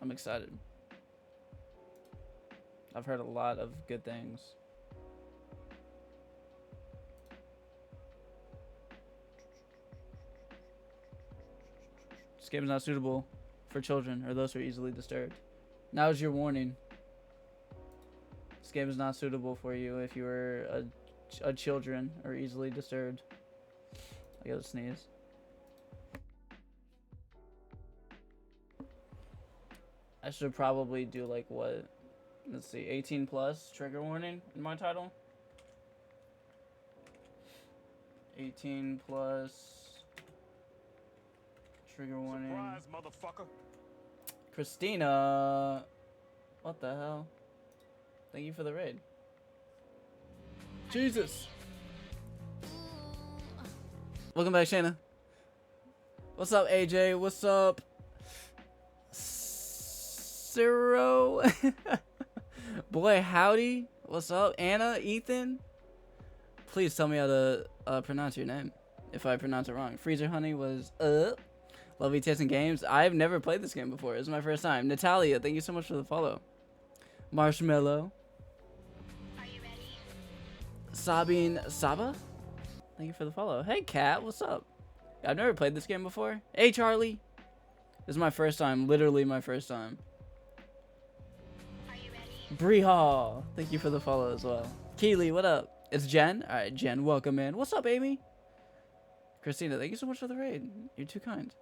I'm excited. I've heard a lot of good things. This game is not suitable for children or those who are easily disturbed. Now is your warning. This game is not suitable for you if you are a children or easily disturbed. I gotta sneeze. I should probably do like what? Let's see, 18 plus trigger warning in my title. 18 plus trigger warning. Surprise, motherfucker. Christina, what the hell? Thank you for the raid. Jesus. Welcome back, Shayna. What's up, AJ? What's up, Zero? Boy, howdy. What's up, Anna, Ethan? Please tell me how to pronounce your name if I pronounce it wrong. Freezer Honey was Lovely Tasting Games. I've never played this game before. This is my first time. Natalia, thank you so much for the follow. Marshmallow. Are you ready? Sabine Saba, thank you for the follow. Hey, Kat, what's up? I've never played this game before. Hey, Charlie. This is my first time. Literally my first time. Are you ready? Bree Hall, thank you for the follow as well. Keely, what up? It's Jen. All right, Jen, welcome in. What's up, Amy? Christina, thank you so much for the raid. You're too kind.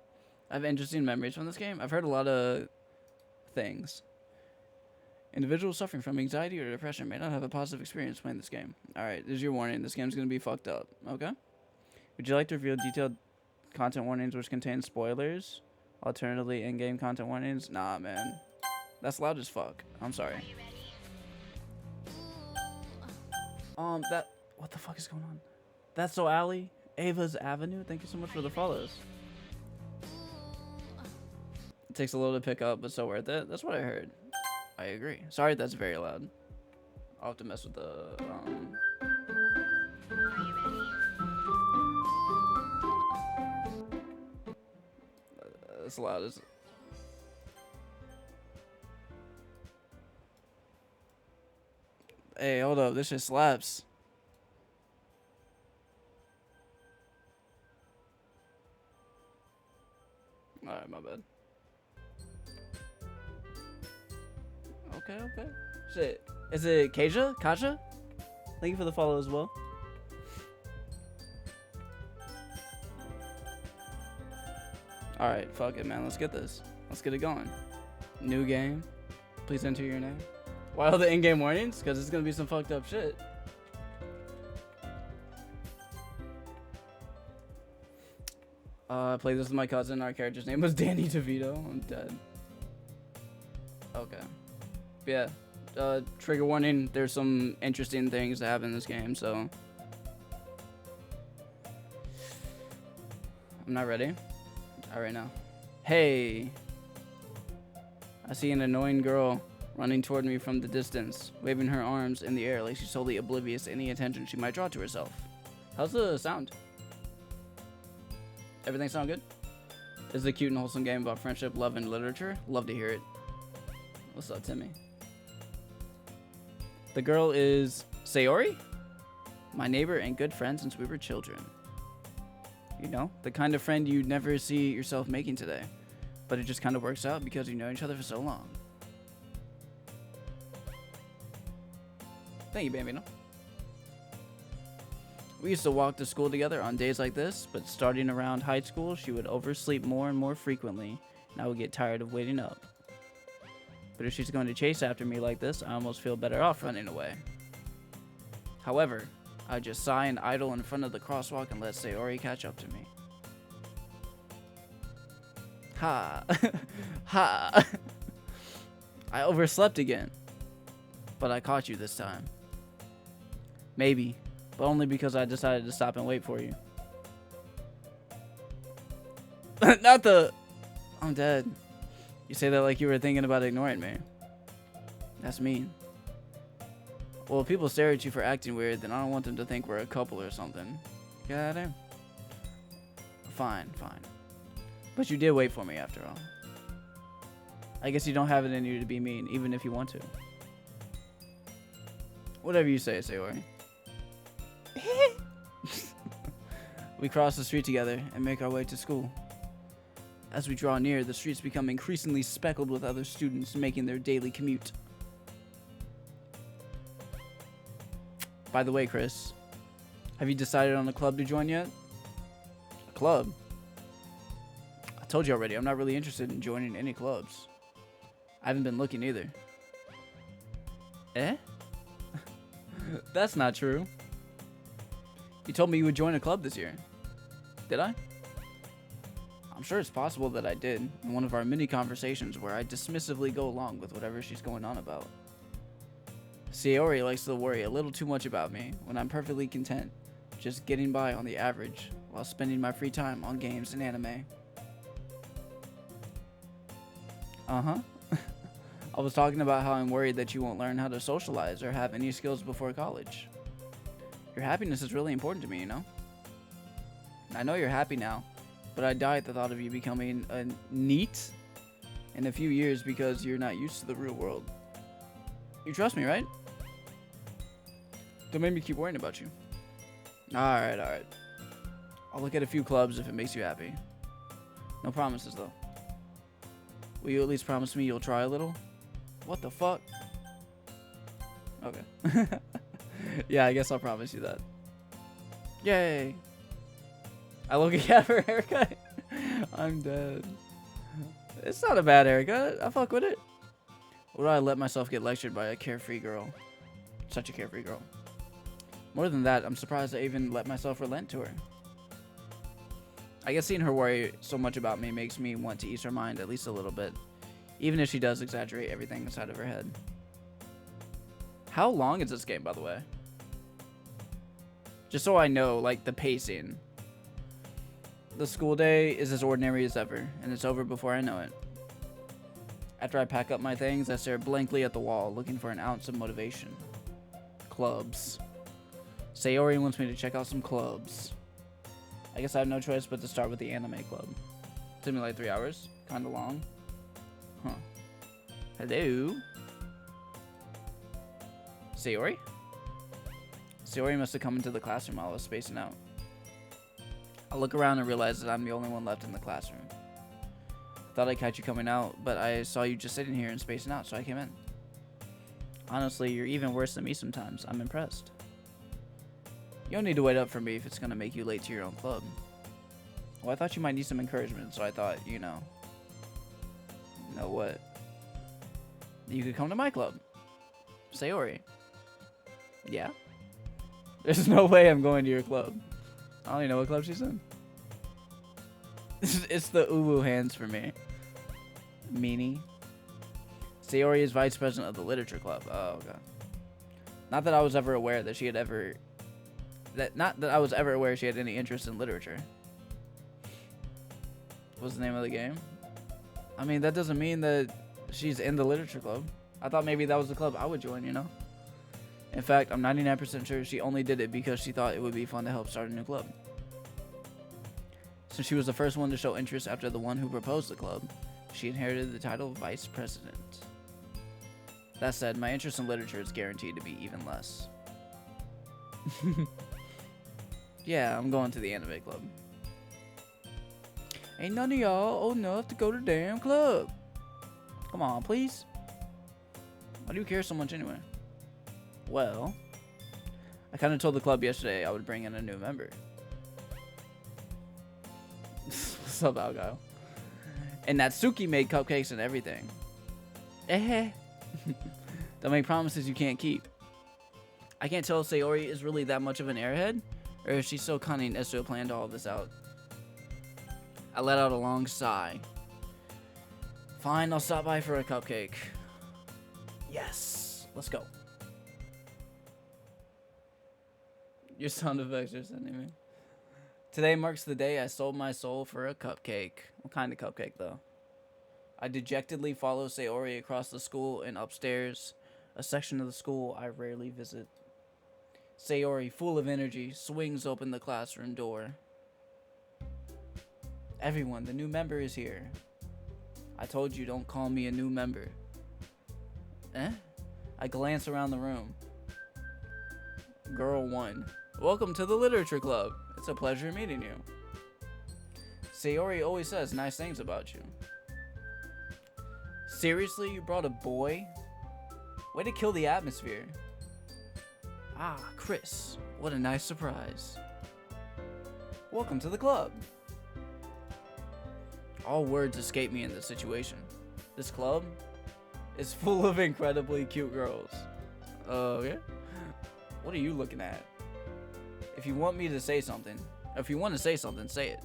I have interesting memories from this game. I've heard a lot of things. Individuals suffering from anxiety or depression may not have a positive experience playing this game. Alright, there's your warning. This game's going to be fucked up. Okay? Would you like to reveal detailed content warnings which contain spoilers? Alternatively, in-game content warnings? Nah, man. That's loud as fuck. I'm sorry. Are you ready? What the fuck is going on? That's so Allie. Ava's Avenue, thank you so much for the follows. It takes a little to pick up, but so worth it. That's what I heard. I agree. Sorry that's very loud. I'll have to mess with the, Are you ready? It's loud as... Hey, hold up. This shit slaps. Alright, my bad. Okay. Shit. Is it Kaja? Kaja? Thank you for the follow as well. Alright, fuck it, man. Let's get this. Let's get it going. New game. Please enter your name. Why all the in-game warnings? Because it's going to be some fucked up shit. I played this with my cousin. Our character's name was Danny DeVito. I'm dead. Okay. Yeah. Trigger warning. There's some interesting things that happen in this game, so... I'm not ready. Alright now. Hey! I see an annoying girl running toward me from the distance, waving her arms in the air like she's totally oblivious to any attention she might draw to herself. How's the sound? Everything sound good? This is a cute and wholesome game about friendship, love, and literature. Love to hear it. What's up, Timmy? The girl is Sayori? My neighbor and good friend since we were children. You know, the kind of friend you'd never see yourself making today. But it just kind of works out because you know each other for so long. Thank you, Bambino. We used to walk to school together on days like this, but starting around high school, she would oversleep more and more frequently, and I would get tired of waiting up. But if she's going to chase after me like this, I almost feel better off running away. However, I just sigh and idle in front of the crosswalk and let Sayori catch up to me. Ha! Ha! I overslept again. But I caught you this time. Maybe. But only because I decided to stop and wait for you. Not the... I'm dead. You say that like you were thinking about ignoring me. That's mean. Well, if people stare at you for acting weird, then I don't want them to think we're a couple or something. Get it? Fine. But you did wait for me after all. I guess you don't have it in you to be mean, even if you want to. Whatever you say, Sayori. We cross the street together and make our way to school. As we draw near, the streets become increasingly speckled with other students making their daily commute. By the way, Chris, have you decided on a club to join yet? A club? I told you already, I'm not really interested in joining any clubs. I haven't been looking either. Eh? That's not true. You told me you would join a club this year. Did I? I'm sure it's possible that I did in one of our mini conversations where I dismissively go along with whatever she's going on about. Sayori likes to worry a little too much about me when I'm perfectly content just getting by on the average while spending my free time on games and anime. Uh-huh. I was talking about how I'm worried that you won't learn how to socialize or have any skills before college. Your happiness is really important to me, you know? I know you're happy now, but I die at the thought of you becoming a NEET in a few years because you're not used to the real world. You trust me, right? Don't make me keep worrying about you. Alright, alright. I'll look at a few clubs if it makes you happy. No promises, though. Will you at least promise me you'll try a little? What the fuck? Okay. Yeah, I guess I'll promise you that. Yay! I look at her haircut. I'm dead. It's not a bad haircut. I fuck with it. Would I let myself get lectured by a carefree girl? Such a carefree girl. More than that, I'm surprised I even let myself relent to her. I guess seeing her worry so much about me makes me want to ease her mind at least a little bit, even if she does exaggerate everything inside of her head. How long is this game, by the way? Just so I know, like, the pacing. The school day is as ordinary as ever, and it's over before I know it. After I pack up my things, I stare blankly at the wall, looking for an ounce of motivation. Clubs. Sayori wants me to check out some clubs. I guess I have no choice but to start with the anime club. Took me like 3 hours. Kinda long. Huh. Hello? Sayori? Sayori must have come into the classroom while I was spacing out. I look around and realize that I'm the only one left in the classroom. Thought I'd catch you coming out, but I saw you just sitting here and spacing out, so I came in. Honestly, you're even worse than me sometimes. I'm impressed. You don't need to wait up for me if it's going to make you late to your own club. Well, I thought you might need some encouragement, so I thought, you know what? You could come to my club. Sayori. Yeah? There's no way I'm going to your club. I don't even know what club she's in. It's the uwu hands for me. Meanie. Sayori is vice president of the literature club. Oh, okay. Not that I was ever aware that she had ever... Not that I was ever aware she had any interest in literature. What's the name of the game? I mean, that doesn't mean that she's in the literature club. I thought maybe that was the club I would join, you know? In fact, I'm 99% sure she only did it because she thought it would be fun to help start a new club. Since she was the first one to show interest after the one who proposed the club, she inherited the title of vice president. That said, my interest in literature is guaranteed to be even less. Yeah, I'm going to the anime club. Ain't none of y'all old enough to go to the damn club. Come on, please. Why do you care so much anyway? Well, I kind of told the club yesterday I would bring in a new member. What's up, Algyle? And Natsuki made cupcakes and everything. Eh. Don't make promises you can't keep. I can't tell if Sayori is really that much of an airhead, or if she's so cunning as to have planned all of this out. I let out a long sigh. Fine, I'll stop by for a cupcake. Yes, let's go. Your sound effects are sending me. Today marks the day I sold my soul for a cupcake. What kind of cupcake, though? I dejectedly follow Sayori across the school and upstairs, a section of the school I rarely visit. Sayori, full of energy, swings open the classroom door. Everyone, the new member is here. I told you don't call me a new member. Eh? I glance around the room. Girl 1. Welcome to the Literature Club. It's a pleasure meeting you. Sayori always says nice things about you. Seriously, you brought a boy? Way to kill the atmosphere. Ah, Chris. What a nice surprise. Welcome to the club. All words escape me in this situation. This club is full of incredibly cute girls. Okay. What are you looking at? If you want me to say something, if you want to say something, say it.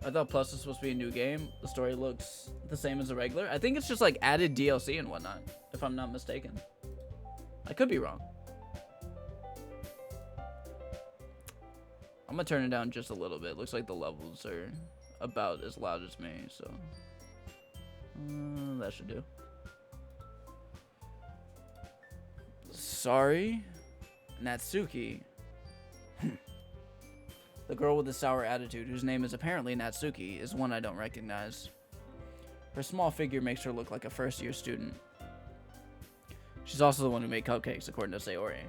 I thought Plus was supposed to be a new game. The story looks the same as the regular. I think it's just like added DLC and whatnot, if I'm not mistaken. I could be wrong. I'm gonna turn it down just a little bit. Looks like the levels are about as loud as me, so that should do. Sorry, Natsuki. The girl with the sour attitude, whose name is apparently Natsuki, is one I don't recognize. Her small figure makes her look like a first-year student. She's also the one who made cupcakes, according to Sayori.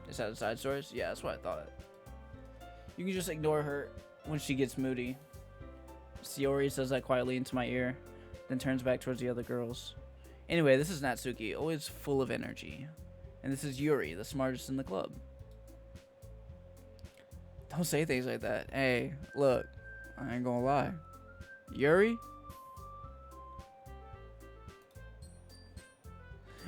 Is that a side stories? Yeah, that's what I thought. You can just ignore her when she gets moody. Sayori says that quietly into my ear, then turns back towards the other girls. Anyway, this is Natsuki, always full of energy. And this is Yuri, the smartest in the club. Don't say things like that. Hey, look, I ain't gonna lie. Yuri?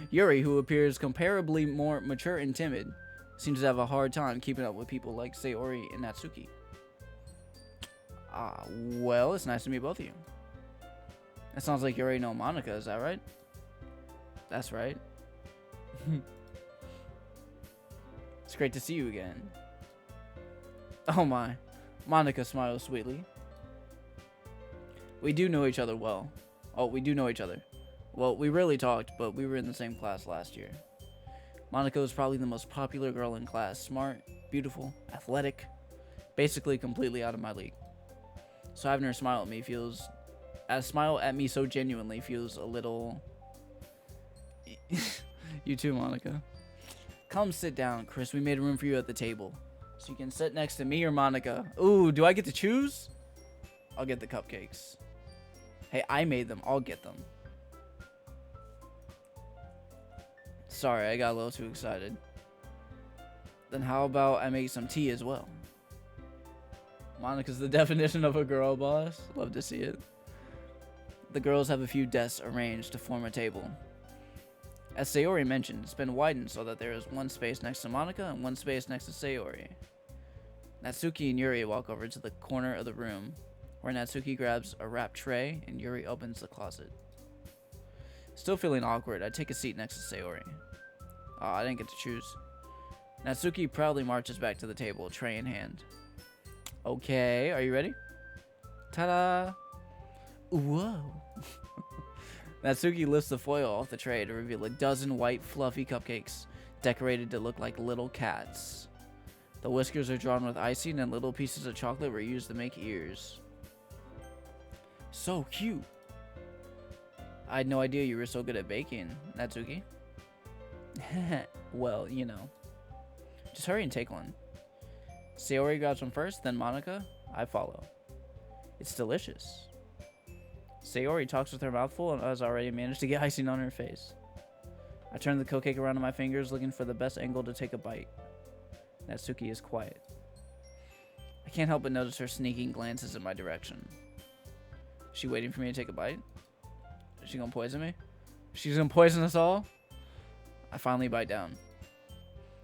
Yuri, who appears comparably more mature and timid, seems to have a hard time keeping up with people like Sayori and Natsuki. Ah, well, it's nice to meet both of you. That sounds like you already know Monica, is that right? That's right. It's great to see you again. Oh my. Monica smiles sweetly. We do know each other well. Oh, we do know each other. Well, we rarely talked, but we were in the same class last year. Monica was probably the most popular girl in class. Smart, beautiful, athletic. Basically completely out of my league. So having her smile at me feels... smile at me so genuinely feels a little... You too, Monica. Come sit down, Chris. We made room for you at the table. So you can sit next to me or Monica. Ooh, do I get to choose? I'll get the cupcakes. Hey, I made them. I'll get them. Sorry, I got a little too excited. Then how about I make some tea as well? Monica's the definition of a girl boss. Love to see it. The girls have a few desks arranged to form a table. As Sayori mentioned, it's been widened so that there is one space next to Monica and one space next to Sayori. Natsuki and Yuri walk over to the corner of the room, where Natsuki grabs a wrapped tray and Yuri opens the closet. Still feeling awkward, I take a seat next to Sayori. Oh, I didn't get to choose. Natsuki proudly marches back to the table, tray in hand. Okay, are you ready? Ta-da! Whoa! Natsuki lifts the foil off the tray to reveal a dozen white, fluffy cupcakes, decorated to look like little cats. The whiskers are drawn with icing, and little pieces of chocolate were used to make ears. So cute! I had no idea you were so good at baking, Natsuki. Well, you know. Just hurry and take one. Sayori grabs one first, then Monica. I follow. It's delicious. Sayori talks with her mouth full and has already managed to get icing on her face. I turn the cupcake around in my fingers, looking for the best angle to take a bite. Natsuki is quiet. I can't help but notice her sneaking glances in my direction. Is she waiting for me to take a bite? Is she gonna poison me? She's gonna poison us all? I finally bite down.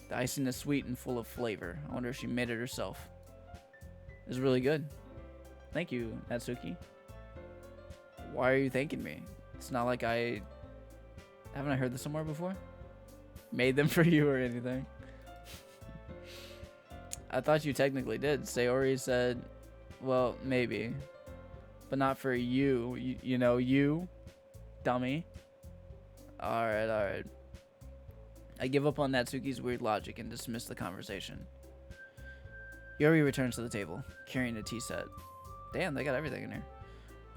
The icing is sweet and full of flavor. I wonder if she made it herself. It's really good. Thank you, Natsuki. Why are you thanking me? It's not like I... Haven't I heard this somewhere before? Made them for you or anything. I thought you technically did. Sayori said, well, maybe. But not for you. You know, you. Dummy. Alright, alright. I give up on Natsuki's weird logic and dismiss the conversation. Yuri returns to the table, carrying a tea set. Damn, they got everything in here.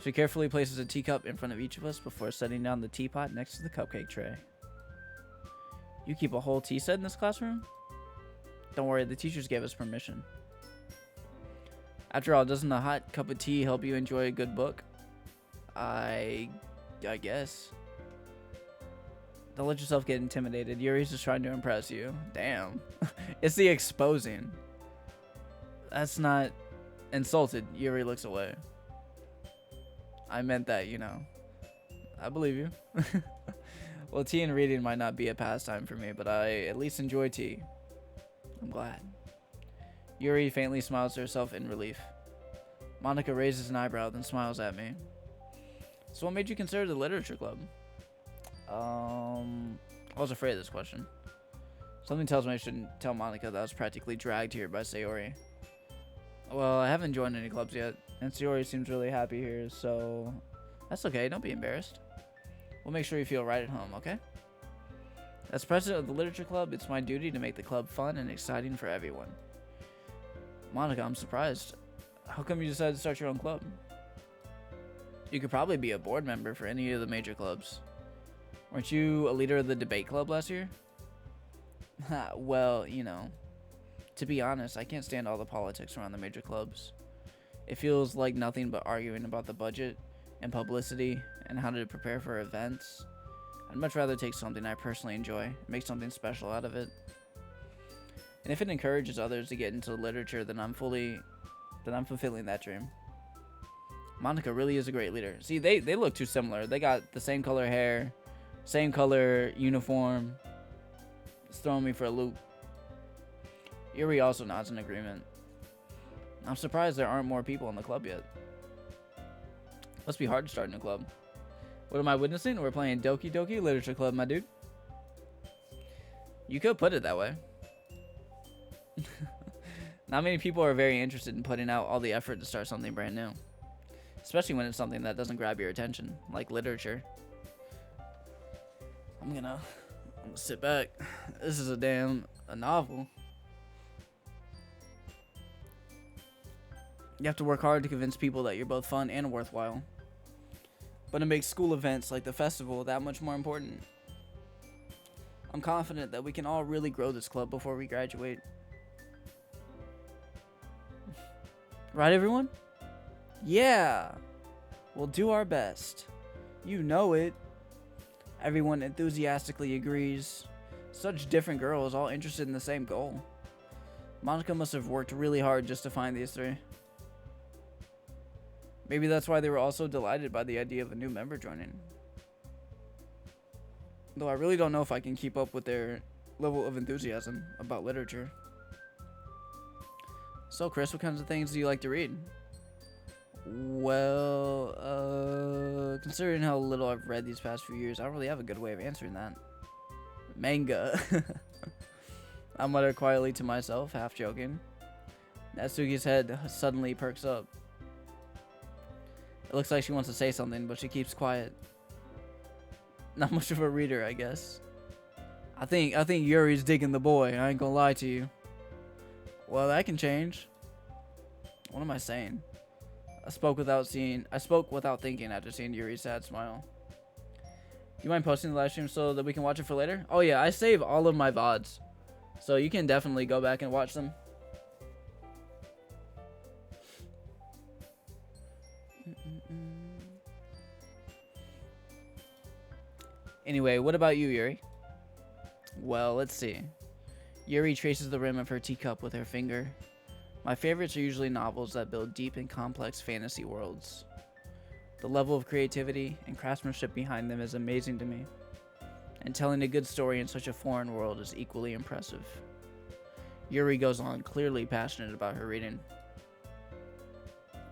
She carefully places a teacup in front of each of us before setting down the teapot next to the cupcake tray. You keep a whole tea set in this classroom? Don't worry, the teachers gave us permission. After all, doesn't a hot cup of tea help you enjoy a good book? I guess. Don't let yourself get intimidated. Yuri's just trying to impress you. Damn. It's the exposing. That's not insulted. Yuri looks away. I meant that, you know. I believe you. Well, tea and reading might not be a pastime for me, but I at least enjoy tea. I'm glad. Yuri faintly smiles to herself in relief. Monica raises an eyebrow, then smiles at me. So what made you consider the literature club? I was afraid of this question. Something tells me I shouldn't tell Monica that I was practically dragged here by Sayori. Well, I haven't joined any clubs yet, and Sayori seems really happy here, so that's okay, don't be embarrassed. We'll make sure you feel right at home, okay? As president of the literature club, it's my duty to make the club fun and exciting for everyone. Monica, I'm surprised. How come you decided to start your own club? You could probably be a board member for any of the major clubs. Weren't you a leader of the debate club last year? Well, you know, to be honest, I can't stand all the politics around the major clubs. It feels like nothing but arguing about the budget and publicity and how to prepare for events. I'd much rather take something I personally enjoy and make something special out of it. And if it encourages others to get into literature, then I'm fulfilling that dream. Monica really is a great leader. See, they look too similar. They got the same color hair, same color uniform. It's throwing me for a loop. Yuri also nods in agreement. I'm surprised there aren't more people in the club yet. Must be hard to start a new club. What am I witnessing? We're playing Doki Doki Literature Club, my dude. You could put it that way. Not many people are very interested in putting out all the effort to start something brand new. Especially when it's something that doesn't grab your attention, like literature. I'm gonna sit back. This is a novel. You have to work hard to convince people that you're both fun and worthwhile. But it makes school events like the festival that much more important. I'm confident that we can all really grow this club before we graduate. Right, everyone? Yeah! We'll do our best. You know it. Everyone enthusiastically agrees. Such different girls, all interested in the same goal. Monica must have worked really hard just to find these three. Maybe that's why they were all so delighted by the idea of a new member joining. Though I really don't know if I can keep up with their level of enthusiasm about literature. So, Chris, what kinds of things do you like to read? Well, considering how little I've read these past few years, I don't really have a good way of answering that. Manga. I mutter quietly to myself, half joking. Natsuki's head suddenly perks up. It looks like she wants to say something, but she keeps quiet. Not much of a reader, I guess. I think Yuri's digging the boy, I ain't gonna lie to you. Well, that can change. What am I saying? I spoke without thinking after seeing Yuri's sad smile. You mind posting the live stream so that we can watch it for later? Oh yeah, I save all of my VODs. So you can definitely go back and watch them. Anyway, what about you, Yuri? Well, let's see. Yuri traces the rim of her teacup with her finger. My favorites are usually novels that build deep and complex fantasy worlds. The level of creativity and craftsmanship behind them is amazing to me, and telling a good story in such a foreign world is equally impressive. Yuri goes on, clearly passionate about her reading.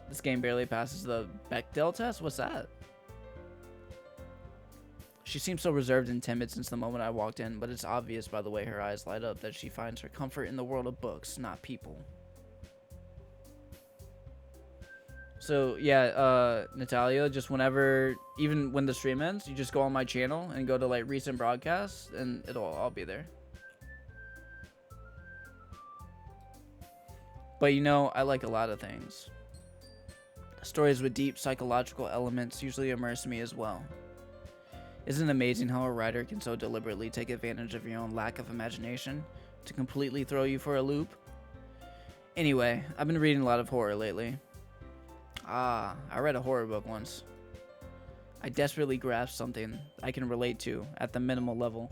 This game barely passes the Bechdel test? What's that? She seems so reserved and timid since the moment I walked in, but it's obvious by the way her eyes light up that she finds her comfort in the world of books, not people. So yeah, Natalia, just whenever, even when the stream ends, you just go on my channel and go to like recent broadcasts and it'll all be there. But you know, I like a lot of things. Stories with deep psychological elements usually immerse me as well. Isn't it amazing how a writer can so deliberately take advantage of your own lack of imagination to completely throw you for a loop? Anyway, I've been reading a lot of horror lately. I read a horror book once. I desperately grasped something I can relate to at the minimal level.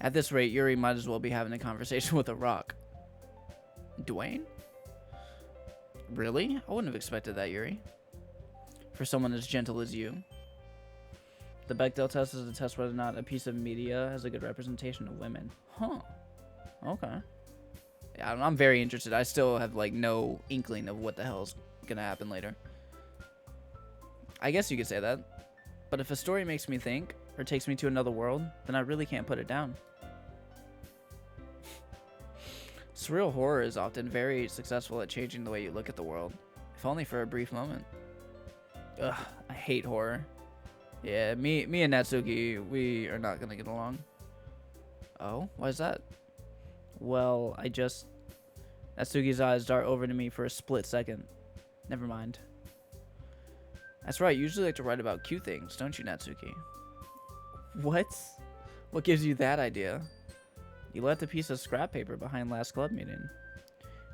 At this rate, Yuri might as well be having a conversation with a rock. Dwayne? Really? I wouldn't have expected that, Yuri. For someone as gentle as you. The Bechdel test is to test whether or not a piece of media has a good representation of women. Huh. Okay. Yeah, I'm very interested. I still have, like, no inkling of what the hell's gonna happen later. I guess you could say that. But if a story makes me think, or takes me to another world, then I really can't put it down. Surreal horror is often very successful at changing the way you look at the world, if only for a brief moment. Ugh, I hate horror. Yeah, me and Natsuki, we are not gonna get along. Oh, why is that? Well, Natsuki's eyes dart over to me for a split second. Never mind. That's right, you usually like to write about cute things, don't you, Natsuki? What? What gives you that idea? You left a piece of scrap paper behind last club meeting.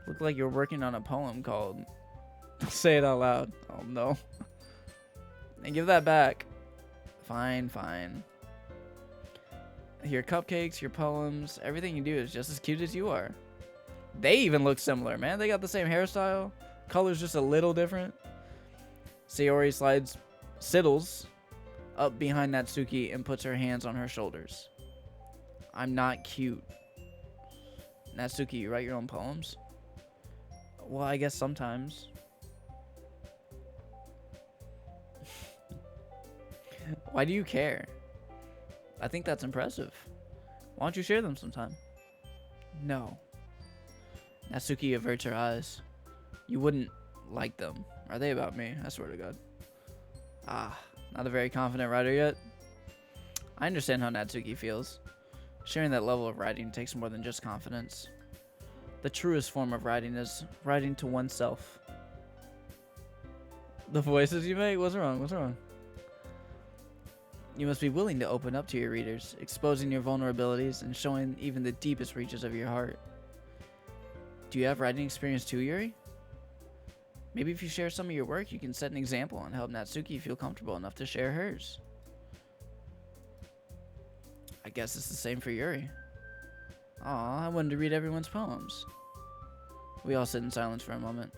Looked like you were working on a poem called... Say it out loud. Oh, no. And give that back. Fine, fine. Your cupcakes, your poems, everything you do is just as cute as you are. They even look similar, man. They got the same hairstyle. Color's just a little different. Sayori siddles up behind Natsuki and puts her hands on her shoulders. I'm not cute. Natsuki, you write your own poems? Well, I guess sometimes. Why do you care? I think that's impressive. Why don't you share them sometime? No. Natsuki averts her eyes. You wouldn't like them. Are they about me? I swear to God. Not a very confident writer yet? I understand how Natsuki feels. Sharing that level of writing takes more than just confidence. The truest form of writing is writing to oneself. The voices you make? What's wrong? What's wrong? You must be willing to open up to your readers, exposing your vulnerabilities and showing even the deepest reaches of your heart. Do you have writing experience too, Yuri? Maybe if you share some of your work, you can set an example and help Natsuki feel comfortable enough to share hers. I guess it's the same for Yuri. Aw, I wanted to read everyone's poems. We all sit in silence for a moment.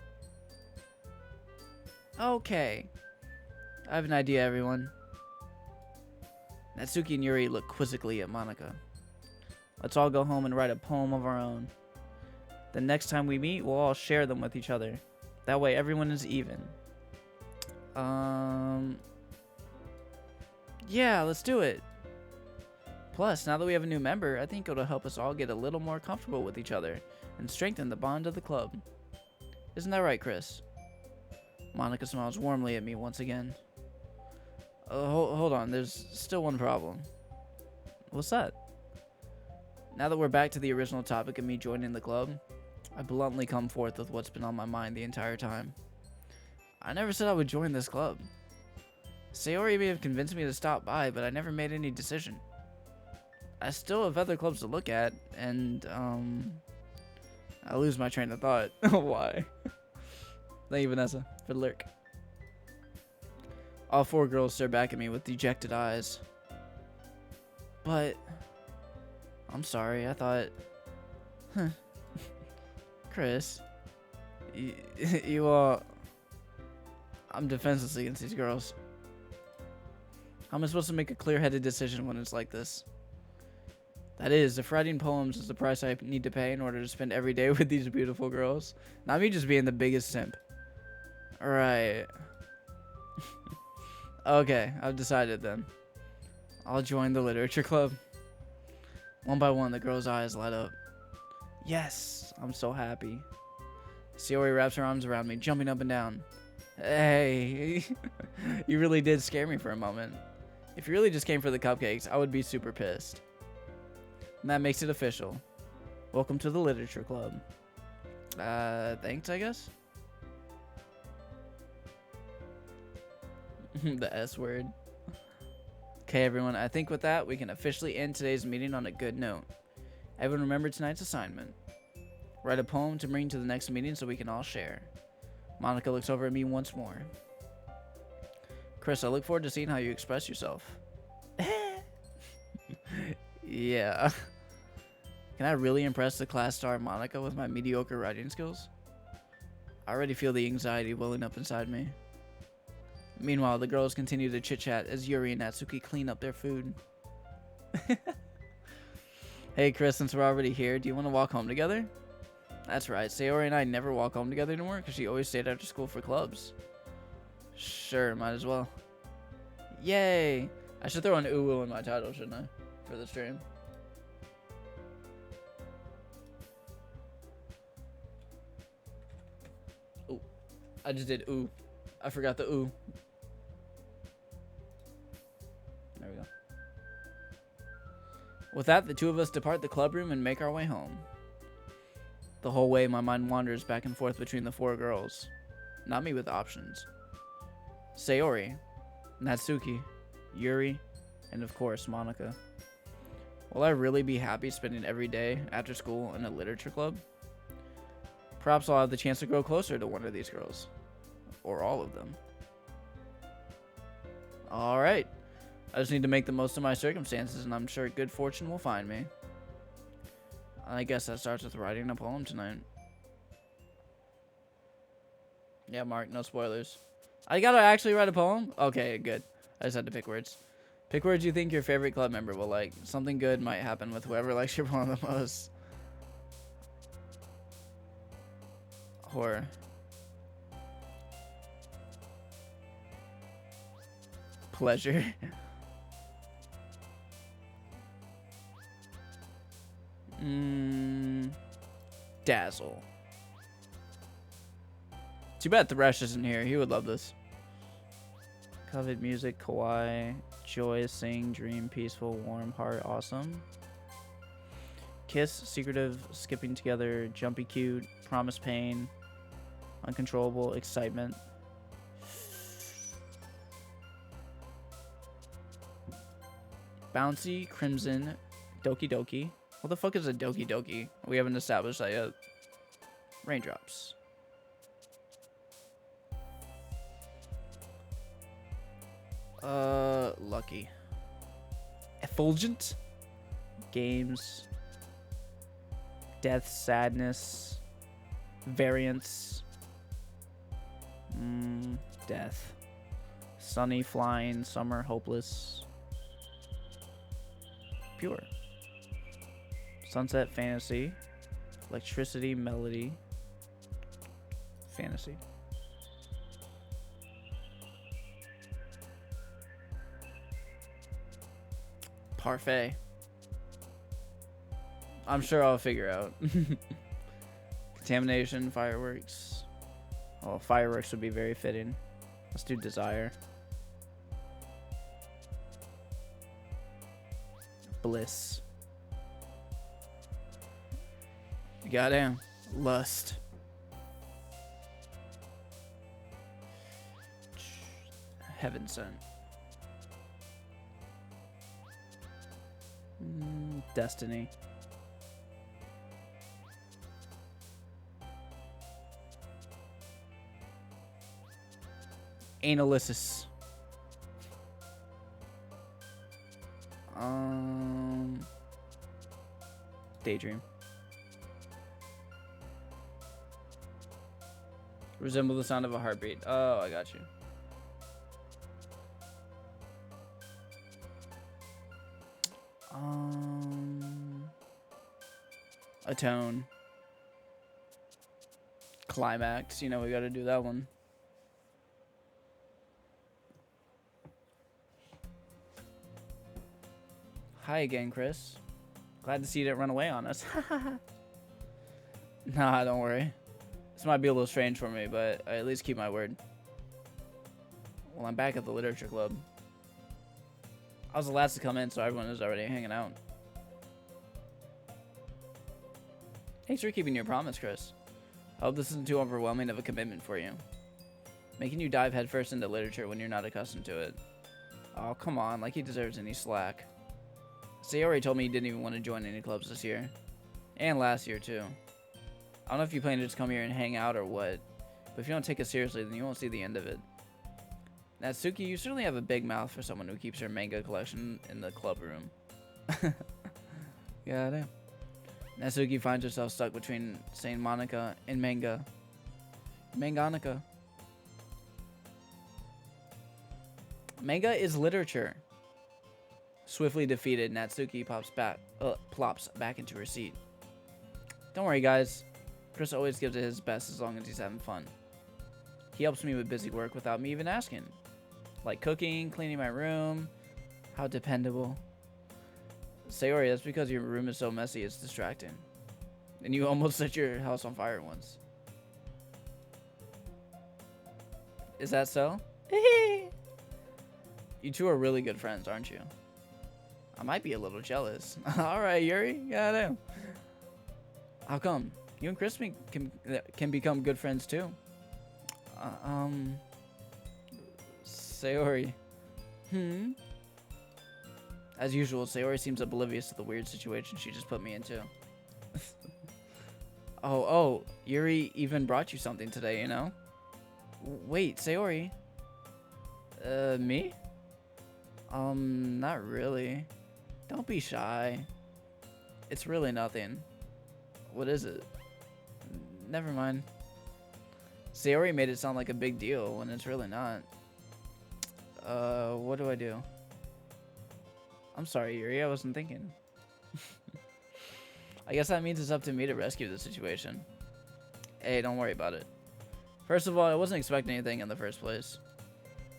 Okay. I have an idea, everyone. Natsuki and Yuri look quizzically at Monika. Let's all go home and write a poem of our own. The next time we meet, we'll all share them with each other. That way everyone is even. Yeah, let's do it. Plus, now that we have a new member, I think it'll help us all get a little more comfortable with each other and strengthen the bond of the club. Isn't that right, Chris? Monika smiles warmly at me once again. Hold on, there's still one problem. What's that? Now that we're back to the original topic of me joining the club, I bluntly come forth with what's been on my mind the entire time. I never said I would join this club. Sayori may have convinced me to stop by, but I never made any decision. I still have other clubs to look at, and, I lose my train of thought. Why? Thank you, Vanessa, for the lurk. All four girls stare back at me with dejected eyes. But... I'm sorry, I thought... Huh. Chris... You all... I'm defenseless against these girls. How am I supposed to make a clear-headed decision when it's like this? That is, if writing poems is the price I need to pay in order to spend every day with these beautiful girls. Not me just being the biggest simp. Alright. Okay, I've decided then. I'll join the literature club. One by one, the girl's eyes light up. Yes, I'm so happy. Sayori wraps her arms around me, jumping up and down. Hey, you really did scare me for a moment. If you really just came for the cupcakes, I would be super pissed. And that makes it official. Welcome to the literature club. Thanks, I guess. The S word. Okay, everyone, I think with that, we can officially end today's meeting on a good note. Everyone remember tonight's assignment. Write a poem to bring to the next meeting so we can all share. Monica looks over at me once more. Chris, I look forward to seeing how you express yourself. Yeah. Can I really impress the class star Monica with my mediocre writing skills? I already feel the anxiety welling up inside me. Meanwhile, the girls continue to chit-chat as Yuri and Natsuki clean up their food. Hey Chris, since we're already here, do you want to walk home together? That's right, Sayori and I never walk home together anymore because she always stayed after school for clubs. Sure, might as well. Yay! I should throw an ooh in my title, shouldn't I? For the stream. Ooh. I just did ooh. I forgot the ooh. There we go. With that, the two of us depart the club room and make our way home. The whole way, my mind wanders back and forth between the four girls. Not me with options. Sayori, Natsuki, Yuri, and of course, Monica. Will I really be happy spending every day after school in a literature club? Perhaps I'll have the chance to grow closer to one of these girls. Or all of them. Alright. I just need to make the most of my circumstances, and I'm sure good fortune will find me. I guess that starts with writing a poem tonight. Yeah, Mark, no spoilers. I gotta actually write a poem? Okay, good. I just had to pick words. Pick words you think your favorite club member will like. Something good might happen with whoever likes your poem the most. Horror. Pleasure. Dazzle. Too bad Thresh isn't here. He would love this. Covet music, kawaii, joy, sing, dream, peaceful, warm, heart, awesome. Kiss, secretive, skipping together, jumpy, cute, promise, pain, uncontrollable, excitement. Bouncy, crimson, Doki Doki. What the fuck is a Doki Doki? We haven't established that yet. Raindrops. Lucky. Effulgent. Games. Death, sadness. Variance. Death. Sunny, flying, summer, hopeless. Pure. Sunset, fantasy. Electricity, melody. Fantasy. Parfait. I'm sure I'll figure out. Contamination, fireworks. Oh, fireworks would be very fitting. Let's do desire. Bliss. Goddamn. Lust. Heaven sent. Destiny. Analysis. Daydream. Resemble the sound of a heartbeat. Oh, I got you. Atone. Climax. You know, we gotta do that one. Hi again, Chris. Glad to see you didn't run away on us. Nah, don't worry. This might be a little strange for me, but I at least keep my word. Well, I'm back at the literature club. I was the last to come in, so everyone is already hanging out. Thanks for keeping your promise, Chris. I hope this isn't too overwhelming of a commitment for you. Making you dive headfirst into literature when you're not accustomed to it. Oh, come on, like he deserves any slack. Sayori told me he didn't even want to join any clubs this year. And last year, too. I don't know if you plan to just come here and hang out or what, but if you don't take it seriously, then you won't see the end of it. Natsuki, you certainly have a big mouth for someone who keeps her manga collection in the club room. Yeah, I do. Natsuki finds herself stuck between Saint Monica and manga. Manganica. Manga is literature. Swiftly defeated, Natsuki plops back into her seat. Don't worry, guys. Chris always gives it his best as long as he's having fun. He helps me with busy work without me even asking. Like cooking, cleaning my room. How dependable. Sayori, that's because your room is so messy, it's distracting. And you almost set your house on fire once. Is that so? You two are really good friends, aren't you? I might be a little jealous. Alright, Yuri. Goddamn. How come? You and Chris can become good friends too. Sayori. As usual, Sayori seems oblivious to the weird situation she just put me into. Oh, Yuri even brought you something today, you know? Wait, Sayori. Me? Not really. Don't be shy. It's really nothing. What is it? Never mind. Sayori made it sound like a big deal when it's really not. What do I do? I'm sorry, Yuri, I wasn't thinking. I guess that means it's up to me to rescue the situation. Hey, don't worry about it. First of all, I wasn't expecting anything in the first place.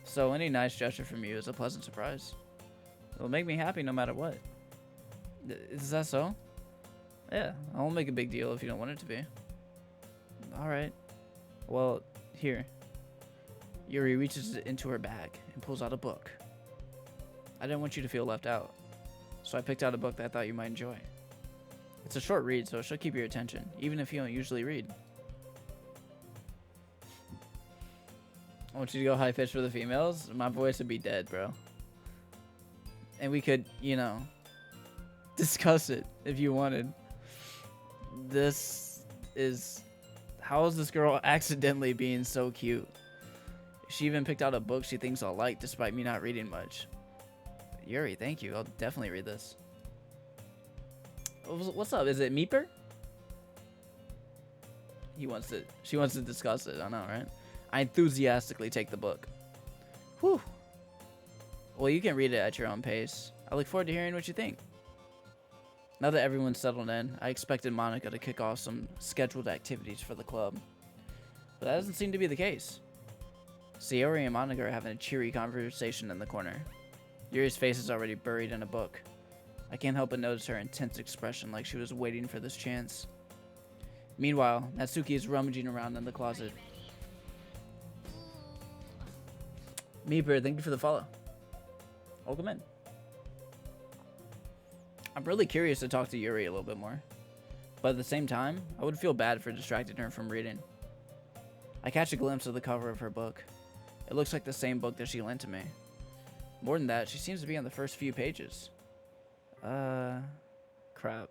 So any nice gesture from you is a pleasant surprise. It'll make me happy no matter what. Is that so? Yeah, I won't make a big deal if you don't want it to be. Alright. Well, here. Yuri reaches into her bag and pulls out a book. I didn't want you to feel left out, so I picked out a book that I thought you might enjoy. It's a short read, so it should keep your attention, even if you don't usually read. I want you to go high pitch for the females. My voice would be dead, bro. And we could, you know, discuss it if you wanted. This is... How is this girl accidentally being so cute? She even picked out a book she thinks I'll like despite me not reading much. Yuri, thank you. I'll definitely read this. What's up? Is it Meeper? She wants to discuss it. I know, right? I enthusiastically take the book. Whew. Well, you can read it at your own pace. I look forward to hearing what you think. Now that everyone's settled in, I expected Monica to kick off some scheduled activities for the club. But that doesn't seem to be the case. Sayori and Monica are having a cheery conversation in the corner. Yuri's face is already buried in a book. I can't help but notice her intense expression like she was waiting for this chance. Meanwhile, Natsuki is rummaging around in the closet. Meeper, thank you for the follow. Welcome in. I'm really curious to talk to Yuri a little bit more. But at the same time, I would feel bad for distracting her from reading. I catch a glimpse of the cover of her book. It looks like the same book that she lent to me. More than that, she seems to be on the first few pages. Crap.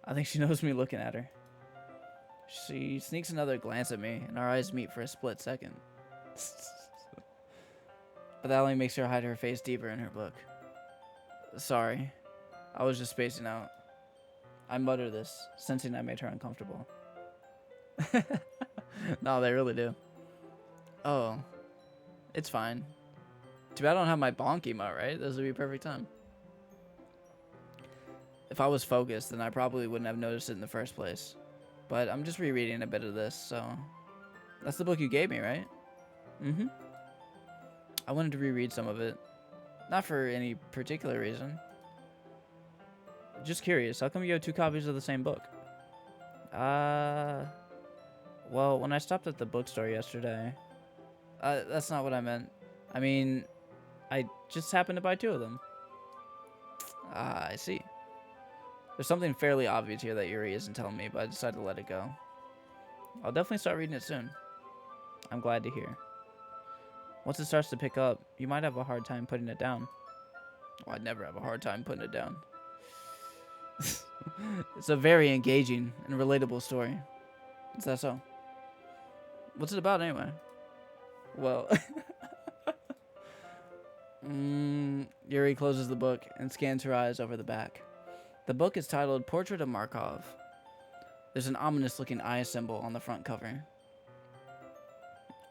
I think she knows me looking at her. She sneaks another glance at me, and our eyes meet for a split second. But that only makes her hide her face deeper in her book. Sorry. I was just spacing out. I mutter this, sensing I made her uncomfortable. No, they really do. Oh. It's fine. Too bad I don't have my bonk emote, right? This would be a perfect time. If I was focused, then I probably wouldn't have noticed it in the first place. But I'm just rereading a bit of this, so... That's the book you gave me, right? Mm-hmm. I wanted to reread some of it. Not for any particular reason. Just curious, how come you have 2 copies of the same book? Well, when I stopped at the bookstore yesterday... that's not what I meant. I mean, I just happened to buy 2 of them. Ah, I see. There's something fairly obvious here that Yuri isn't telling me, but I decided to let it go. I'll definitely start reading it soon. I'm glad to hear. Once it starts to pick up, you might have a hard time putting it down. Well, I'd never have a hard time putting it down. It's a very engaging and relatable story. Is that so? What's it about anyway? Well, Yuri closes the book and scans her eyes over the back. The book is titled Portrait of Markov. There's an ominous looking eye symbol on the front cover.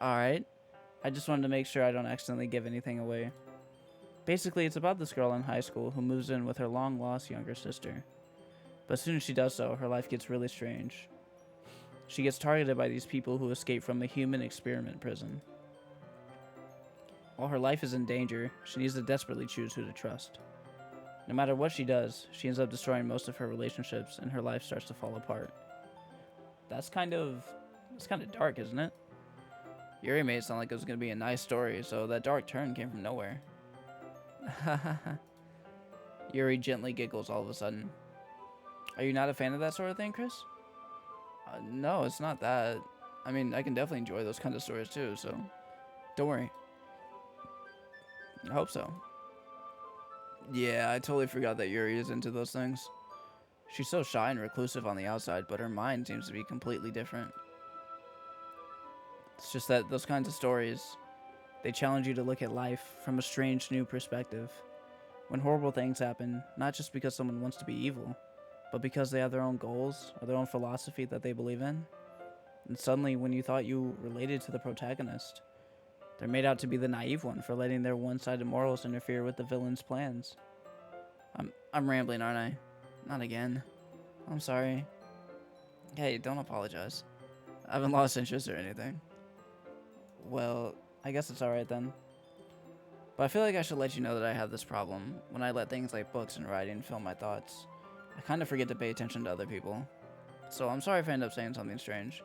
Alright. I just wanted to make sure I don't accidentally give anything away. Basically, it's about this girl in high school who moves in with her long-lost younger sister. But as soon as she does so, her life gets really strange. She gets targeted by these people who escape from a human experiment prison. While her life is in danger, she needs to desperately choose who to trust. No matter what she does, she ends up destroying most of her relationships, and her life starts to fall apart. That's kind of dark, isn't it? Yuri made it sound like it was going to be a nice story, so that dark turn came from nowhere. Yuri gently giggles all of a sudden. Are you not a fan of that sort of thing, Chris? No, it's not that. I mean, I can definitely enjoy those kinds of stories too, so don't worry. I hope so. Yeah, I totally forgot that Yuri is into those things. She's so shy and reclusive on the outside, but her mind seems to be completely different. It's just that those kinds of stories, they challenge you to look at life from a strange new perspective. When horrible things happen, not just because someone wants to be evil, but because they have their own goals or their own philosophy that they believe in. And suddenly, when you thought you related to the protagonist, they're made out to be the naive one for letting their one-sided morals interfere with the villain's plans. I'm rambling, aren't I? Not again. I'm sorry. Hey, don't apologize. I haven't lost interest or anything. Well, I guess it's alright then. But I feel like I should let you know that I have this problem. When I let things like books and writing fill my thoughts, I kind of forget to pay attention to other people. So I'm sorry if I end up saying something strange.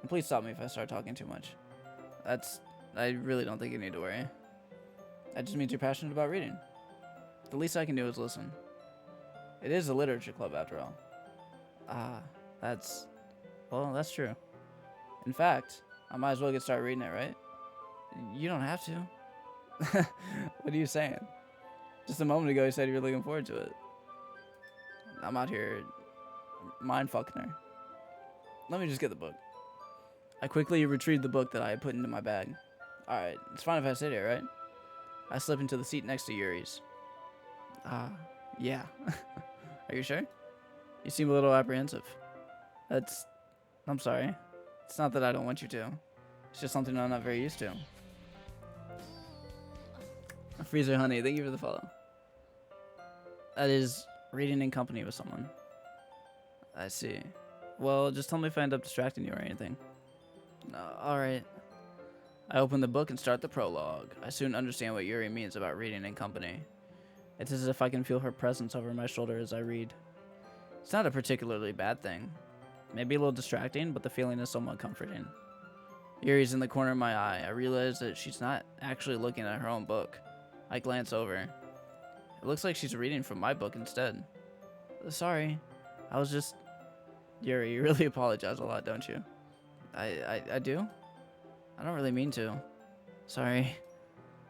And please stop me if I start talking too much. I really don't think you need to worry. That just means you're passionate about reading. The least I can do is listen. It is a literature club after all. That's true. In fact, I might as well get started reading it, right? You don't have to. What are you saying? Just a moment ago you said you were looking forward to it. I'm out here mind fucking her. Let me just get the book. I quickly retrieved the book that I had put into my bag. Alright, it's fine if I sit here, right? I slip into the seat next to Yuri's. Yeah. Are you sure? You seem a little apprehensive. I'm sorry. It's not that I don't want you to. It's just something I'm not very used to. Freezer Honey, thank you for the follow. That is reading in company with someone. I see. Well, just tell me if I end up distracting you or anything. Alright. I open the book and start the prologue. I soon understand what Yuri means about reading in company. It's as if I can feel her presence over my shoulder as I read. It's not a particularly bad thing. Maybe a little distracting, but the feeling is somewhat comforting. Yuri's in the corner of my eye. I realize that she's not actually looking at her own book. I glance over. It looks like she's reading from my book instead. Sorry. I was just... Yuri, you really apologize a lot, don't you? I do? I don't really mean to. Sorry.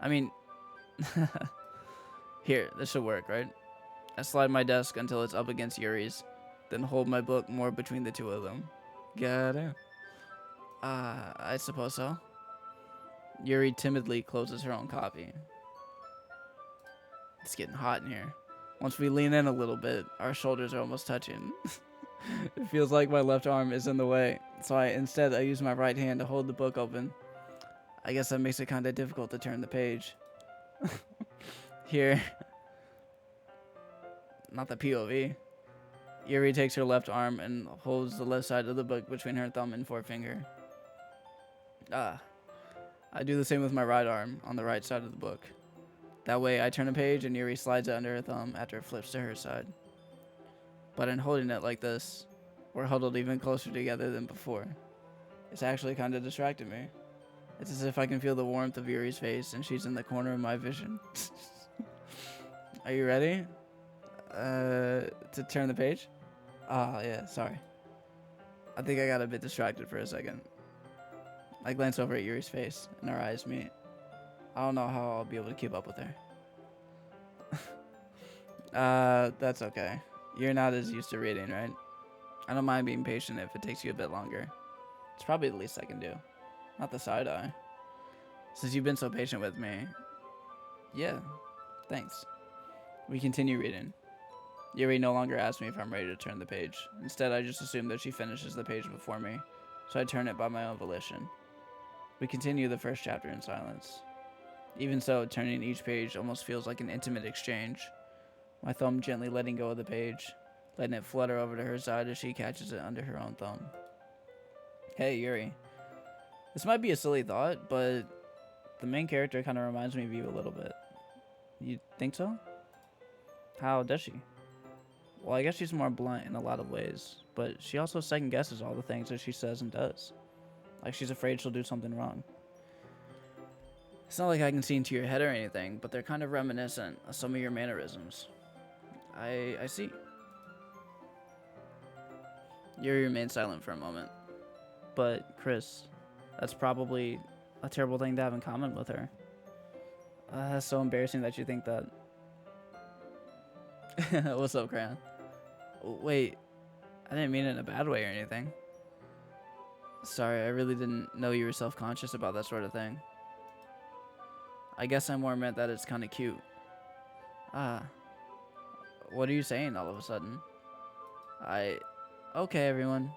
I mean... Here, this should work, right? I slide my desk until it's up against Yuri's, then hold my book more between the two of them. Got it? I suppose so. Yuri timidly closes her own copy. It's getting hot in here. Once we lean in a little bit, our shoulders are almost touching. It feels like my left arm is in the way, so I use my right hand to hold the book open. I guess that makes it kind of difficult to turn the page. Here. Not the POV. Yuri takes her left arm and holds the left side of the book between her thumb and forefinger. I do the same with my right arm on the right side of the book. That way I turn a page and Yuri slides it under her thumb after it flips to her side. But in holding it like this, we're huddled even closer together than before. It's actually kind of distracting me. It's as if I can feel the warmth of Yuri's face and she's in the corner of my vision. Are you ready? To turn the page? Yeah, sorry. I think I got a bit distracted for a second. I glance over at Yuri's face, and our eyes meet. I don't know how I'll be able to keep up with her. That's okay. You're not as used to reading, right? I don't mind being patient if it takes you a bit longer. It's probably the least I can do. Not the side eye. Since you've been so patient with me. Yeah, thanks. We continue reading. Yuri no longer asks me if I'm ready to turn the page. Instead, I just assume that she finishes the page before me, so I turn it by my own volition. We continue the first chapter in silence. Even so, turning each page almost feels like an intimate exchange. My thumb gently letting go of the page, letting it flutter over to her side as she catches it under her own thumb. Hey, Yuri. This might be a silly thought, but the main character kind of reminds me of you a little bit. You think so? How does she? Well, I guess she's more blunt in a lot of ways, but she also second guesses all the things that she says and does. Like she's afraid she'll do something wrong. It's not like I can see into your head or anything, but they're kind of reminiscent of some of your mannerisms. I see. Yuri remained silent for a moment. But, Chris, that's probably a terrible thing to have in common with her. That's so embarrassing that you think that. What's up, Crayon? Wait, I didn't mean it in a bad way or anything. Sorry, I really didn't know you were self-conscious about that sort of thing. I guess I more meant that it's kind of cute. What are you saying all of a sudden? Okay, everyone.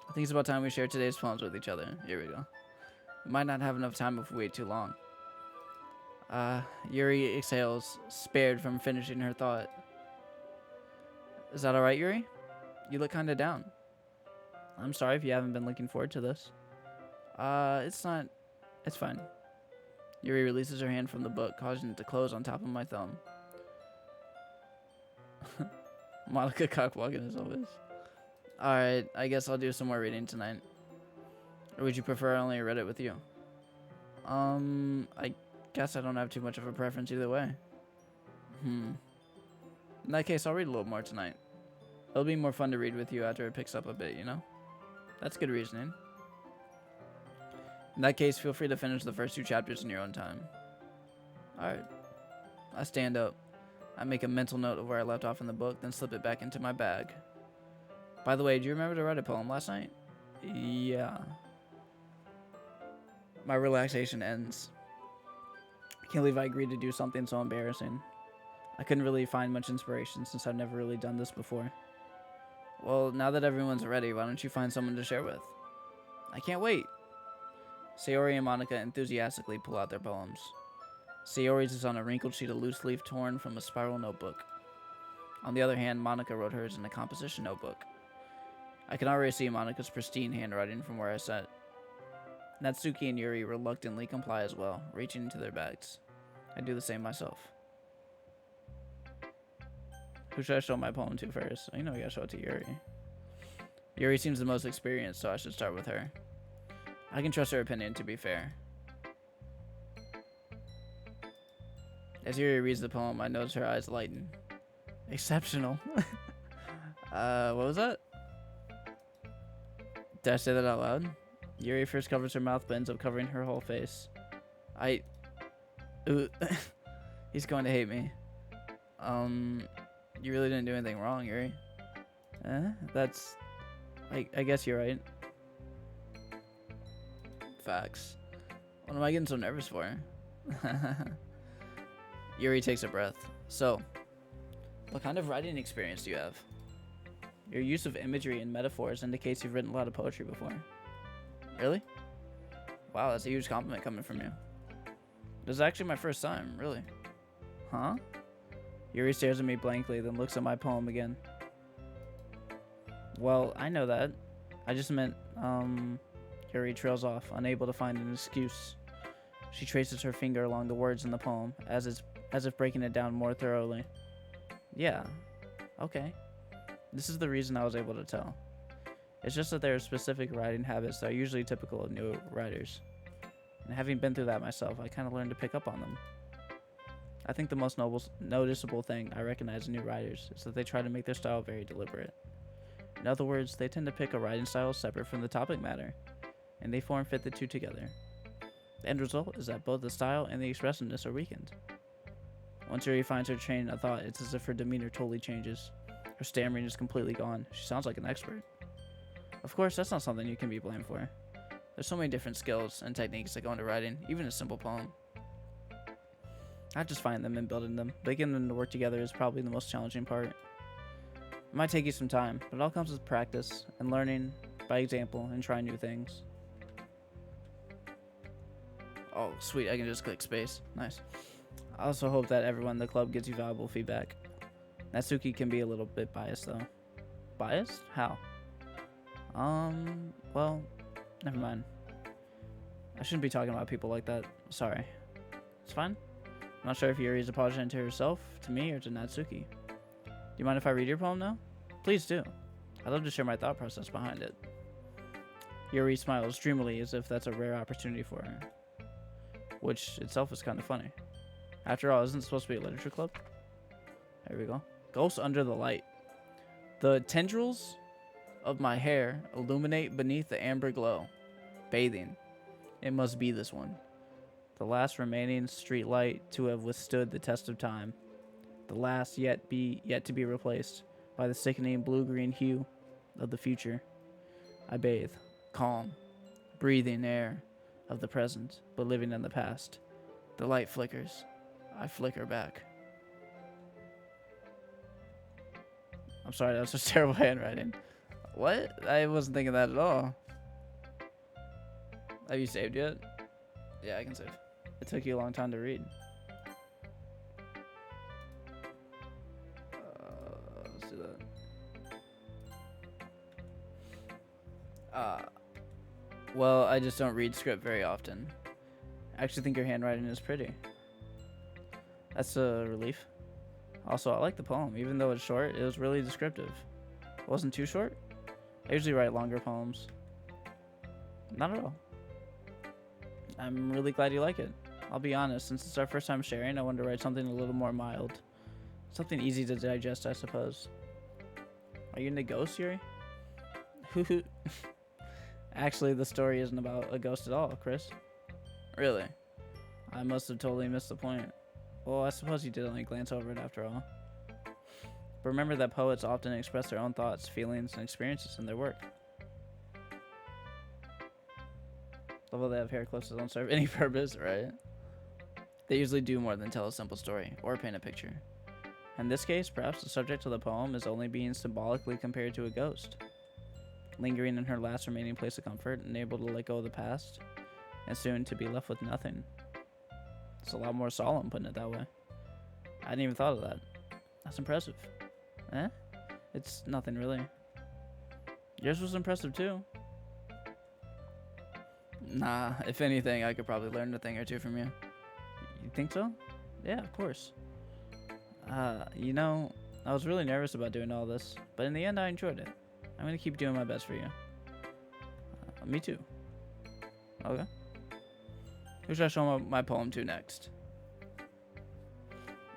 I think it's about time we share today's poems with each other. Here we go. We might not have enough time if we wait too long. Yuri exhales, spared from finishing her thought. Is that alright, Yuri? You look kinda down. I'm sorry if you haven't been looking forward to this. It's not... It's fine. Yuri releases her hand from the book, causing it to close on top of my thumb. Monica cockwalking as always. Alright, I guess I'll do some more reading tonight. Or would you prefer I only read it with you? I guess I don't have too much of a preference either way. In that case, I'll read a little more tonight. It'll be more fun to read with you after it picks up a bit, you know? That's good reasoning. In that case, feel free to finish the first 2 chapters in your own time. Alright. I stand up. I make a mental note of where I left off in the book, then slip it back into my bag. By the way, do you remember to write a poem last night? Yeah. My relaxation ends. I can't believe I agreed to do something so embarrassing. I couldn't really find much inspiration since I've never really done this before. Well, now that everyone's ready, why don't you find someone to share with? I can't wait. Sayori and Monica enthusiastically pull out their poems. Sayori's is on a wrinkled sheet of loose leaf torn from a spiral notebook. On the other hand, Monica wrote hers in a composition notebook. I can already see Monica's pristine handwriting from where I sat. Natsuki and Yuri reluctantly comply as well, reaching into their bags. I do the same myself. Who should I show my poem to first? You know I gotta show it to Yuri. Yuri seems the most experienced, so I should start with her. I can trust her opinion, to be fair. As Yuri reads the poem, I notice her eyes lighten. Exceptional. What was that? Did I say that out loud? Yuri first covers her mouth, but ends up covering her whole face. Ooh. He's going to hate me. You really didn't do anything wrong, Yuri. That's... I guess you're right. Facts. What am I getting so nervous for? Yuri takes a breath. So, what kind of writing experience do you have? Your use of imagery and metaphors indicates you've written a lot of poetry before. Really? Wow, that's a huge compliment coming from you. This is actually my first time, really. Huh? Yuri stares at me blankly, then looks at my poem again. Well, I know that. I just meant, Yuri trails off, unable to find an excuse. She traces her finger along the words in the poem, as if breaking it down more thoroughly. Yeah. Okay. This is the reason I was able to tell. It's just that there are specific writing habits that are usually typical of new writers. And having been through that myself, I kind of learned to pick up on them. I think the most noticeable thing I recognize in new writers is that they try to make their style very deliberate. In other words, they tend to pick a writing style separate from the topic matter, and they form fit the two together. The end result is that both the style and the expressiveness are weakened. Once Yuri finds her train of thought, it's as if her demeanor totally changes. Her stammering is completely gone. She sounds like an expert. Of course, that's not something you can be blamed for. There's so many different skills and techniques that go into writing, even a simple poem. Not just finding them and building them, but getting them to work together is probably the most challenging part. It might take you some time, but it all comes with practice and learning by example and trying new things. Oh, sweet, I can just click space. Nice. I also hope that everyone in the club gives you valuable feedback. Natsuki can be a little bit biased, though. Biased? How? Well, never mind. I shouldn't be talking about people like that. Sorry. It's fine. I'm not sure if Yuri is apologizing to herself, to me, or to Natsuki. Do you mind if I read your poem now? Please do. I'd love to share my thought process behind it. Yuri smiles dreamily as if that's a rare opportunity for her, which itself is kind of funny. After all, isn't it supposed to be a literature club? There we go. Ghosts under the light. The tendrils of my hair illuminate beneath the amber glow. Bathing. It must be this one. The last remaining street light to have withstood the test of time. The last yet to be replaced by the sickening blue-green hue of the future. I bathe, calm, breathing air of the present, but living in the past. The light flickers. I flicker back. I'm sorry, that was just terrible handwriting. What? I wasn't thinking that at all. Have you saved yet? Yeah, I can save. It took you a long time to read. Let's do that. Well, I just don't read script very often. I actually think your handwriting is pretty. That's a relief. Also, I like the poem. Even though it's short, it was really descriptive. It wasn't too short. I usually write longer poems. Not at all. I'm really glad you like it. I'll be honest, since it's our first time sharing, I wanted to write something a little more mild. Something easy to digest, I suppose. Are you into ghosts, Yuri? Actually, the story isn't about a ghost at all, Chris. Really? I must have totally missed the point. Well, I suppose you did only glance over it after all. But remember that poets often express their own thoughts, feelings, and experiences in their work. Although they have hair clips that don't serve any purpose, right? They usually do more than tell a simple story or paint a picture. In this case, perhaps the subject of the poem is only being symbolically compared to a ghost, lingering in her last remaining place of comfort and able to let go of the past, and soon to be left with nothing. It's a lot more solemn, putting it that way. I hadn't even thought of that. That's impressive. Eh? It's nothing really. Yours was impressive too. Nah, if anything, I could probably learn a thing or two from you. You think so? Yeah, of course. You know, I was really nervous about doing all this, but in the end I enjoyed it. I'm gonna keep doing my best for you. Me too. Okay. Who should I show my poem to next?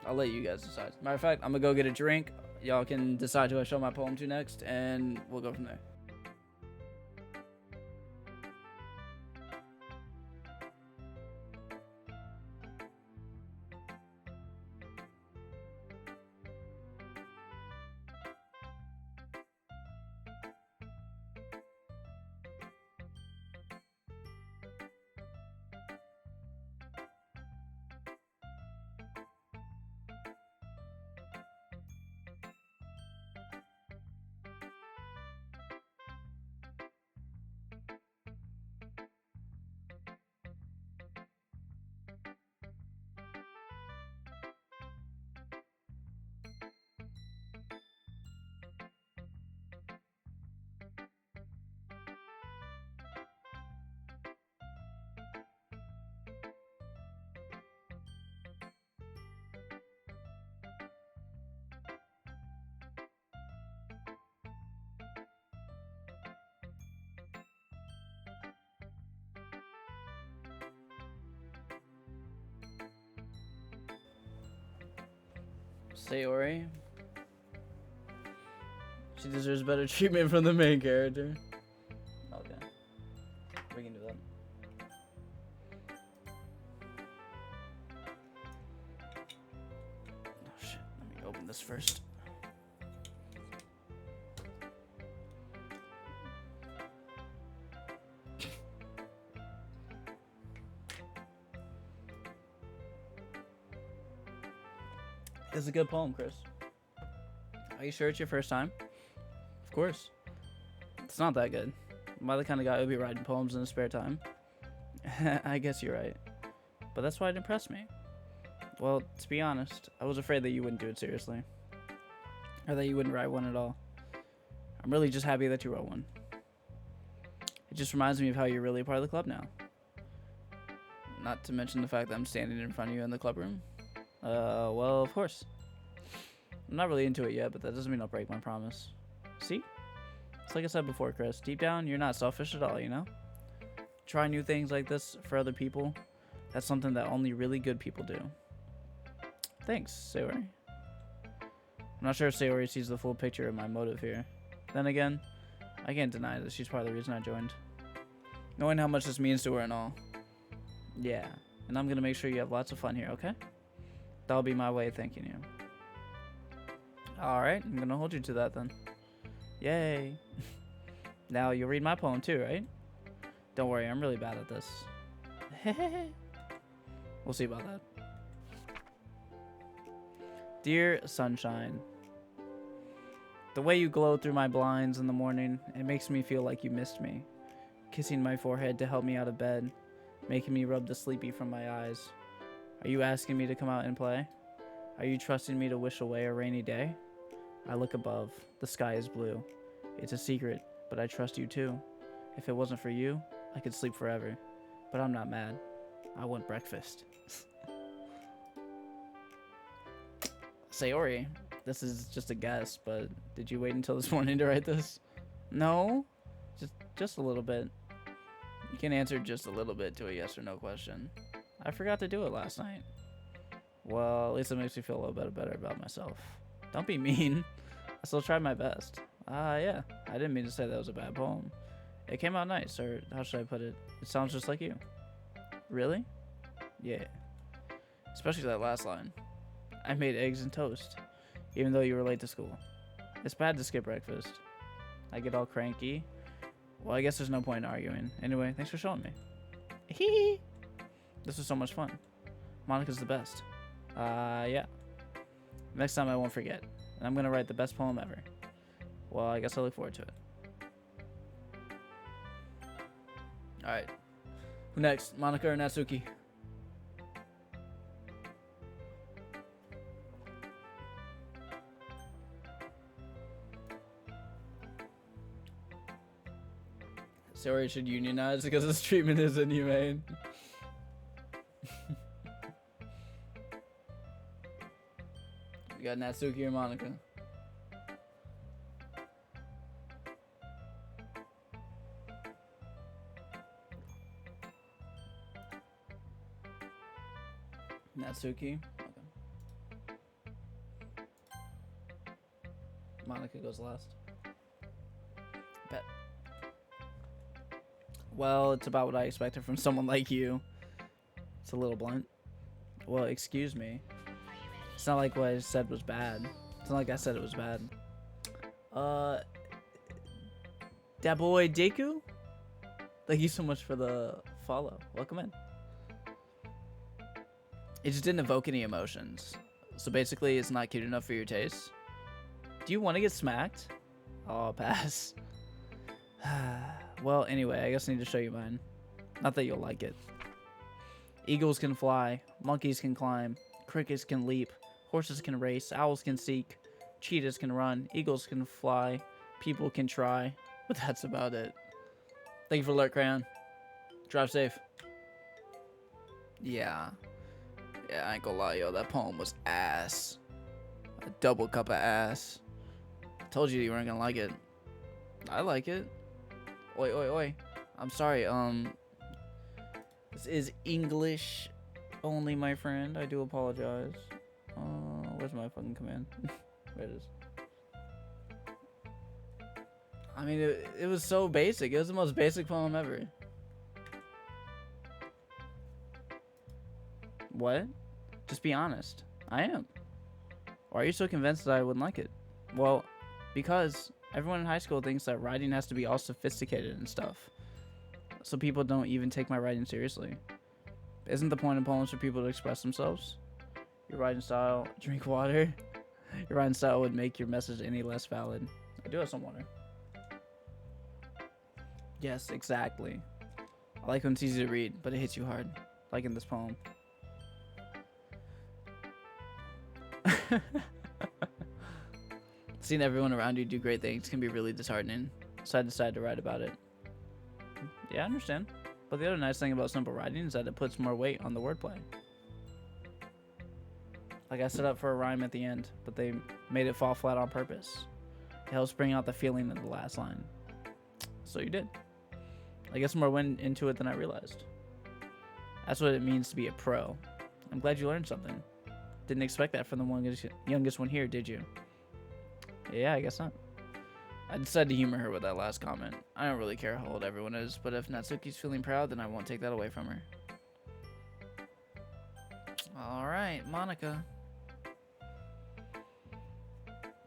I'll let you guys decide. Matter of fact, I'm gonna go get a drink. Y'all can decide who I show my poem to next, and we'll go from there. Sayori. She deserves better treatment from the main character. Okay. We can do that. Oh shit, let me open this first. It's a good poem, Chris. Are you sure it's your first time? Of course. It's not that good. Am I the kind of guy who'd be writing poems in his spare time? I guess you're right. But that's why it impressed me. Well, to be honest, I was afraid that you wouldn't do it seriously. Or that you wouldn't write one at all. I'm really just happy that you wrote one. It just reminds me of how you're really a part of the club now. Not to mention the fact that I'm standing in front of you in the club room. Well, of course. I'm not really into it yet, but that doesn't mean I'll break my promise. See? It's like I said before, Chris. Deep down, you're not selfish at all, you know? Try new things like this for other people. That's something that only really good people do. Thanks, Sayori. I'm not sure if Sayori sees the full picture of my motive here. Then again, I can't deny that she's part of the reason I joined. Knowing how much this means to her and all. Yeah, and I'm gonna make sure you have lots of fun here, okay? That'll be my way of thanking you. Alright, I'm gonna hold you to that then. Yay! Now you'll read my poem too, right? Don't worry, I'm really bad at this. We'll see about that. Dear Sunshine, the way you glow through my blinds in the morning, it makes me feel like you missed me. Kissing my forehead to help me out of bed, making me rub the sleepy from my eyes. Are you asking me to come out and play? Are you trusting me to wish away a rainy day? I look above. The sky is blue. It's a secret, but I trust you too. If it wasn't for you, I could sleep forever. But I'm not mad. I want breakfast. Sayori, this is just a guess, but did you wait until this morning to write this? No? Just a little bit. You can answer just a little bit to a yes or no question. I forgot to do it last night. Well, at least it makes me feel a little bit better about myself. Don't be mean. I still tried my best. Yeah. I didn't mean to say that was a bad poem. It came out nice, or how should I put it? It sounds just like you. Really? Yeah. Especially that last line. I made eggs and toast, even though you were late to school. It's bad to skip breakfast. I get all cranky. Well, I guess there's no point in arguing. Anyway, thanks for showing me. Hee. This was so much fun. Monica's the best. Yeah. Next time I won't forget. And I'm gonna write the best poem ever. Well, I guess I look forward to it. Alright. Who next? Monica or Natsuki? Sayori should unionize because this treatment is inhumane. You got Natsuki or Monica? Natsuki? Okay. Monica goes last. Bet. Well, it's about what I expected from someone like you. It's a little blunt. Well, excuse me. It's not like what I said was bad. It's not like I said it was bad. That boy Deku? Thank you so much for the follow. Welcome in. It just didn't evoke any emotions. So basically, it's not cute enough for your taste. Do you want to get smacked? Oh, pass. Well, anyway, I guess I need to show you mine. Not that you'll like it. Eagles can fly. Monkeys can climb. Crickets can leap. Horses can race. Owls can seek. Cheetahs can run. Eagles can fly. People can try. But that's about it. Thank you for alert, Crayon. Drive safe. Yeah. Yeah, I ain't gonna lie, yo. That poem was ass. A double cup of ass. I told you weren't gonna like it. I like it. Oi, oi, oi. I'm sorry, this is English only, my friend. I do apologize. Where's my fucking command? There it is. I mean, it was so basic. It was the most basic poem ever. What? Just be honest. I am. Or are you so convinced that I wouldn't like it? Well, because everyone in high school thinks that writing has to be all sophisticated and stuff. So people don't even take my writing seriously. Isn't the point of poems for people to express themselves? Your writing style, drink water. Your writing style would make your message any less valid. I do have some water. Yes, exactly. I like when it's easy to read, but it hits you hard. Like in this poem. Seeing everyone around you do great things can be really disheartening, so I decided to write about it. Yeah, I understand. But the other nice thing about simple writing is that it puts more weight on the wordplay. Like I set up for a rhyme at the end, but they made it fall flat on purpose. It helps bring out the feeling in the last line. So you did. I guess more went into it than I realized. That's what it means to be a pro. I'm glad you learned something. Didn't expect that from the youngest one here, did you? Yeah, I guess not. I decided to humor her with that last comment. I don't really care how old everyone is, but if Natsuki's feeling proud, then I won't take that away from her. Alright, Monica.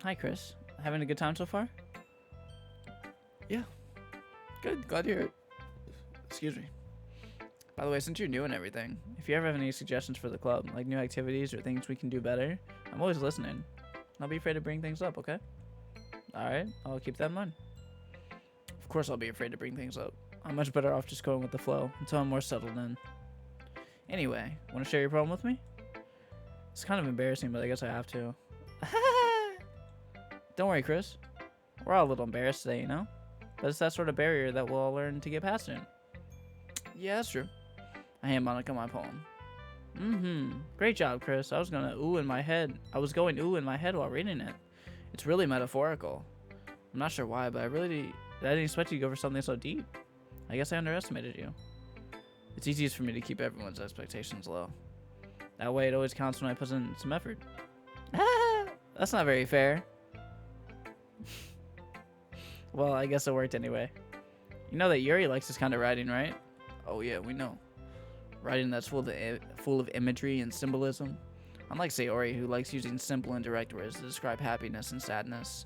Hi, Chris. Having a good time so far? Yeah. Good. Glad to hear it. Excuse me. By the way, since you're new and everything, if you ever have any suggestions for the club, like new activities or things we can do better, I'm always listening. Don't be afraid to bring things up, okay? Alright, I'll keep that in mind. Of course I'll be afraid to bring things up. I'm much better off just going with the flow until I'm more settled in. Anyway, want to share your problem with me? It's kind of embarrassing, but I guess I have to. Don't worry, Chris. We're all a little embarrassed today, you know? But it's that sort of barrier that we'll all learn to get past soon. Yeah, that's true. I hand Monica my poem. Great job, Chris. I was going ooh in my head while reading it. It's really metaphorical. I'm not sure why, but I didn't expect you to go for something so deep. I guess I underestimated you. It's easiest for me to keep everyone's expectations low. That way it always counts when I put in some effort. That's not very fair. Well, I guess it worked anyway. You know that Yuri likes this kind of writing, right? Oh yeah, we know. Writing that's full of imagery and symbolism. Unlike Sayori, who likes using simple and direct words to describe happiness and sadness.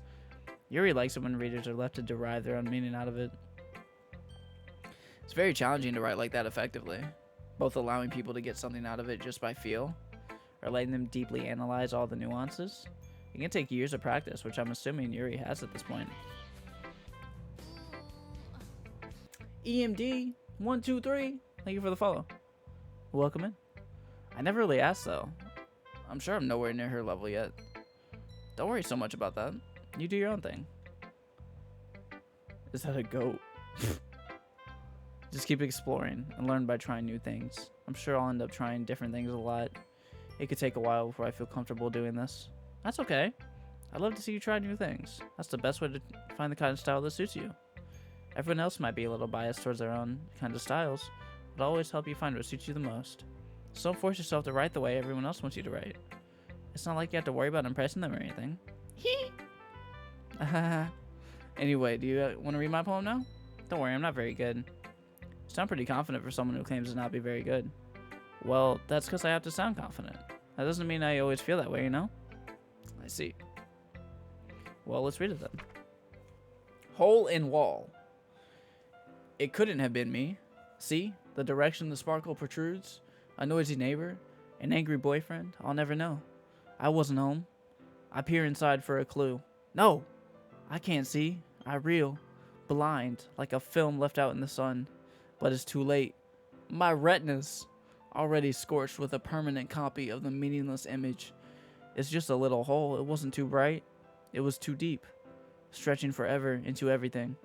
Yuri likes it when readers are left to derive their own meaning out of it. It's very challenging to write like that effectively, both allowing people to get something out of it just by feel, or letting them deeply analyze all the nuances. It can take years of practice, which I'm assuming Yuri has at this point. EMD 123, thank you for the follow. Welcome in. I never really asked though. I'm sure I'm nowhere near her level yet. Don't worry so much about that. You do your own thing. Is that a goat? Just keep exploring and learn by trying new things. I'm sure I'll end up trying different things a lot. It could take a while before I feel comfortable doing this. That's okay. I'd love to see you try new things. That's the best way to find the kind of style that suits you. Everyone else might be a little biased towards their own kind of styles, but I'll always help you find what suits you the most. So don't force yourself to write the way everyone else wants you to write. It's not like you have to worry about impressing them or anything. Anyway, do you want to read my poem now? Don't worry, I'm not very good. You sound pretty confident for someone who claims to not be very good. Well, that's because I have to sound confident. That doesn't mean I always feel that way, you know? I see. Well, let's read it then. Hole in wall. It couldn't have been me. See, the direction the sparkle protrudes. A noisy neighbor, an angry boyfriend, I'll never know. I wasn't home. I peer inside for a clue. No, I can't see. I reel, blind, like a film left out in the sun. But it's too late. My retina's already scorched with a permanent copy of the meaningless image. It's just a little hole. It wasn't too bright. It was too deep, stretching forever into everything.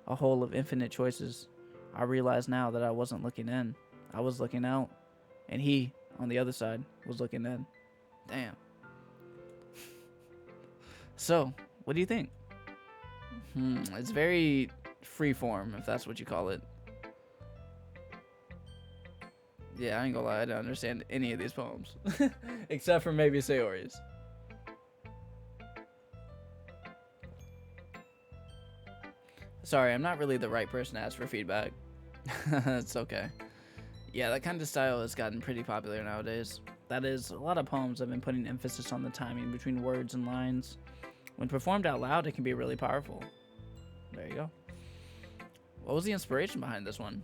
A hole of infinite choices. I realize now that I wasn't looking in. I was looking out. And he, on the other side, was looking in. Damn. So, what do you think? It's very freeform, if that's what you call it. Yeah, I ain't gonna lie, I don't understand any of these poems. Except for maybe Sayori's. Sorry, I'm not really the right person to ask for feedback. It's okay. Yeah, that kind of style has gotten pretty popular nowadays. That is, a lot of poems have been putting emphasis on the timing between words and lines. When performed out loud, it can be really powerful. There you go. What was the inspiration behind this one?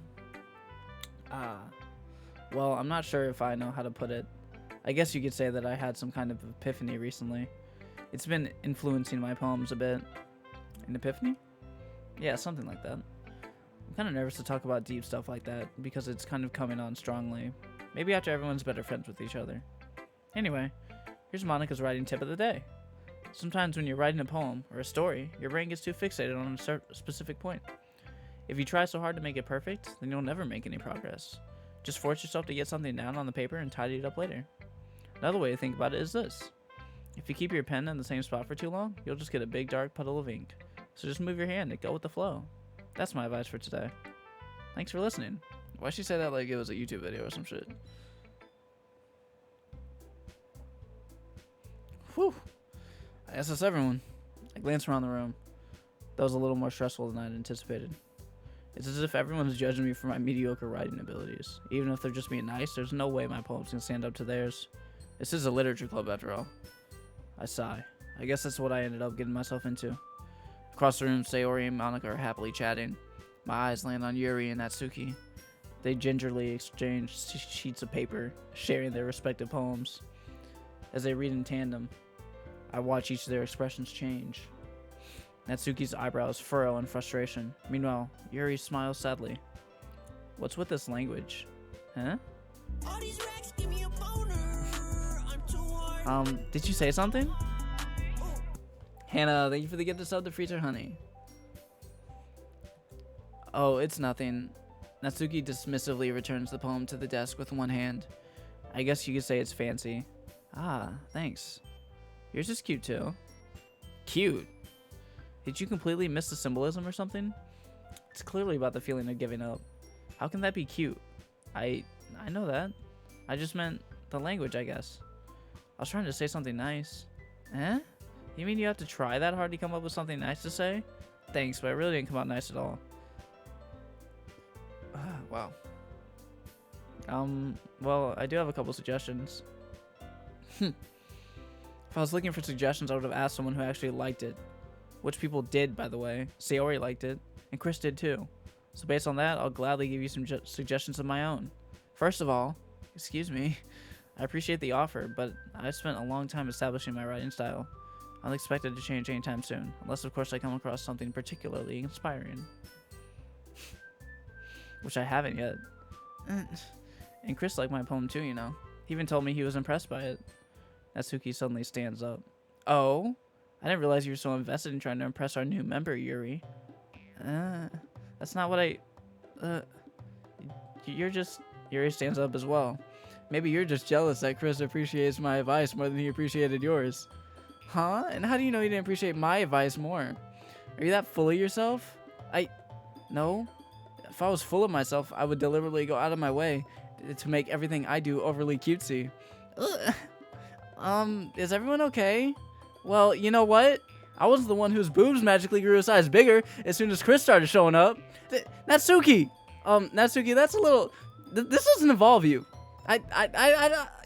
Well, I'm not sure if I know how to put it. I guess you could say that I had some kind of epiphany recently. It's been influencing my poems a bit. An epiphany? Yeah, something like that. I'm kind of nervous to talk about deep stuff like that because it's kind of coming on strongly. Maybe after everyone's better friends with each other. Anyway, here's Monica's writing tip of the day. Sometimes when you're writing a poem or a story, your brain gets too fixated on a specific point. If you try so hard to make it perfect, then you'll never make any progress. Just force yourself to get something down on the paper and tidy it up later. Another way to think about it is this. If you keep your pen in the same spot for too long, you'll just get a big dark puddle of ink. So just move your hand and go with the flow. That's my advice for today. Thanks for listening. Why'd she say that like it was a YouTube video or some shit? Whew. I guess that's everyone. I glanced around the room. That was a little more stressful than I'd anticipated. It's as if everyone's judging me for my mediocre writing abilities. Even if they're just being nice, there's no way my poems can stand up to theirs. This is a literature club after all. I sigh. I guess that's what I ended up getting myself into. Across the room, Sayori and Monica are happily chatting. My eyes land on Yuri and Natsuki. They gingerly exchange sheets of paper, sharing their respective poems. As they read in tandem, I watch each of their expressions change. Natsuki's eyebrows furrow in frustration. Meanwhile, Yuri smiles sadly. What's with this language? Huh? All these racks give me a boner. I'm too hard. Did you say something? Hannah, thank you for the gift of sub to Freezer Honey. Oh, it's nothing. Natsuki dismissively returns the poem to the desk with one hand. I guess you could say it's fancy. Ah, thanks. Yours is cute too. Cute? Did you completely miss the symbolism or something? It's clearly about the feeling of giving up. How can that be cute? I know that. I just meant the language, I guess. I was trying to say something nice. Eh? You mean you have to try that hard to come up with something nice to say? Thanks, but it really didn't come out nice at all. Wow. Well, I do have a couple suggestions. If I was looking for suggestions, I would have asked someone who actually liked it. Which people did, by the way. Sayori liked it, and Chris did too. So based on that, I'll gladly give you some suggestions of my own. First of all, excuse me, I appreciate the offer, but I've spent a long time establishing my writing style. I'm not expected to change anytime soon, unless of course I come across something particularly inspiring. Which I haven't yet. And Chris liked my poem too, you know. He even told me he was impressed by it. Natsuki suddenly stands up. Oh? I didn't realize you were so invested in trying to impress our new member, Yuri. That's not what you're just... Yuri stands up as well. Maybe you're just jealous that Chris appreciates my advice more than he appreciated yours. Huh? And how do you know he didn't appreciate my advice more? Are you that full of yourself? No. If I was full of myself, I would deliberately go out of my way to make everything I do overly cutesy. Is everyone okay? Well, you know what? I was the one whose boobs magically grew a size bigger as soon as Chris started showing up. Natsuki! Natsuki, that's a little... this doesn't involve you.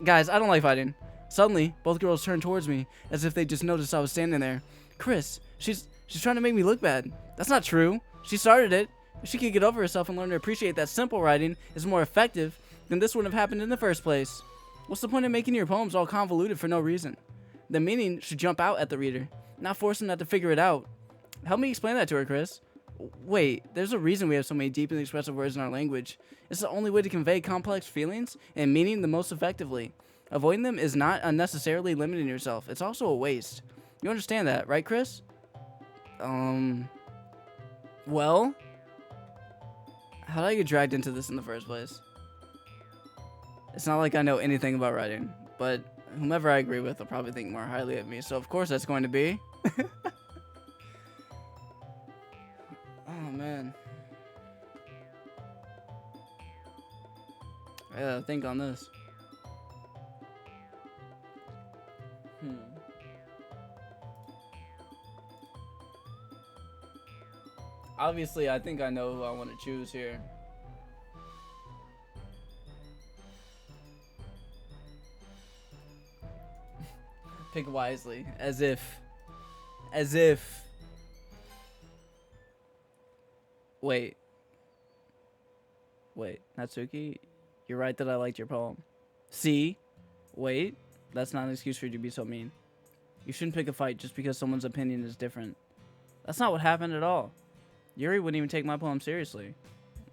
Guys, I don't like fighting. Suddenly, both girls turned towards me, as if they just noticed I was standing there. Chris, she's trying to make me look bad. That's not true. She started it. If she could get over herself and learn to appreciate that simple writing is more effective, then this wouldn't have happened in the first place. What's the point of making your poems all convoluted for no reason? The meaning should jump out at the reader, not force them to figure it out. Help me explain that to her, Chris. Wait, there's a reason we have so many deep and expressive words in our language. It's the only way to convey complex feelings and meaning the most effectively. Avoiding them is not unnecessarily limiting yourself. It's also a waste. You understand that, right, Chris? Well? How did I get dragged into this in the first place? It's not like I know anything about writing, but whomever I agree with will probably think more highly of me, so of course that's going to be. Oh, man. I gotta think on this. Obviously, I think I know who I want to choose here. Pick wisely, as if. Wait, Natsuki, you're right that I liked your poem. See, wait, that's not an excuse for you to be so mean. You shouldn't pick a fight just because someone's opinion is different. That's not what happened at all. Yuri wouldn't even take my poem seriously.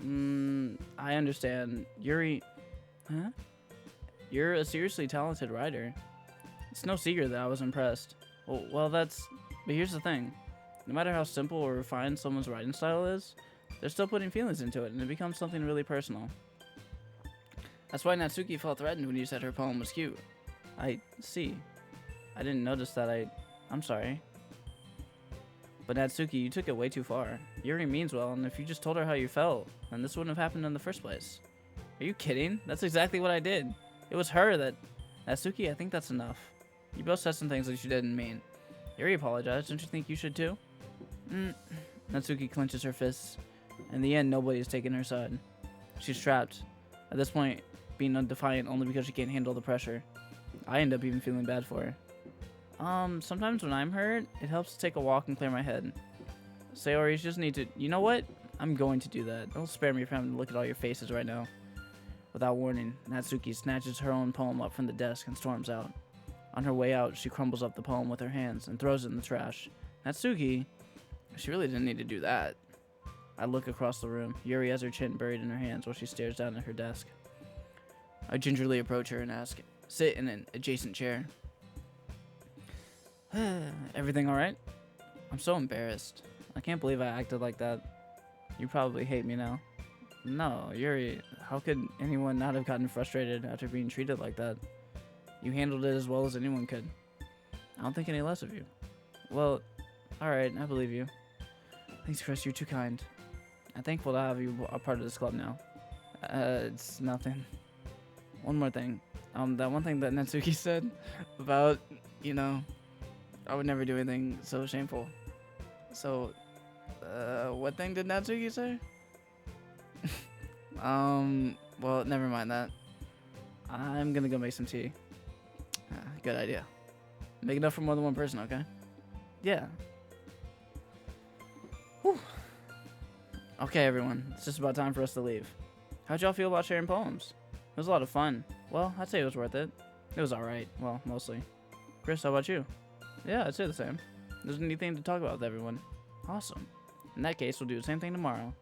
I understand. Yuri, huh? You're a seriously talented writer. It's no secret that I was impressed. Well, but here's the thing. No matter how simple or refined someone's writing style is, they're still putting feelings into it, and it becomes something really personal. That's why Natsuki felt threatened when you said her poem was cute. I see. I didn't notice that. I'm sorry. But Natsuki, you took it way too far. Yuri means well, and if you just told her how you felt, then this wouldn't have happened in the first place. Are you kidding? That's exactly what I did. It was her that... Natsuki, I think that's enough. You both said some things that you didn't mean. Yuri apologized. Don't you think you should too? Natsuki clenches her fists. In the end, nobody is taking her side. She's trapped. At this point, being defiant only because she can't handle the pressure. I end up even feeling bad for her. Sometimes when I'm hurt, it helps to take a walk and clear my head. Sayori, you just need to... You know what? I'm going to do that. Don't spare me from having to look at all your faces right now. Without warning, Natsuki snatches her own poem up from the desk and storms out. On her way out, she crumbles up the poem with her hands and throws it in the trash. Natsuki, she really didn't need to do that. I look across the room. Yuri has her chin buried in her hands while she stares down at her desk. I gingerly approach her and ask, sit in an adjacent chair. Everything alright? I'm so embarrassed. I can't believe I acted like that. You probably hate me now. No, Yuri, how could anyone not have gotten frustrated after being treated like that? You handled it as well as anyone could. I don't think any less of you. Well, alright, I believe you. Thanks, Chris, you're too kind. I'm thankful to have you a part of this club now. It's nothing. One more thing. That one thing that Natsuki said about, I would never do anything so shameful. So, what thing did Natsuki say? Well, never mind that. I'm gonna go make some tea. Good idea. Make enough for more than one person, okay? Yeah. Whew. Okay, everyone. It's just about time for us to leave. How'd y'all feel about sharing poems? It was a lot of fun. Well, I'd say it was worth it. It was alright. Well, mostly. Chris, how about you? Yeah, I'd say the same. There's anything to talk about with everyone. Awesome. In that case, we'll do the same thing tomorrow.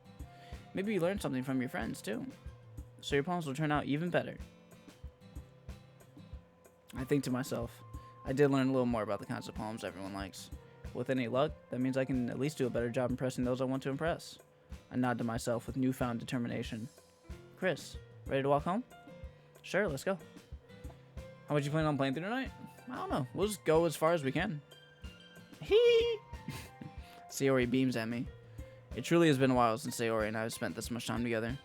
Maybe you learned something from your friends, too. So your poems will turn out even better. I think to myself, I did learn a little more about the kinds of poems everyone likes. With any luck, that means I can at least do a better job impressing those I want to impress. I nod to myself with newfound determination. Chris, ready to walk home? Sure, let's go. How much you plan on playing through tonight? I don't know. We'll just go as far as we can. Hee! Sayori beams at me. It truly has been a while since Sayori and I have spent this much time together.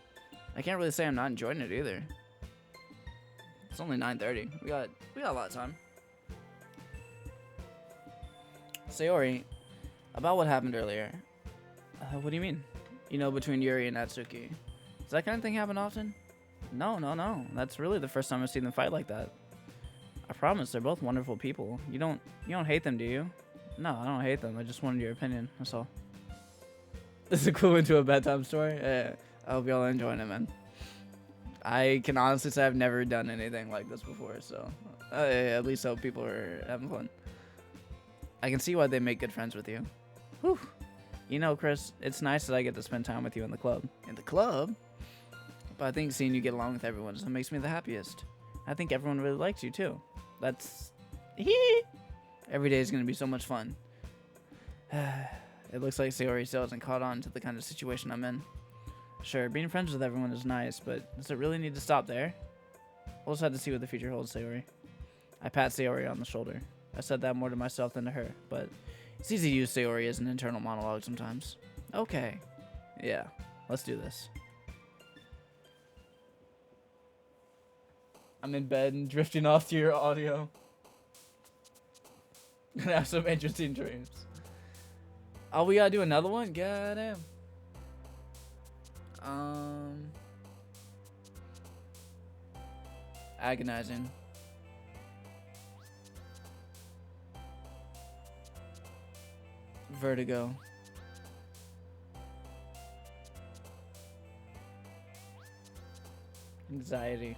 I can't really say I'm not enjoying it either. It's only 9:30. We got a lot of time. Sayori, about what happened earlier. What do you mean? Between Yuri and Natsuki. Does that kind of thing happen often? No. That's really the first time I've seen them fight like that. I promise, they're both wonderful people. You don't hate them, do you? No, I don't hate them. I just wanted your opinion. That's all. This is a cool into a bedtime story. Yeah, I hope y'all are enjoying it, man. I can honestly say I've never done anything like this before, so at least hope people are having fun. I can see why they make good friends with you. Whew. Chris, it's nice that I get to spend time with you in the club. In the club? But I think seeing you get along with everyone just makes me the happiest. I think everyone really likes you, too. That's... Every day is going to be so much fun. It looks like Sayori still hasn't caught on to the kind of situation I'm in. Sure, being friends with everyone is nice, but does it really need to stop there? We'll just have to see what the future holds, Sayori. I pat Sayori on the shoulder. I said that more to myself than to her, but it's easy to use Sayori as an internal monologue sometimes. Okay. Yeah, let's do this. I'm in bed and drifting off to your audio. Gonna have some interesting dreams. Oh, we gotta do another one? Goddamn. Agonizing. Vertigo. Anxiety.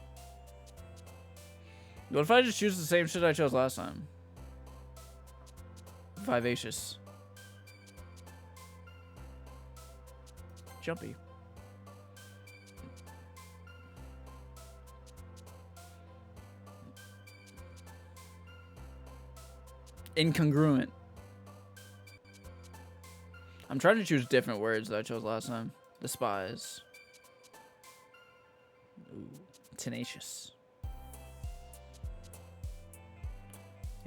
What if I just choose the same shit I chose last time? Vivacious. Jumpy. Incongruent. I'm trying to choose different words that I chose last time. Despise. Ooh. Tenacious.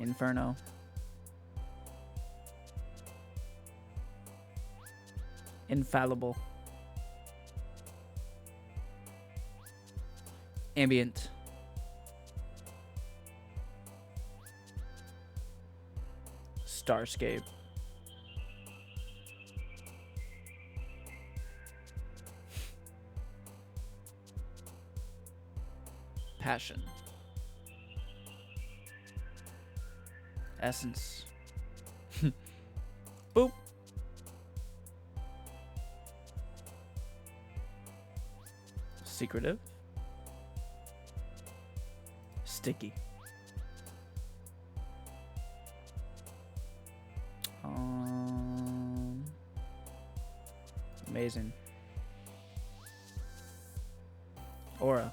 Inferno. Infallible. Ambient. Starscape. Passion. Essence. Boop. Secretive. Sticky. Amazing. Aura.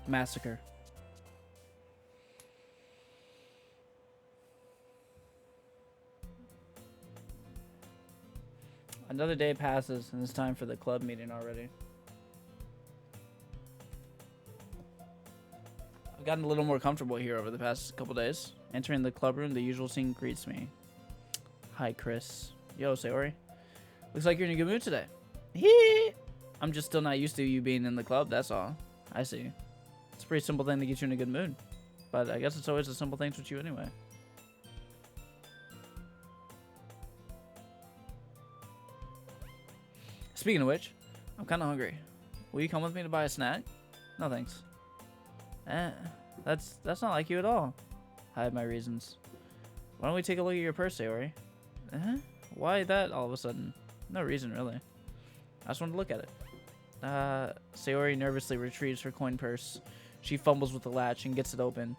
Massacre. Another day passes and it's time for the club meeting already. I've gotten a little more comfortable here over the past couple days. Entering the club room, the usual scene greets me. Hi, Chris. Yo, Sayori. Looks like you're in a good mood today. Hee! I'm just still not used to you being in the club, that's all. I see. It's a pretty simple thing to get you in a good mood. But I guess it's always the simple things with you anyway. Speaking of which, I'm kind of hungry. Will you come with me to buy a snack? No thanks. That's not like you at all. I have my reasons. Why don't we take a look at your purse, Sayori? Why that all of a sudden? No reason, really. I just wanted to look at it. Sayori nervously retrieves her coin purse. She fumbles with the latch and gets it open.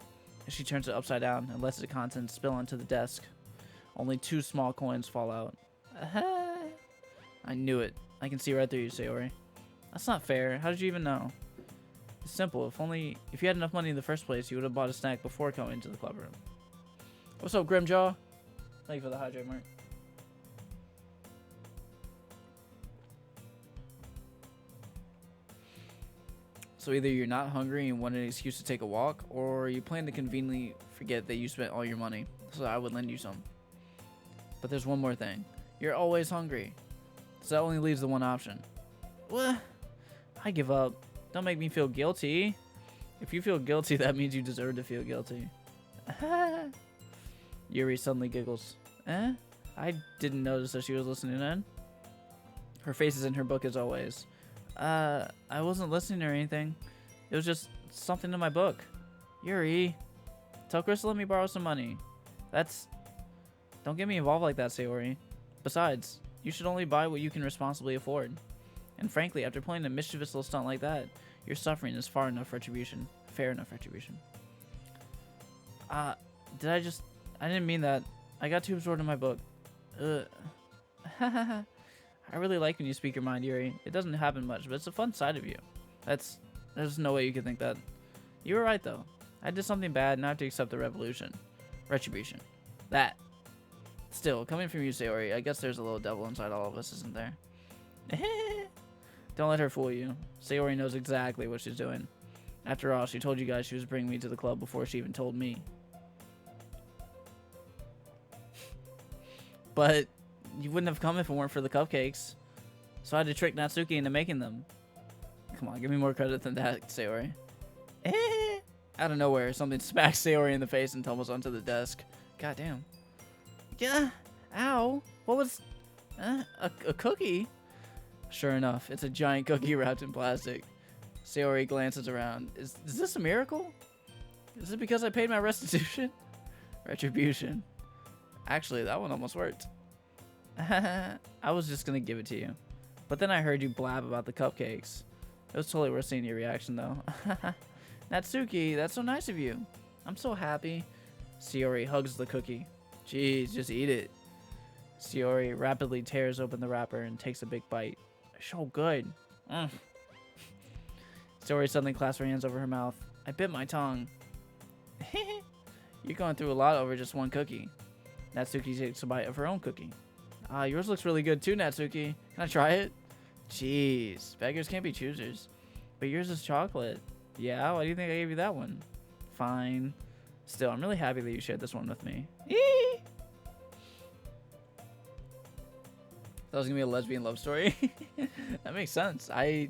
She turns it upside down and lets the contents spill onto the desk. Only 2 small coins fall out. I knew it. I can see right through you, Sayori. That's not fair. How did you even know? It's simple. If you had enough money in the first place, you would have bought a snack before coming to the club room. What's up, Grimjaw? Thank you for the hydrate, Mark. So either you're not hungry and want an excuse to take a walk, or you plan to conveniently forget that you spent all your money, so I would lend you some. But there's one more thing. You're always hungry. So that only leaves the one option. What? I give up. Don't make me feel guilty. If you feel guilty, that means you deserve to feel guilty. Yuri suddenly giggles. I didn't notice that she was listening in. Her face is in her book as always. I wasn't listening or anything. It was just something in my book. Yuri, tell Chris to let me borrow some money. Don't get me involved like that, Sayori. Besides, you should only buy what you can responsibly afford. And frankly, after playing a mischievous little stunt like that, your suffering is fair enough retribution. I didn't mean that. I got too absorbed in my book. I really like when you speak your mind, Yuri. It doesn't happen much, but it's a fun side of you. There's no way you could think that. You were right, though. I did something bad and I have to accept the retribution. That. Still, coming from you, Sayori, I guess there's a little devil inside all of us, isn't there? Don't let her fool you. Sayori knows exactly what she's doing. After all, she told you guys she was bringing me to the club before she even told me. But you wouldn't have come if it weren't for the cupcakes. So I had to trick Natsuki into making them. Come on, give me more credit than that, Sayori. Out of nowhere, something smacks Sayori in the face and tumbles onto the desk. God damn. Yeah. Ow. What was A cookie? Sure enough, it's a giant cookie wrapped in plastic. Sayori glances around. Is this a miracle? Is it because I paid my restitution? Retribution. Actually, that one almost worked. I was just gonna give it to you. But then I heard you blab about the cupcakes. It was totally worth seeing your reaction, though. Natsuki, that's so nice of you. I'm so happy. Sayori hugs the cookie. Jeez, just eat it. Sayori rapidly tears open the wrapper and takes a big bite. So good. Sayori suddenly clasps her hands over her mouth. I bit my tongue. You're going through a lot over just one cookie. Natsuki takes a bite of her own cookie. Yours looks really good too, Natsuki. Can I try it? Jeez, beggars can't be choosers. But yours is chocolate. Yeah, why do you think I gave you that one? Fine. Still, I'm really happy that you shared this one with me. Eee! That was gonna be a lesbian love story. That makes sense. I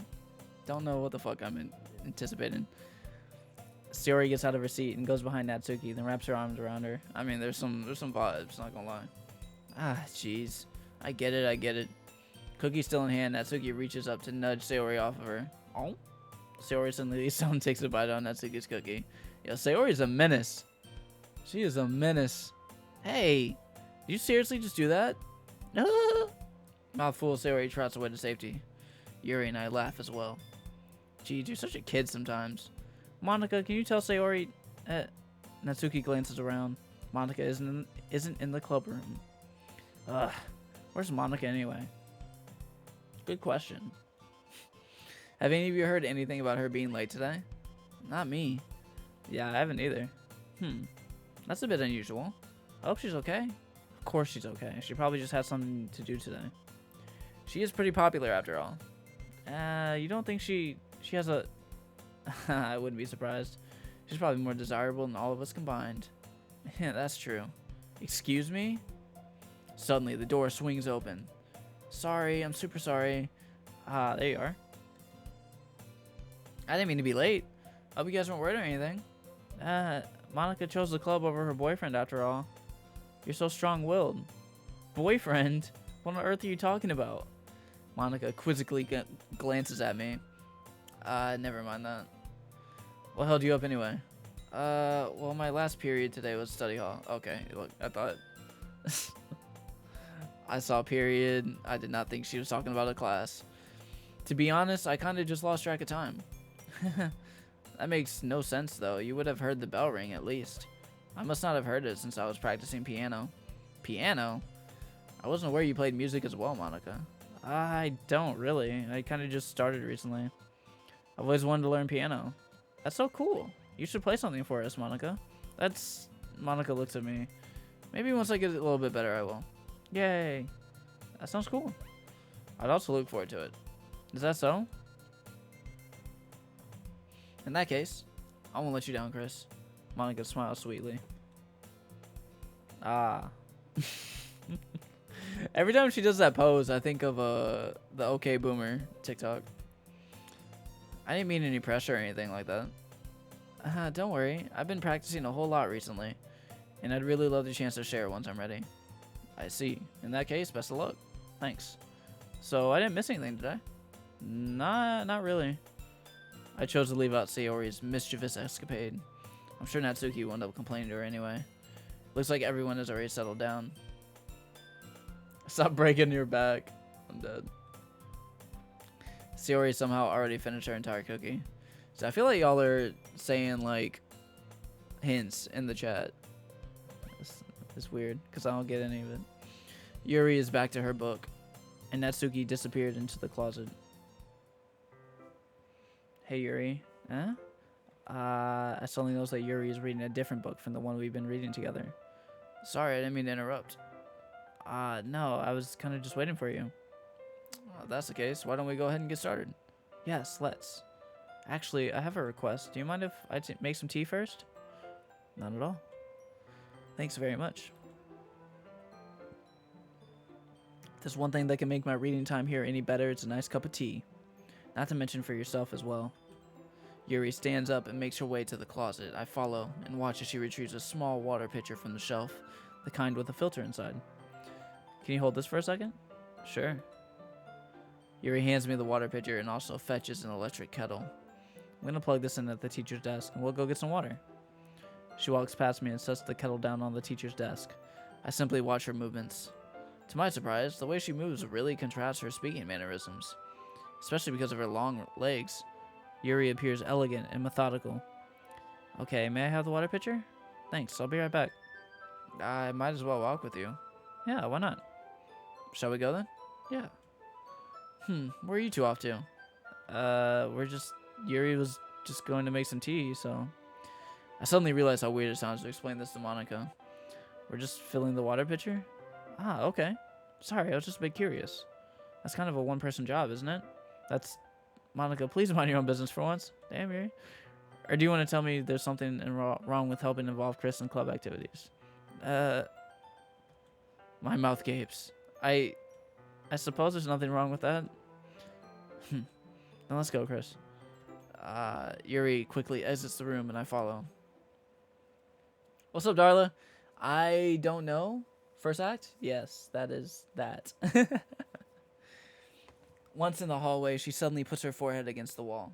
don't know what the fuck I'm anticipating. Sayori gets out of her seat and goes behind Natsuki, then wraps her arms around her. I mean, there's some vibes, not gonna lie. Jeez. I get it. Cookie still in hand, Natsuki reaches up to nudge Sayori off of her. Oh? Sayori suddenly someone takes a bite on Natsuki's cookie. Yo, Sayori's a menace. She is a menace. Hey, did you seriously just do that? Mouthful, Sayori trots away to safety. Yuri and I laugh as well. Geez, you're such a kid sometimes. Monica, can you tell Sayori? Natsuki glances around. Monica isn't in the club room. Ugh, where's Monica anyway? Good question. Have any of you heard anything about her being late today? Not me. Yeah, I haven't either. That's a bit unusual. I hope she's okay. Of course she's okay. She probably just had something to do today. She is pretty popular after all. You don't think she has a... I wouldn't be surprised. She's probably more desirable than all of us combined. Yeah, that's true. Excuse me? Suddenly, the door swings open. Sorry, I'm super sorry. There you are. I didn't mean to be late. Hope you guys weren't worried or anything. Monica chose the club over her boyfriend after all. You're so strong-willed. Boyfriend? What on earth are you talking about? Monica quizzically glances at me. Never mind that. What held you up anyway? Well, my last period today was study hall. Okay, look, I thought... I saw period. I did not think she was talking about a class. To be honest, I kind of just lost track of time. That makes no sense, though. You would have heard the bell ring, at least. I must not have heard it since I was practicing piano. Piano? I wasn't aware you played music as well, Monica. I don't, really. I kind of just started recently. I've always wanted to learn piano. That's so cool. You should play something for us, Monica. Monica looks at me. Maybe once I get a little bit better, I will. Yay. That sounds cool. I'd also look forward to it. Is that so? In that case, I won't let you down, Chris. Monica smiles sweetly. Every time she does that pose, I think of the OK Boomer TikTok. I didn't mean any pressure or anything like that. Don't worry. I've been practicing a whole lot recently, and I'd really love the chance to share once I'm ready. I see. In that case, best of luck. Thanks. So, I didn't miss anything, did I? Not really. I chose to leave out Sayori's mischievous escapade. I'm sure Natsuki wound up complaining to her anyway. Looks like everyone has already settled down. Stop breaking your back. I'm dead. Sayori somehow already finished her entire cookie. So I feel like y'all are saying, like, hints in the chat. It's weird, because I don't get any of it. Yuri is back to her book, and Natsuki disappeared into the closet. Hey, Yuri. Huh? I suddenly noticed that Yuri is reading a different book from the one we've been reading together. Sorry, I didn't mean to interrupt. No, I was kind of just waiting for you. Well, if that's the case, why don't we go ahead and get started? Yes, let's. Actually, I have a request. Do you mind if I make some tea first? Not at all. Thanks very much. If there's one thing that can make my reading time here any better, it's a nice cup of tea. Not to mention for yourself as well. Yuri stands up and makes her way to the closet. I follow and watch as she retrieves a small water pitcher from the shelf, the kind with a filter inside. Can you hold this for a second? Sure. Yuri hands me the water pitcher and also fetches an electric kettle. I'm gonna plug this in at the teacher's desk and we'll go get some water. She walks past me and sets the kettle down on the teacher's desk. I simply watch her movements. To my surprise, the way she moves really contrasts her speaking mannerisms, especially because of her long legs. Yuri appears elegant and methodical. Okay, may I have the water pitcher? Thanks, I'll be right back. I might as well walk with you. Yeah, why not? Shall we go then? Yeah. Where are you two off to? Yuri was just going to make some tea, so. I suddenly realized how weird it sounds to explain this to Monica. We're just filling the water pitcher? Ah, okay. Sorry, I was just a bit curious. That's kind of a one-person job, isn't it? That's... Monica, please mind your own business for once. Damn, Yuri. Or do you want to tell me there's something wrong with helping involve Chris in club activities? My mouth gapes. I suppose there's nothing wrong with that. Then let's go, Chris. Yuri quickly exits the room and I follow. What's up, Darla? I don't know. First act? Yes, that is that. Once in the hallway, she suddenly puts her forehead against the wall.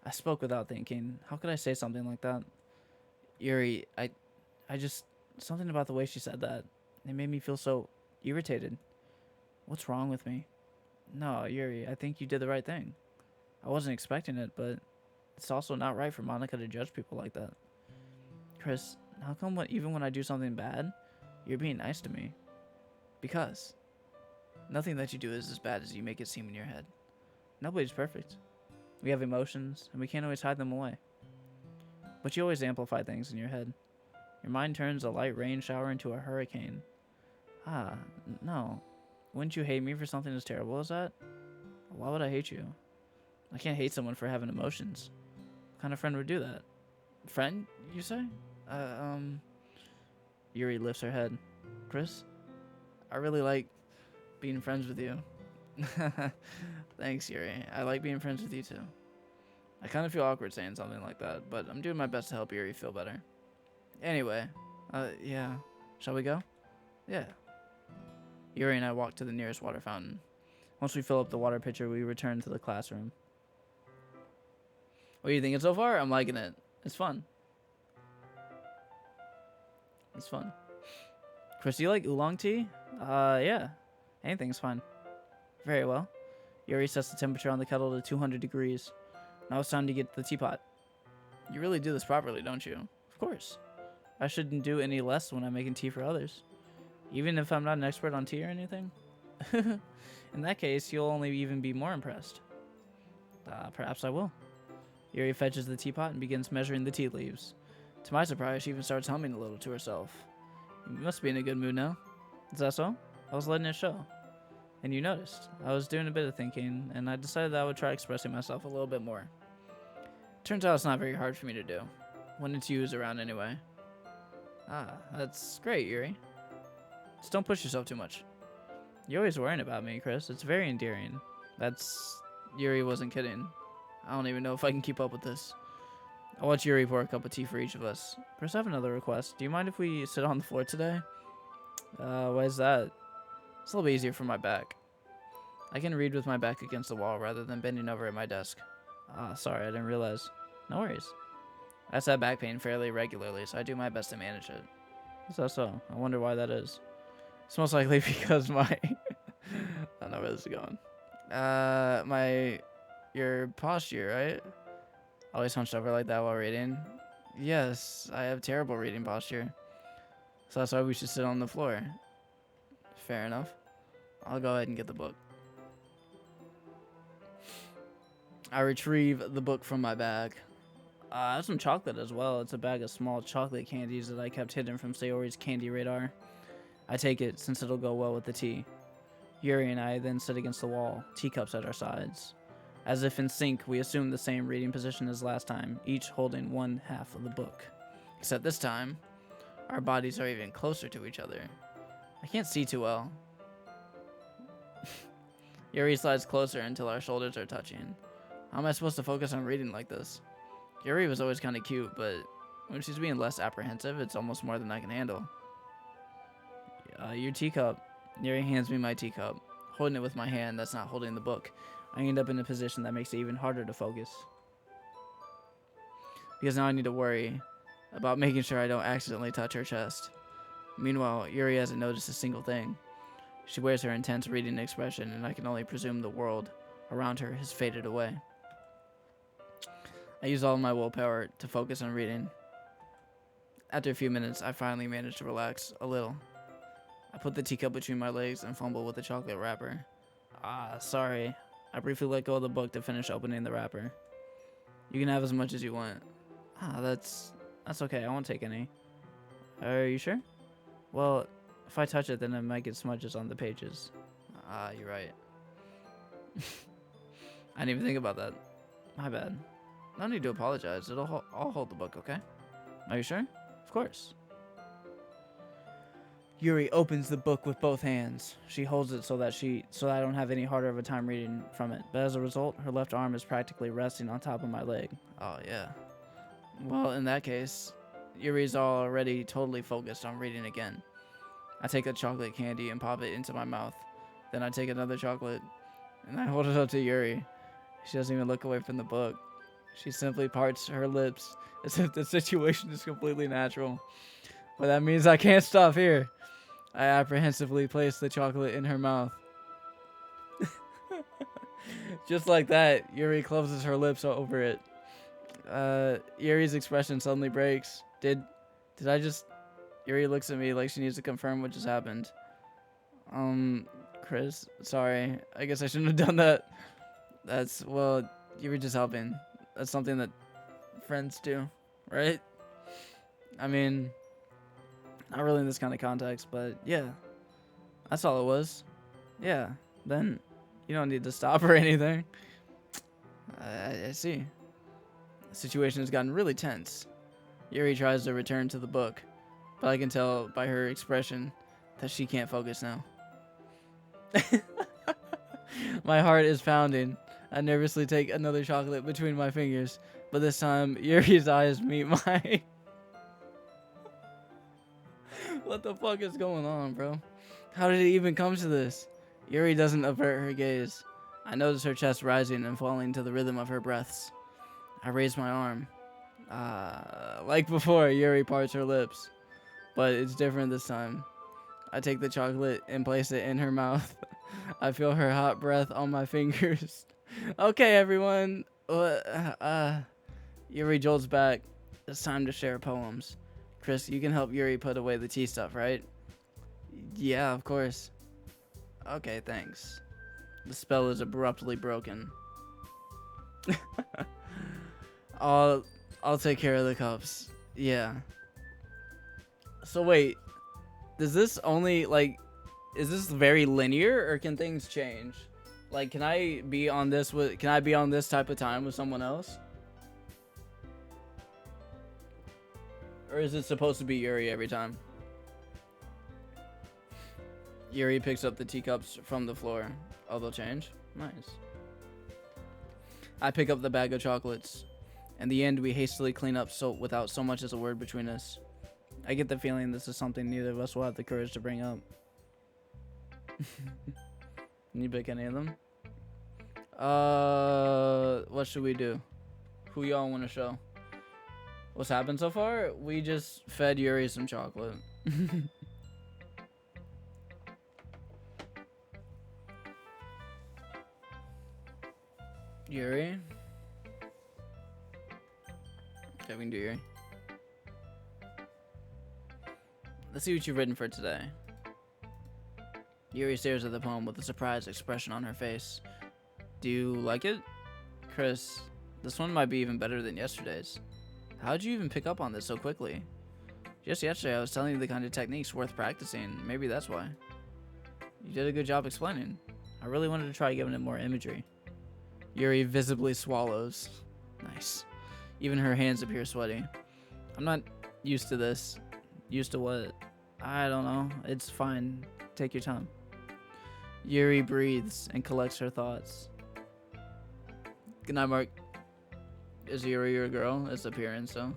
I spoke without thinking. How could I say something like that? Yuri, I just... Something about the way she said that. It made me feel so irritated. What's wrong with me? No, Yuri, I think you did the right thing. I wasn't expecting it, but it's also not right for Monica to judge people like that. Chris, how come even when I do something bad, you're being nice to me? Because nothing that you do is as bad as you make it seem in your head. Nobody's perfect. We have emotions, and we can't always hide them away. But you always amplify things in your head. Your mind turns a light rain shower into a hurricane. Ah, no. Wouldn't you hate me for something as terrible as that? Why would I hate you? I can't hate someone for having emotions. What kind of friend would do that? Friend, you say? Yuri lifts her head. Chris, I really like being friends with you. Thanks, Yuri. I like being friends with you too. I kind of feel awkward saying something like that, but I'm doing my best to help Yuri feel better. Anyway, yeah. Shall we go? Yeah. Yuri and I walk to the nearest water fountain. Once we fill up the water pitcher, we return to the classroom. What are you thinking so far? I'm liking it. It's fun. It's fun. Chris, do you like oolong tea? Yeah. Anything's fine. Very well. Yuri sets the temperature on the kettle to 200 degrees. Now it's time to get the teapot. You really do this properly, don't you? Of course. I shouldn't do any less when I'm making tea for others. Even if I'm not an expert on tea or anything. In that case, you'll only even be more impressed. Perhaps I will. Yuri fetches the teapot and begins measuring the tea leaves. To my surprise, she even starts humming a little to herself. You must be in a good mood now. Is that so? I was letting it show. And you noticed. I was doing a bit of thinking, and I decided that I would try expressing myself a little bit more. Turns out it's not very hard for me to do, when it's you who's around anyway. Ah, that's great, Yuri. Just don't push yourself too much. You're always worrying about me, Chris. It's very endearing. Yuri wasn't kidding. I don't even know if I can keep up with this. I'll watch Yuri pour a cup of tea for each of us. Chris, I have another request. Do you mind if we sit on the floor today? Why is that? It's a little bit easier for my back. I can read with my back against the wall rather than bending over at my desk. Ah, sorry, I didn't realize. No worries. I just have back pain fairly regularly, so I do my best to manage it. Is that so? I wonder why that is. It's most likely because my... I don't know where this is going. Your posture, right? Always hunched over like that while reading. Yes, I have terrible reading posture. So that's why we should sit on the floor. Fair enough. I'll go ahead and get the book. I retrieve the book from my bag. I have some chocolate as well. It's a bag of small chocolate candies that I kept hidden from Sayori's candy radar. I take it since it'll go well with the tea. Yuri and I then sit against the wall, teacups at our sides. As if in sync, we assume the same reading position as last time, each holding one half of the book. Except this time, our bodies are even closer to each other. I can't see too well. Yuri slides closer until our shoulders are touching. How am I supposed to focus on reading like this? Yuri was always kind of cute, but when she's being less apprehensive, it's almost more than I can handle. Your teacup. Yuri hands me my teacup. Holding it with my hand that's not holding the book, I end up in a position that makes it even harder to focus. Because now I need to worry about making sure I don't accidentally touch her chest. Meanwhile, Yuri hasn't noticed a single thing. She wears her intense reading expression, and I can only presume the world around her has faded away. I use all of my willpower to focus on reading. After a few minutes, I finally manage to relax a little. I put the teacup between my legs and fumble with the chocolate wrapper. Sorry. I briefly let go of the book to finish opening the wrapper. You can have as much as you want. That's okay. I won't take any. Are you sure? Well, if I touch it, then it might get smudges on the pages. You're right. I didn't even think about that. My bad. No need to apologize. I'll hold the book, okay? Are you sure? Of course. Yuri opens the book with both hands. She holds it so that I don't have any harder of a time reading from it. But as a result, her left arm is practically resting on top of my leg. Oh, yeah. Well, in that case, Yuri's already totally focused on reading again. I take a chocolate candy and pop it into my mouth. Then I take another chocolate and I hold it up to Yuri. She doesn't even look away from the book. She simply parts her lips as if the situation is completely natural. But that means I can't stop here. I apprehensively place the chocolate in her mouth. Just like that, Yuri closes her lips over it. Yuri's expression suddenly breaks. Did I just... Yuri looks at me like she needs to confirm what just happened. Chris, sorry. I guess I shouldn't have done that. Well, you were just helping. That's something that friends do, right? I mean, not really in this kind of context, but yeah. That's all it was. Yeah, then you don't need to stop or anything. I see. The situation has gotten really tense. Yuri tries to return to the book, but I can tell by her expression that she can't focus now. My heart is pounding. I nervously take another chocolate between my fingers, but this time Yuri's eyes meet mine. What the fuck is going on, bro? How did it even come to this? Yuri doesn't avert her gaze. I notice her chest rising and falling to the rhythm of her breaths. I raise my arm. Like before, Yuri parts her lips, but it's different this time. I take the chocolate and place it in her mouth. I feel her hot breath on my fingers. Okay, everyone. Yuri jolts back. It's time to share poems. Chris, you can help Yuri put away the tea stuff, right? Yeah, of course. Okay, thanks. The spell is abruptly broken. I'll take care of the cups. Yeah. So wait, does this only is this very linear or can things change? Like, can I be on this type of time with someone else? Or is it supposed to be Yuri every time? Yuri picks up the teacups from the floor. Oh, they'll change? Nice. I pick up the bag of chocolates. In the end, we hastily clean up without so much as a word between us. I get the feeling this is something neither of us will have the courage to bring up. Can you pick any of them? What should we do? Who y'all want to show? What's happened so far? We just fed Yuri some chocolate. Yuri? Okay, we can do Yuri. Let's see what you've written for today. Yuri stares at the poem with a surprised expression on her face. Do you like it? Chris, this one might be even better than yesterday's. How'd you even pick up on this so quickly? Just yesterday I was telling you the kind of techniques worth practicing. Maybe that's why. You did a good job explaining. I really wanted to try giving it more imagery. Yuri visibly swallows. Nice. Even her hands appear sweaty. I'm not used to this. Used to what? I don't know. It's fine. Take your time. Yuri breathes and collects her thoughts. Good night, Mark. Is Yuri your girl? It's appearing, so.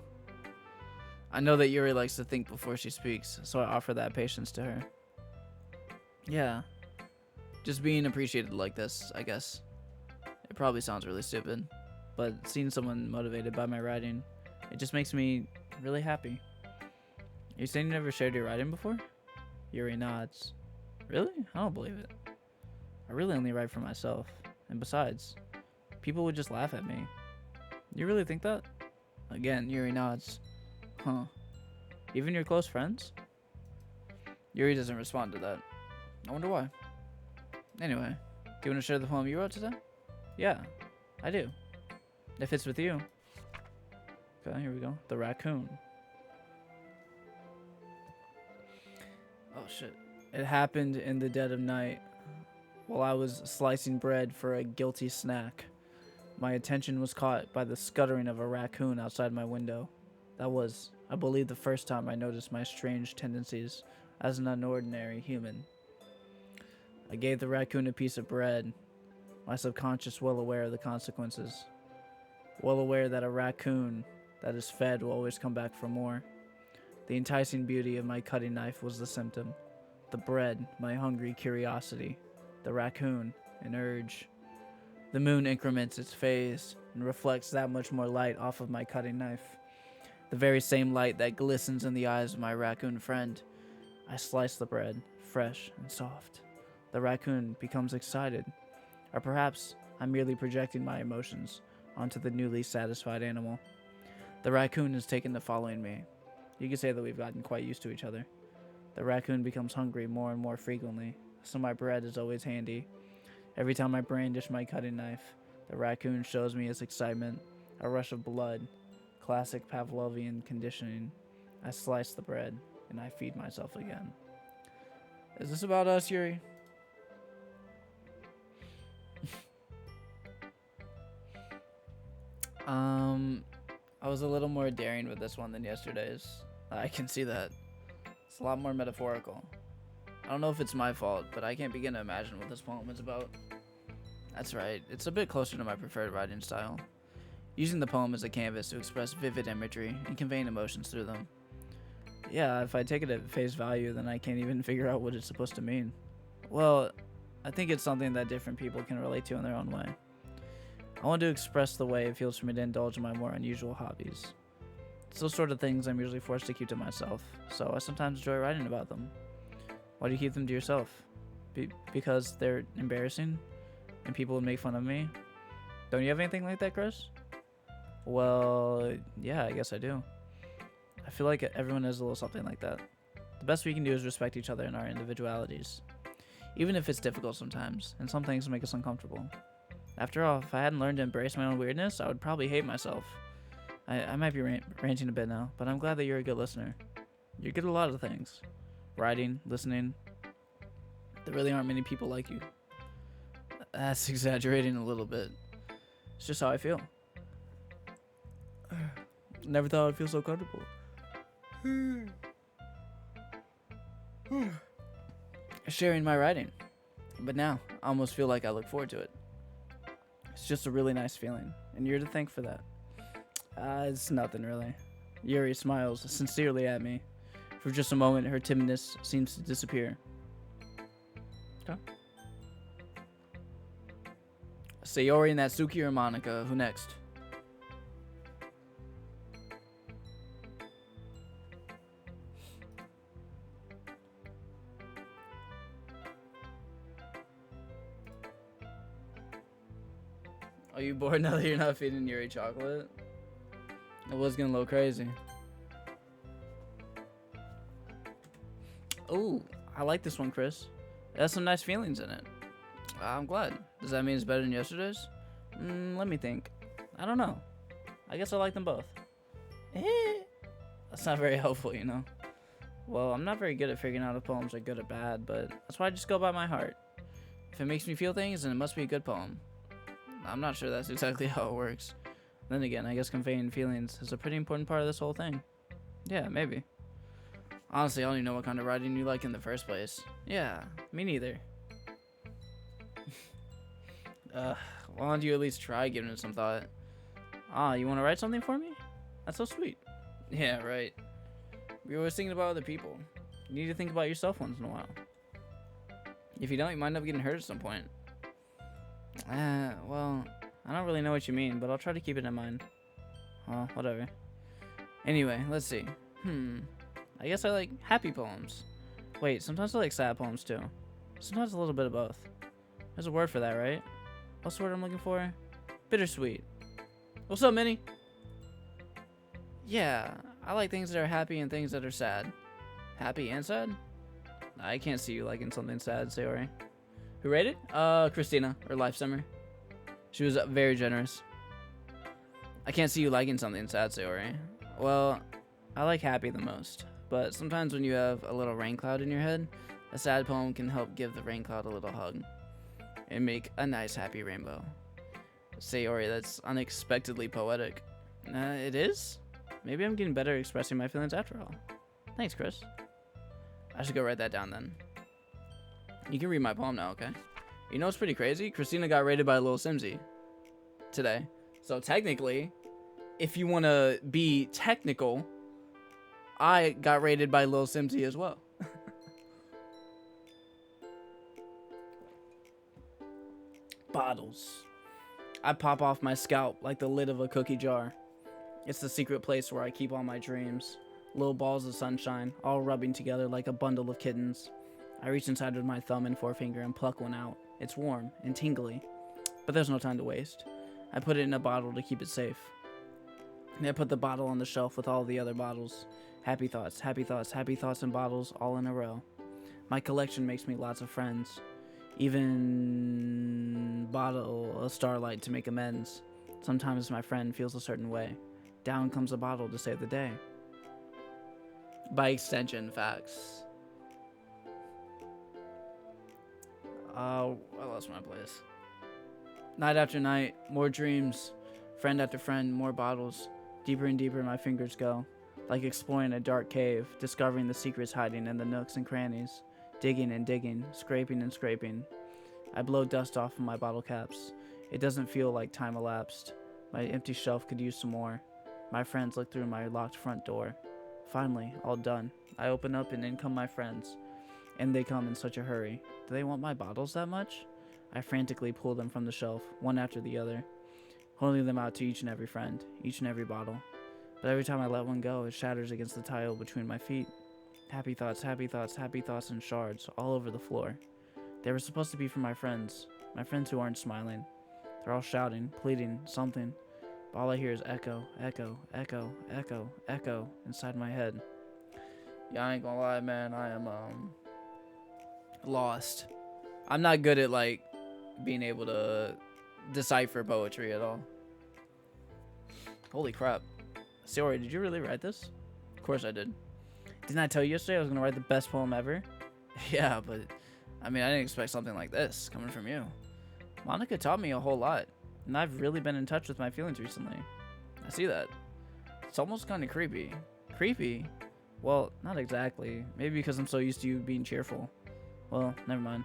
I know that Yuri likes to think before she speaks, so I offer that patience to her. Yeah. Just being appreciated like this, I guess. It probably sounds really stupid, but seeing someone motivated by my writing, it just makes me really happy. You saying you never shared your writing before? Yuri nods. Really? I don't believe it. I really only write for myself. And besides, people would just laugh at me. You really think that? Again, Yuri nods. Huh. Even your close friends? Yuri doesn't respond to that. I wonder why. Anyway, do you want to share the poem you wrote today? Yeah, I do. If it's with you. Okay, here we go. The Raccoon. Oh shit. It happened in the dead of night while I was slicing bread for a guilty snack. My attention was caught by the scuttering of a raccoon outside my window. That was, I believe, the first time I noticed my strange tendencies as an unordinary human. I gave the raccoon a piece of bread, my subconscious well aware of the consequences. Well aware that a raccoon that is fed will always come back for more. The enticing beauty of my cutting knife was the symptom. The bread, my hungry curiosity. The raccoon, an urge. The moon increments its phase and reflects that much more light off of my cutting knife. The very same light that glistens in the eyes of my raccoon friend. I slice the bread, fresh and soft. The raccoon becomes excited. Or perhaps I'm merely projecting my emotions onto the newly satisfied animal. The raccoon has taken to following me. You could say that we've gotten quite used to each other. The raccoon becomes hungry more and more frequently, so my bread is always handy. Every time I brandish my cutting knife, the raccoon shows me its excitement, a rush of blood, classic Pavlovian conditioning. I slice the bread, and I feed myself again. Is this about us, Yuri? I was a little more daring with this one than yesterday's. I can see that. It's a lot more metaphorical. I don't know if it's my fault, but I can't begin to imagine what this poem is about. That's right, it's a bit closer to my preferred writing style. Using the poem as a canvas to express vivid imagery and conveying emotions through them. Yeah, if I take it at face value, then I can't even figure out what it's supposed to mean. Well, I think it's something that different people can relate to in their own way. I want to express the way it feels for me to indulge in my more unusual hobbies. It's those sort of things I'm usually forced to keep to myself, so I sometimes enjoy writing about them. Why do you keep them to yourself? Because they're embarrassing? And people would make fun of me? Don't you have anything like that, Chris? Well, yeah, I guess I do. I feel like everyone has a little something like that. The best we can do is respect each other and our individualities. Even if it's difficult sometimes, and some things make us uncomfortable. After all, if I hadn't learned to embrace my own weirdness, I would probably hate myself. I might be ranting a bit now, but I'm glad that you're a good listener. You're good at a lot of things. Writing, listening. There really aren't many people like you. That's exaggerating a little bit. It's just how I feel. Never thought I'd feel so comfortable. Sharing my writing. But now, I almost feel like I look forward to it. It's just a really nice feeling, and you're to thank for that. It's nothing really. Yuri smiles sincerely at me. For just a moment, her timidness seems to disappear. Okay. Sayori and Natsuki or Monica, who next? Are you bored now that you're not feeding Yuri chocolate? It was getting a little crazy. Oh, I like this one, Chris. It has some nice feelings in it. I'm glad. Does that mean it's better than yesterday's? Let me think. I don't know. I guess I like them both. That's not very helpful, you know? Well, I'm not very good at figuring out if poems are good or bad, but that's why I just go by my heart. If it makes me feel things, then it must be a good poem. I'm not sure that's exactly how it works. Then again, I guess conveying feelings is a pretty important part of this whole thing. Yeah, maybe. Honestly, I don't even know what kind of writing you like in the first place. Yeah, me neither. Why don't you at least try giving it some thought? You want to write something for me? That's so sweet. Yeah, right. You're always thinking about other people. You need to think about yourself once in a while. If you don't, you might end up getting hurt at some point. Well, I don't really know what you mean, but I'll try to keep it in mind. Well, whatever. Anyway, let's see. I guess I like happy poems. Wait, sometimes I like sad poems too. Sometimes a little bit of both. There's a word for that, right? What's the word I'm looking for? Bittersweet. What's up, Minnie? Yeah, I like things that are happy and things that are sad. Happy and sad? I can't see you liking something sad, Sayori. Who rated? Christina, or Lifesimmer. She was very generous. I can't see you liking something sad, Sayori. Well, I like happy the most, but sometimes when you have a little rain cloud in your head, a sad poem can help give the rain cloud a little hug and make a nice happy rainbow. Sayori, that's unexpectedly poetic. It is? Maybe I'm getting better at expressing my feelings after all. Thanks, Chris. I should go write that down then. You can read my poem now, okay? You know what's pretty crazy? Christina got rated by Lil Simsy today. So technically, if you want to be technical, I got rated by Lil Simsy as well. Bottles. I pop off my scalp like the lid of a cookie jar. It's the secret place where I keep all my dreams. Little balls of sunshine, all rubbing together like a bundle of kittens. I reach inside with my thumb and forefinger and pluck one out. It's warm and tingly, but there's no time to waste. I put it in a bottle to keep it safe. And I put the bottle on the shelf with all the other bottles. Happy thoughts, happy thoughts, happy thoughts and bottles all in a row. My collection makes me lots of friends. Even bottle a starlight to make amends. Sometimes my friend feels a certain way. Down comes a bottle to save the day. By extension, facts. I lost my place. Night after night, more dreams. Friend after friend, more bottles. Deeper and deeper my fingers go. Like exploring a dark cave, discovering the secrets hiding in the nooks and crannies. Digging and digging, scraping and scraping. I blow dust off of my bottle caps. It doesn't feel like time elapsed. My empty shelf could use some more. My friends look through my locked front door. Finally, all done. I open up and in come my friends. And they come in such a hurry. Do they want my bottles that much? I frantically pull them from the shelf, one after the other, holding them out to each and every friend, each and every bottle. But every time I let one go, it shatters against the tile between my feet. Happy thoughts, happy thoughts, happy thoughts in shards all over the floor. They were supposed to be for my friends who aren't smiling. They're all shouting, pleading, something. But all I hear is echo, echo, echo, echo, echo inside my head. Yeah, I ain't gonna lie, man. I am, lost. I'm not good at, like, being able to decipher poetry at all. Holy crap. Sayori, did you really write this? Of course I did. Didn't I tell you yesterday I was gonna write the best poem ever? Yeah, but, I mean, I didn't expect something like this coming from you. Monica taught me a whole lot. And I've really been in touch with my feelings recently. I see that. It's almost kind of creepy. Creepy? Well, not exactly. Maybe because I'm so used to you being cheerful. Well, never mind.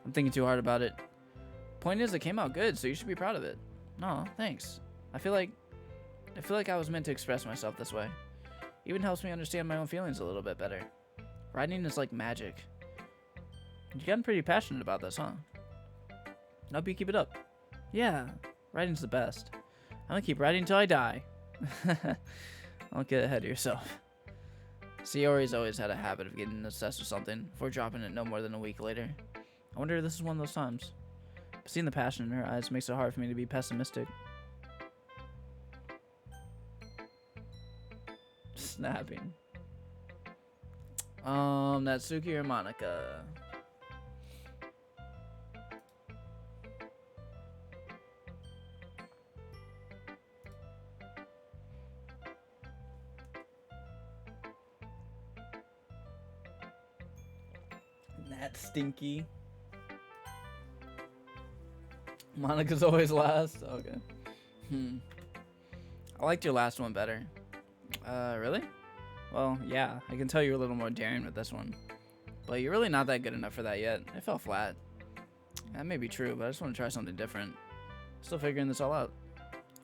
I'm thinking too hard about it. Point is, it came out good, so you should be proud of it. No, thanks. I feel like I was meant to express myself this way. Even helps me understand my own feelings a little bit better. Writing is like magic. You've gotten pretty passionate about this, huh? I hope you keep it up. Yeah, writing's the best. I'm gonna keep writing till I die. Don't get ahead of yourself. Sayori's always had a habit of getting obsessed with something before dropping it no more than a week later. I wonder if this is one of those times. But seeing the passion in her eyes makes it hard for me to be pessimistic. Snapping. Natsuki or Monica? Nat Stinky. Monica's always last. Okay. I liked your last one better. Really? Well, yeah, I can tell you're a little more daring with this one. But you're really not that good enough for that yet. It fell flat. That may be true, but I just want to try something different. Still figuring this all out.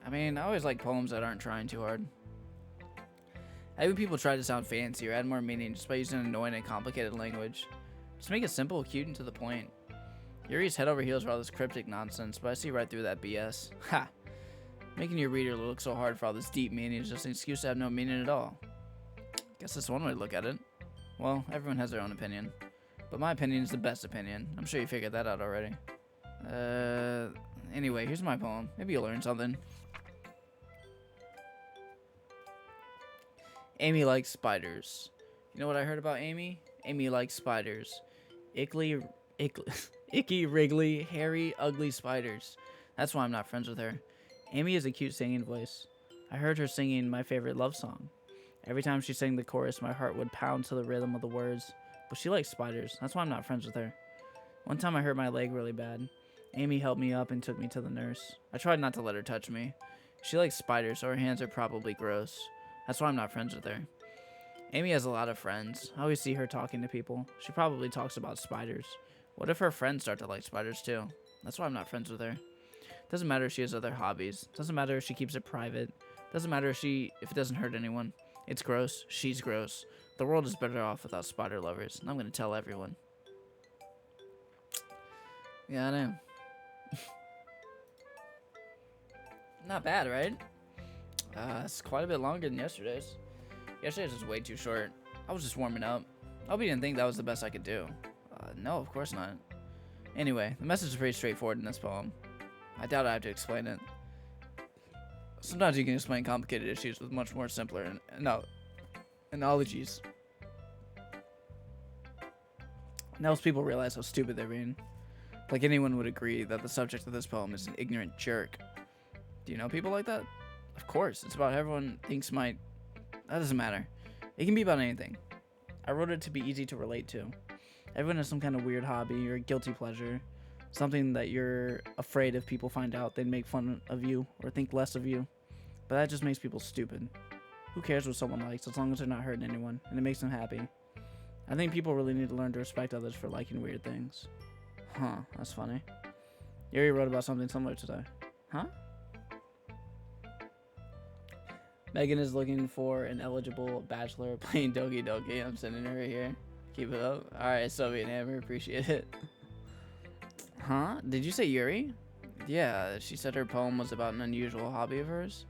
I mean, I always like poems that aren't trying too hard. I think people try to sound fancy or add more meaning just by using annoying and complicated language. Just make it simple, cute, and to the point. Yuri's head over heels for all this cryptic nonsense, but I see right through that BS. Ha! Making your reader look so hard for all this deep meaning is just an excuse to have no meaning at all. Guess that's one way to look at it. Well, everyone has their own opinion. But my opinion is the best opinion. I'm sure you figured that out already. Anyway, here's my poem. Maybe you'll learn something. Amy likes spiders. You know what I heard about Amy? Amy likes spiders. Icky, wriggly, hairy, ugly spiders. That's why I'm not friends with her. Amy has a cute singing voice. I heard her singing my favorite love song. Every time she sang the chorus, my heart would pound to the rhythm of the words. But she likes spiders. That's why I'm not friends with her. One time I hurt my leg really bad. Amy helped me up and took me to the nurse. I tried not to let her touch me. She likes spiders, so her hands are probably gross. That's why I'm not friends with her. Amy has a lot of friends. I always see her talking to people. She probably talks about spiders. What if her friends start to like spiders too? That's why I'm not friends with her. Doesn't matter if she has other hobbies. Doesn't matter if she keeps it private. Doesn't matter if it doesn't hurt anyone. It's gross. She's gross. The world is better off without spider lovers. And I'm going to tell everyone. Yeah, I know. Not bad, right? It's quite a bit longer than yesterday's. Yesterday's was way too short. I was just warming up. I hope you didn't think that was the best I could do. No, of course not. Anyway, the message is pretty straightforward in this poem. I doubt I have to explain it. Sometimes you can explain complicated issues with much more simpler analogies. And helps people realize how stupid they're being. Like anyone would agree that the subject of this poem is an ignorant jerk. Do you know people like that? Of course, it's about everyone thinks might... That doesn't matter. It can be about anything. I wrote it to be easy to relate to. Everyone has some kind of weird hobby or guilty pleasure. Something that you're afraid if people find out they'd make fun of you or think less of you. But that just makes people stupid. Who cares what someone likes as long as they're not hurting anyone and it makes them happy? I think people really need to learn to respect others for liking weird things. Huh, that's funny. Yuri wrote about something similar today. Huh? Megan is looking for an eligible bachelor playing Doki Doki. I'm sending her right here. Keep it up. Alright, Soviet Hammer. Appreciate it. Huh? Did you say Yuri? Yeah, she said her poem was about an unusual hobby of hers.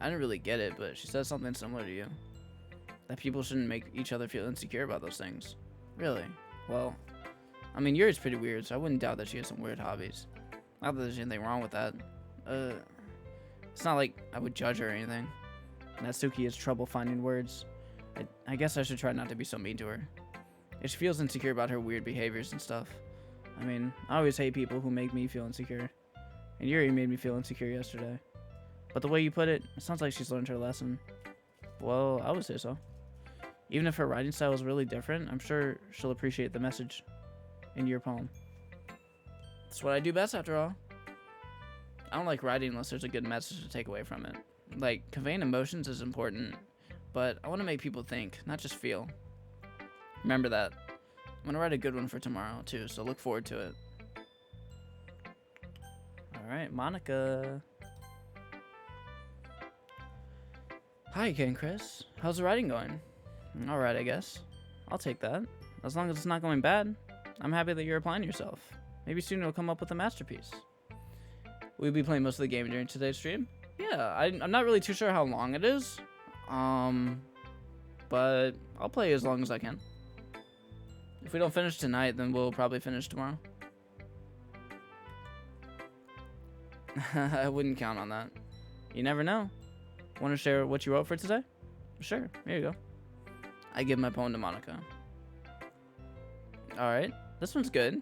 I didn't really get it, but she said something similar to you. That people shouldn't make each other feel insecure about those things. Really? Well, I mean, Yuri's pretty weird, so I wouldn't doubt that she has some weird hobbies. Not that there's anything wrong with that. It's not like I would judge her or anything. Natsuki has trouble finding words. I guess I should try not to be so mean to her. If she feels insecure about her weird behaviors and stuff. I mean, I always hate people who make me feel insecure. And Yuri made me feel insecure yesterday. But the way you put it, it sounds like she's learned her lesson. Well, I would say so. Even if her writing style is really different, I'm sure she'll appreciate the message in your poem. That's what I do best, after all. I don't like writing unless there's a good message to take away from it. Like, conveying emotions is important, but I want to make people think, not just feel. Remember that. I'm going to write a good one for tomorrow, too, so look forward to it. Alright, Monica. Hi again, Chris. How's the writing going? Alright, I guess. I'll take that. As long as it's not going bad, I'm happy that you're applying yourself. Maybe soon you'll come up with a masterpiece. Will you be playing most of the game during today's stream? Yeah, I'm not really too sure how long it is. But I'll play as long as I can. If we don't finish tonight, then we'll probably finish tomorrow. I wouldn't count on that. You never know. Want to share what you wrote for today? Sure, here you go. I give my poem to Monica. Alright, this one's good.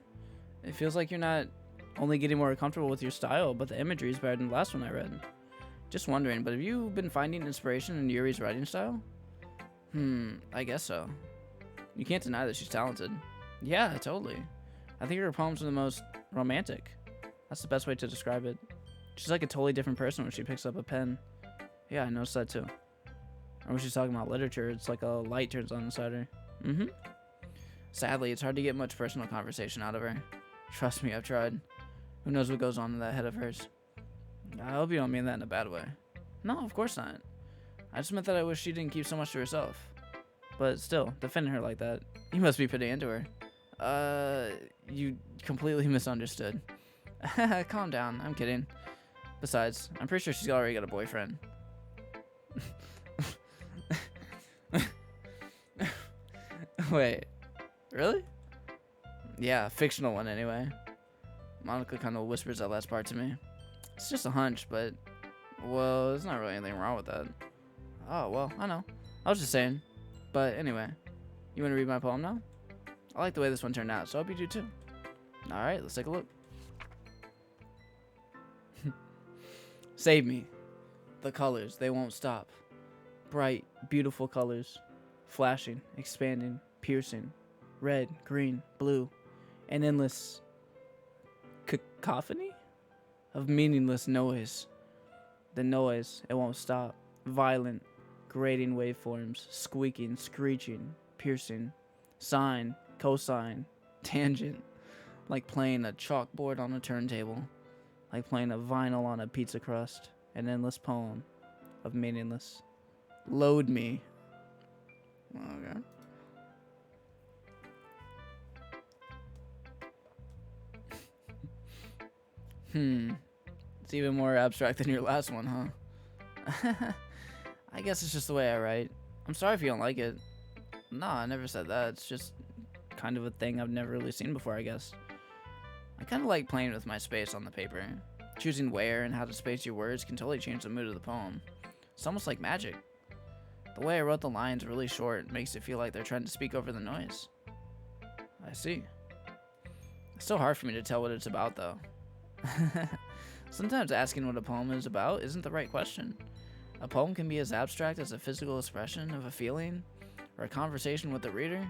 It feels like you're not only getting more comfortable with your style, but the imagery is better than the last one I read. Just wondering, but have you been finding inspiration in Yuri's writing style? I guess so. You can't deny that she's talented. Yeah, totally. I think her poems are the most romantic. That's the best way to describe it. She's like a totally different person when she picks up a pen. Yeah, I noticed that too. Or when she's talking about literature, it's like a light turns on inside her. Sadly, it's hard to get much personal conversation out of her. Trust me, I've tried. Who knows what goes on in that head of hers. I hope you don't mean that in a bad way. No, of course not. I just meant that I wish she didn't keep so much to herself. But still, defending her like that, you must be pretty into her. You completely misunderstood. Calm down. I'm kidding. Besides, I'm pretty sure she's already got a boyfriend. Wait, really? Yeah, fictional one anyway. Monica kind of whispers that last part to me. It's just a hunch, but, well, there's not really anything wrong with that. Oh, well, I know. I was just saying. But anyway, you want to read my poem now? I like the way this one turned out, so I hope you do too. Alright, let's take a look. Save me. The colors, they won't stop. Bright, beautiful colors. Flashing, expanding, piercing. Red, green, blue. An endless cacophony of meaningless noise. The noise, it won't stop. Violent, grating waveforms. Squeaking, screeching, piercing. Sine, cosine, tangent. Like playing a chalkboard on a turntable. Like playing a vinyl on a pizza crust. An endless poem of meaningless. Load me. Okay. It's even more abstract than your last one, huh? I guess it's just the way I write. I'm sorry if you don't like it. No, I never said that. It's just kind of a thing I've never really seen before, I guess. I kind of like playing with my space on the paper. Choosing where and how to space your words can totally change the mood of the poem. It's almost like magic. The way I wrote the lines really short makes it feel like they're trying to speak over the noise. I see. It's so hard for me to tell what it's about, though. Sometimes asking what a poem is about isn't the right question. A poem can be as abstract as a physical expression of a feeling or a conversation with the reader.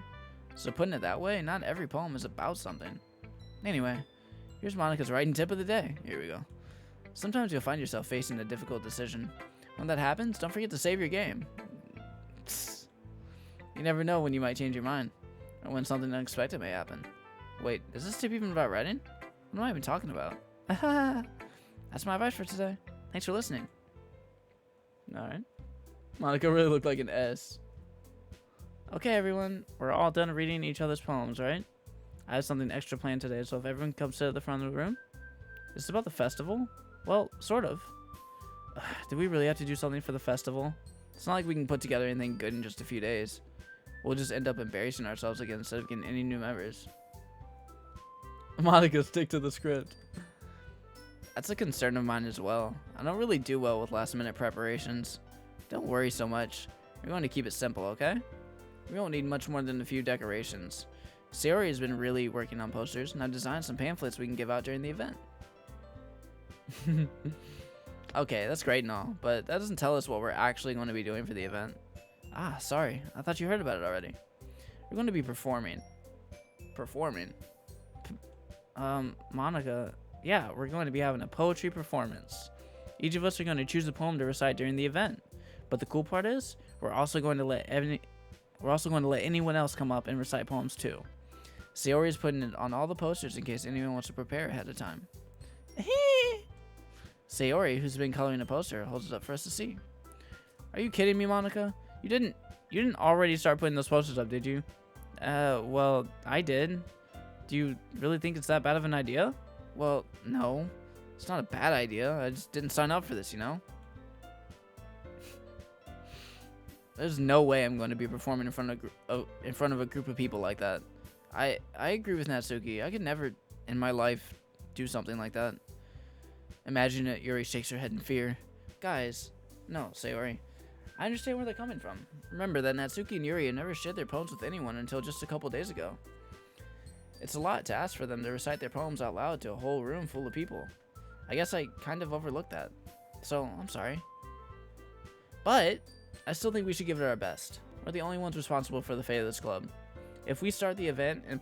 So putting it that way, not every poem is about something. Anyway, here's Monica's writing tip of the day. Here we go. Sometimes you'll find yourself facing a difficult decision. When that happens, don't forget to save your game. Psst. You never know when you might change your mind, or when something unexpected may happen. Wait, is this tip even about writing? What am I even talking about? That's my advice for today. Thanks for listening. Alright. Monica really looked like an S. Okay, everyone. We're all done reading each other's poems, right? I have something extra planned today, so if everyone comes sit at the front of the room. Is this about the festival? Well, sort of. Do we really have to do something for the festival? It's not like we can put together anything good in just a few days. We'll just end up embarrassing ourselves again instead of getting any new members. Monica, stick to the script. That's a concern of mine as well. I don't really do well with last minute preparations. Don't worry so much. We're going to keep it simple, okay? We won't need much more than a few decorations. Sayori has been really working on posters, and I've designed some pamphlets we can give out during the event. Okay, that's great and all, but that doesn't tell us what we're actually going to be doing for the event. Ah, sorry. I thought you heard about it already. We're going to be performing. Performing? Monica, yeah, we're going to be having a poetry performance. Each of us are going to choose a poem to recite during the event. But the cool part is, we're also going to let anyone else come up and recite poems too. Sayori is putting it on all the posters in case anyone wants to prepare ahead of time. Sayori, who's been coloring a poster, holds it up for us to see. Are you kidding me, Monica? You didn't already start putting those posters up, did you? Well, I did. Do you really think it's that bad of an idea? Well, no. It's not a bad idea. I just didn't sign up for this, you know? There's no way I'm going to be performing in front of a group of people like that. I agree with Natsuki. I could never in my life do something like that. Imagine it, Yuri shakes her head in fear. Guys, no, Sayori. I understand where they're coming from. Remember that Natsuki and Yuri had never shared their poems with anyone until just a couple days ago. It's a lot to ask for them to recite their poems out loud to a whole room full of people. I guess I kind of overlooked that. So, I'm sorry. But I still think we should give it our best. We're the only ones responsible for the fate of this club. If we start the event and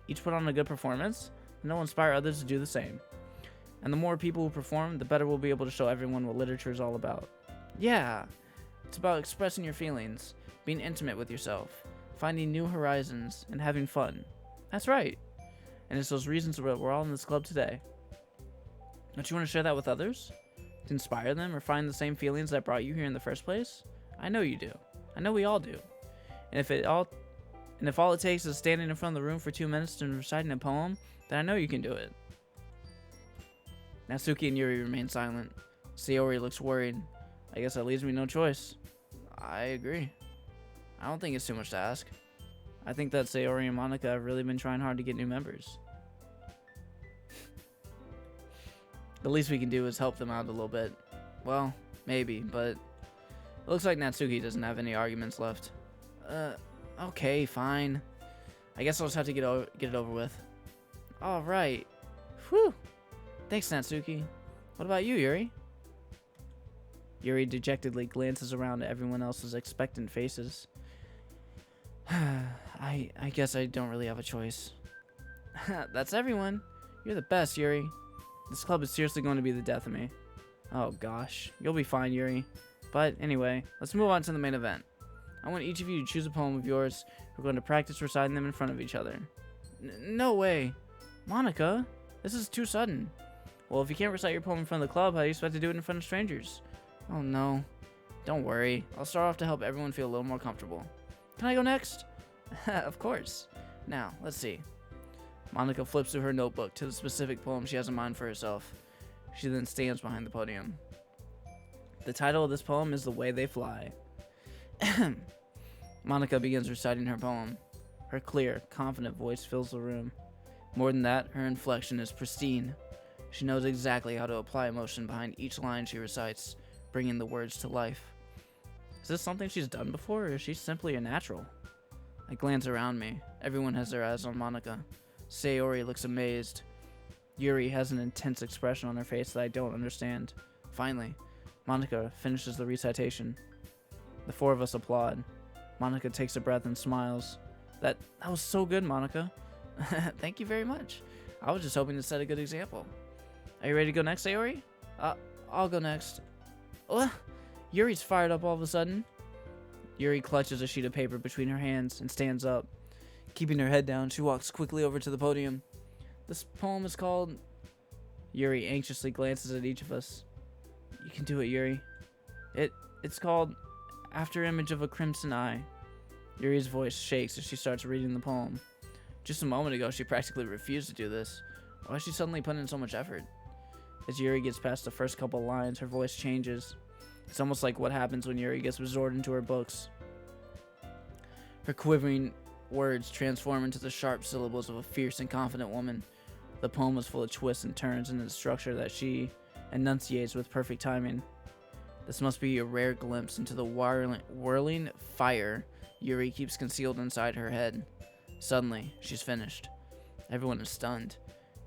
each put on a good performance, then it'll inspire others to do the same. And the more people who perform, the better we'll be able to show everyone what literature is all about. Yeah, it's about expressing your feelings, being intimate with yourself, finding new horizons, and having fun. That's right. And it's those reasons we're all in this club today. Don't you want to share that with others? To inspire them or find the same feelings that brought you here in the first place? I know you do. I know we all do. And if it all And if all it takes is standing in front of the room for 2 minutes and reciting a poem, then I know you can do it. Natsuki and Yuri remain silent. Sayori looks worried. I guess that leaves me no choice. I agree. I don't think it's too much to ask. I think that Sayori and Monica have really been trying hard to get new members. The least we can do is help them out a little bit. Well, maybe, but it looks like Natsuki doesn't have any arguments left. Okay, fine. I guess I'll just have to get it over with. Alright. Whew. Thanks, Natsuki. What about you, Yuri? Yuri dejectedly glances around at everyone else's expectant faces. I guess I don't really have a choice. That's everyone. You're the best, Yuri. This club is seriously going to be the death of me. Oh gosh, you'll be fine, Yuri. But anyway, let's move on to the main event. I want each of you to choose a poem of yours. We're going to practice reciting them in front of each other. No way. Monica, this is too sudden. Well, if you can't recite your poem in front of the club, how do you expect to do it in front of strangers? Oh no. Don't worry. I'll start off to help everyone feel a little more comfortable. Can I go next? Of course. Now, let's see. Monica flips through her notebook to the specific poem she has in mind for herself. She then stands behind the podium. The title of this poem is The Way They Fly. Monica begins reciting her poem. Her clear, confident voice fills the room. More than that, her inflection is pristine. She knows exactly how to apply emotion behind each line she recites, bringing the words to life. Is this something she's done before, or is she simply a natural? I glance around me. Everyone has their eyes on Monica. Sayori looks amazed. Yuri has an intense expression on her face that I don't understand. Finally, Monica finishes the recitation. The four of us applaud. Monica takes a breath and smiles. That was so good, Monica. Thank you very much. I was just hoping to set a good example. Are you ready to go next, Sayori? I'll go next. Yuri's fired up all of a sudden. Yuri clutches a sheet of paper between her hands and stands up. Keeping her head down, she walks quickly over to the podium. This poem is called... Yuri anxiously glances at each of us. You can do it, Yuri. It's called After Image of a Crimson Eye. Yuri's voice shakes as she starts reading the poem. Just a moment ago, she practically refused to do this. Why is she suddenly putting in so much effort? As Yuri gets past the first couple lines, her voice changes. It's almost like what happens when Yuri gets absorbed into her books. Her quivering words transform into the sharp syllables of a fierce and confident woman. The poem is full of twists and turns in its structure that she enunciates with perfect timing. This must be a rare glimpse into the whirling fire Yuri keeps concealed inside her head. Suddenly, she's finished. Everyone is stunned.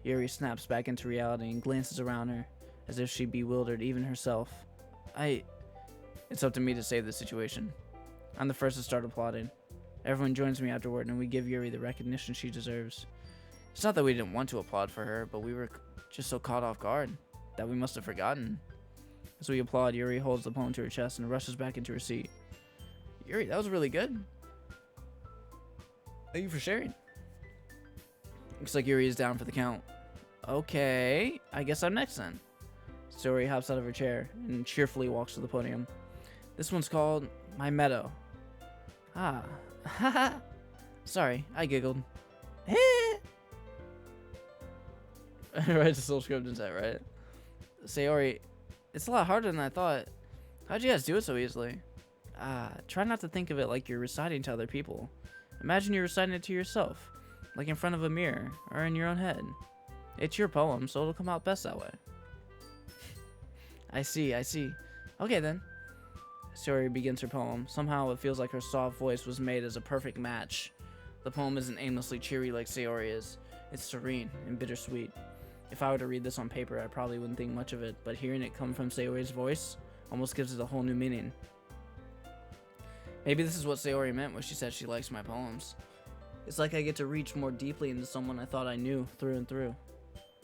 Yuri snaps back into reality and glances around her, as if she bewildered even herself. It's up to me to save the situation. I'm the first to start applauding. Everyone joins me afterward, and we give Yuri the recognition she deserves. It's not that we didn't want to applaud for her, but we were just so caught off guard that we must have forgotten. As we applaud, Yuri holds the poem to her chest and rushes back into her seat. Yuri, that was really good. Thank you for sharing. Looks like Yuri is down for the count. Okay, I guess I'm next then. Sayori hops out of her chair and cheerfully walks to the podium. This one's called My Meadow. Sorry, I giggled. Right, it's still scripted inside, right? Sayori, it's a lot harder than I thought. How'd you guys do it so easily? Try not to think of it like you're reciting to other people. Imagine you're reciting it to yourself, like in front of a mirror or in your own head. It's your poem, so it'll come out best that way. I see. Okay then. Sayori begins her poem. Somehow it feels like her soft voice was made as a perfect match. The poem isn't aimlessly cheery like Sayori is. It's serene and bittersweet. If I were to read this on paper, I probably wouldn't think much of it, but hearing it come from Sayori's voice almost gives it a whole new meaning. Maybe this is what Sayori meant when she said she likes my poems. It's like I get to reach more deeply into someone I thought I knew through and through.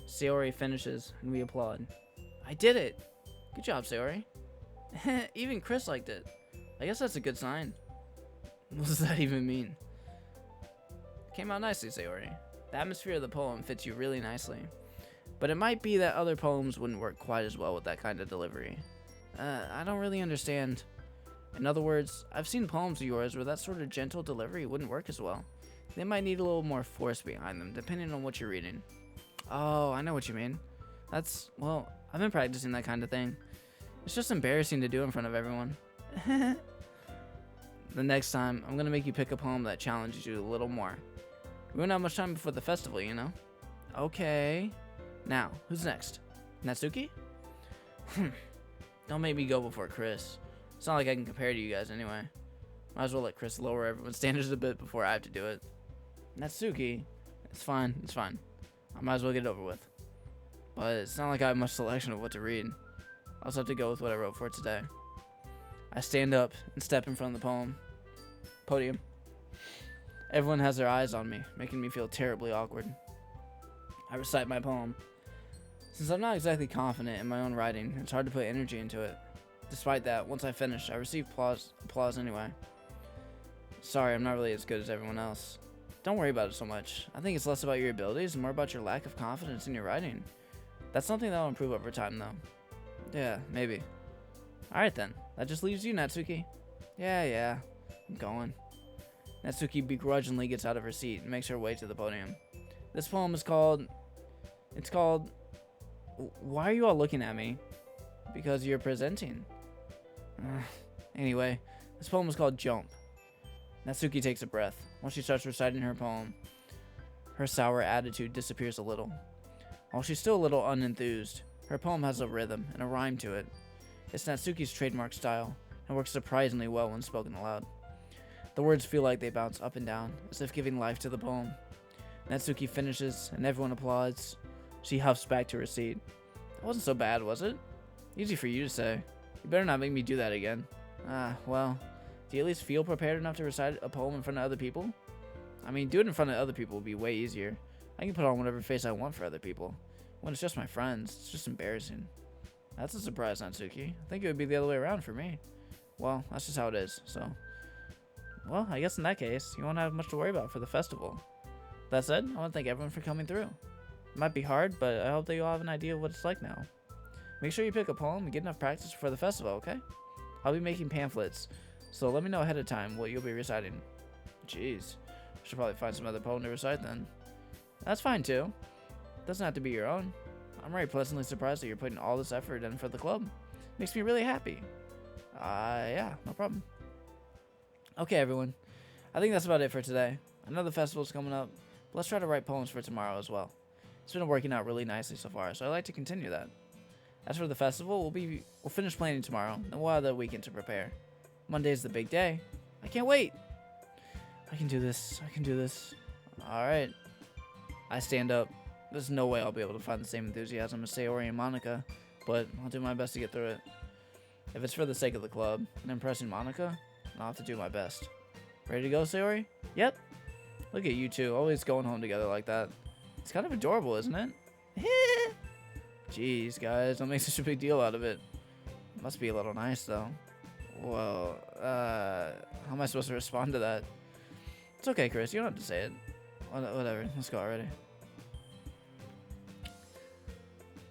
Sayori finishes, and we applaud. I did it! Good job, Sayori. Even Chris liked it. I guess that's a good sign. What does that even mean? Came out nicely, Sayori. The atmosphere of the poem fits you really nicely. But it might be that other poems wouldn't work quite as well with that kind of delivery. I don't really understand. In other words, I've seen poems of yours where that sort of gentle delivery wouldn't work as well. they might need a little more force behind them, depending on what you're reading. Oh, I know what you mean. Well, I've been practicing that kind of thing. It's just embarrassing to do in front of everyone. The next time, I'm gonna make you pick a poem that challenges you a little more. We won't have much time before the festival, you know? Okay. Now, who's next? Natsuki? Don't make me go before Chris. It's not like I can compare to you guys anyway. Might as well let Chris lower everyone's standards a bit before I have to do it. Natsuki? It's fine, it's fine. I might as well get it over with. But it's not like I have much selection of what to read. I'll just have to go with what I wrote for today. I stand up and step in front of the podium. Everyone has their eyes on me, making me feel terribly awkward. I recite my poem. Since I'm not exactly confident in my own writing, it's hard to put energy into it. Despite that, once I finish, I receive applause anyway. Sorry, I'm not really as good as everyone else. Don't worry about it so much. I think it's less about your abilities and more about your lack of confidence in your writing. That's something that'll improve over time, though. Yeah, maybe. Alright then, that just leaves you, Natsuki. Yeah, I'm going. Natsuki begrudgingly gets out of her seat and makes her way to the podium. This poem is called... Why are you all looking at me? Because you're presenting. Anyway, this poem is called Jump. Natsuki takes a breath. Once she starts reciting her poem, her sour attitude disappears a little. While she's still a little unenthused, her poem has a rhythm and a rhyme to it. It's Natsuki's trademark style, and works surprisingly well when spoken aloud. The words feel like they bounce up and down, as if giving life to the poem. Natsuki finishes, and everyone applauds. She huffs back to her seat. That wasn't so bad, was it? Easy for you to say. You better not make me do that again. Well, do you at least feel prepared enough to recite a poem in front of other people? I mean, do it in front of other people would be way easier. I can put on whatever face I want for other people. When it's just my friends, it's just embarrassing. That's a surprise, Natsuki. I think it would be the other way around for me. Well, that's just how it is, so... Well, I guess in that case, you won't have much to worry about for the festival. That said, I want to thank everyone for coming through. It might be hard, but I hope that you all have an idea of what it's like now. Make sure you pick a poem and get enough practice for the festival, okay? I'll be making pamphlets, so let me know ahead of time what you'll be reciting. Jeez, I should probably find some other poem to recite then. That's fine too. Doesn't have to be your own. I'm very pleasantly surprised that you're putting all this effort in for the club. Makes me really happy. Yeah, no problem. Okay, everyone. I think that's about it for today. I know the festival's coming up, but let's try to write poems for tomorrow as well. It's been working out really nicely so far, so I'd like to continue that. As for the festival, we'll finish planning tomorrow, and we'll have the weekend to prepare. Monday's the big day. I can't wait. I can do this. Alright. I stand up. There's no way I'll be able to find the same enthusiasm as Sayori and Monica, but I'll do my best to get through it. If it's for the sake of the club and impressing Monica, I'll have to do my best. Ready to go, Sayori? Yep. Look at you two, always going home together like that. It's kind of adorable, isn't it? Jeez, guys, don't make such a big deal out of it. Must be a little nice, though. Well, how am I supposed to respond to that? It's okay, Chris, you don't have to say it. Whatever, let's go already.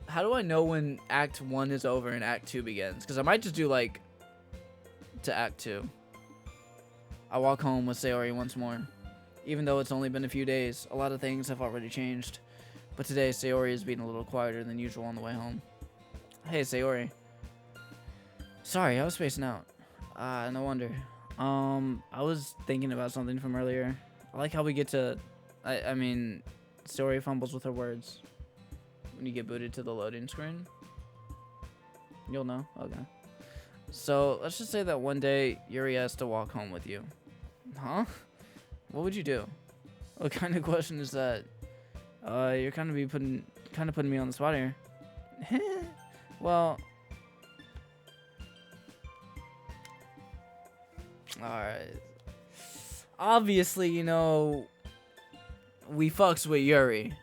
How do I know when Act 1 is over and Act 2 begins? Because I might just do, like, to Act 2. I walk home with Sayori once more. Even though it's only been a few days, a lot of things have already changed. But today, Sayori is being a little quieter than usual on the way home. Hey, Sayori. Sorry, I was spacing out. No wonder. I was thinking about something from earlier. I like how we get to... I mean, Sayori fumbles with her words. When you get booted to the loading screen. You'll know? Okay. So, let's just say that one day, Yuri has to walk home with you. Huh? What would you do? What kind of question is that? You're kind of putting me on the spot here. Well, alright. Obviously, you know, we fucks with Yuri.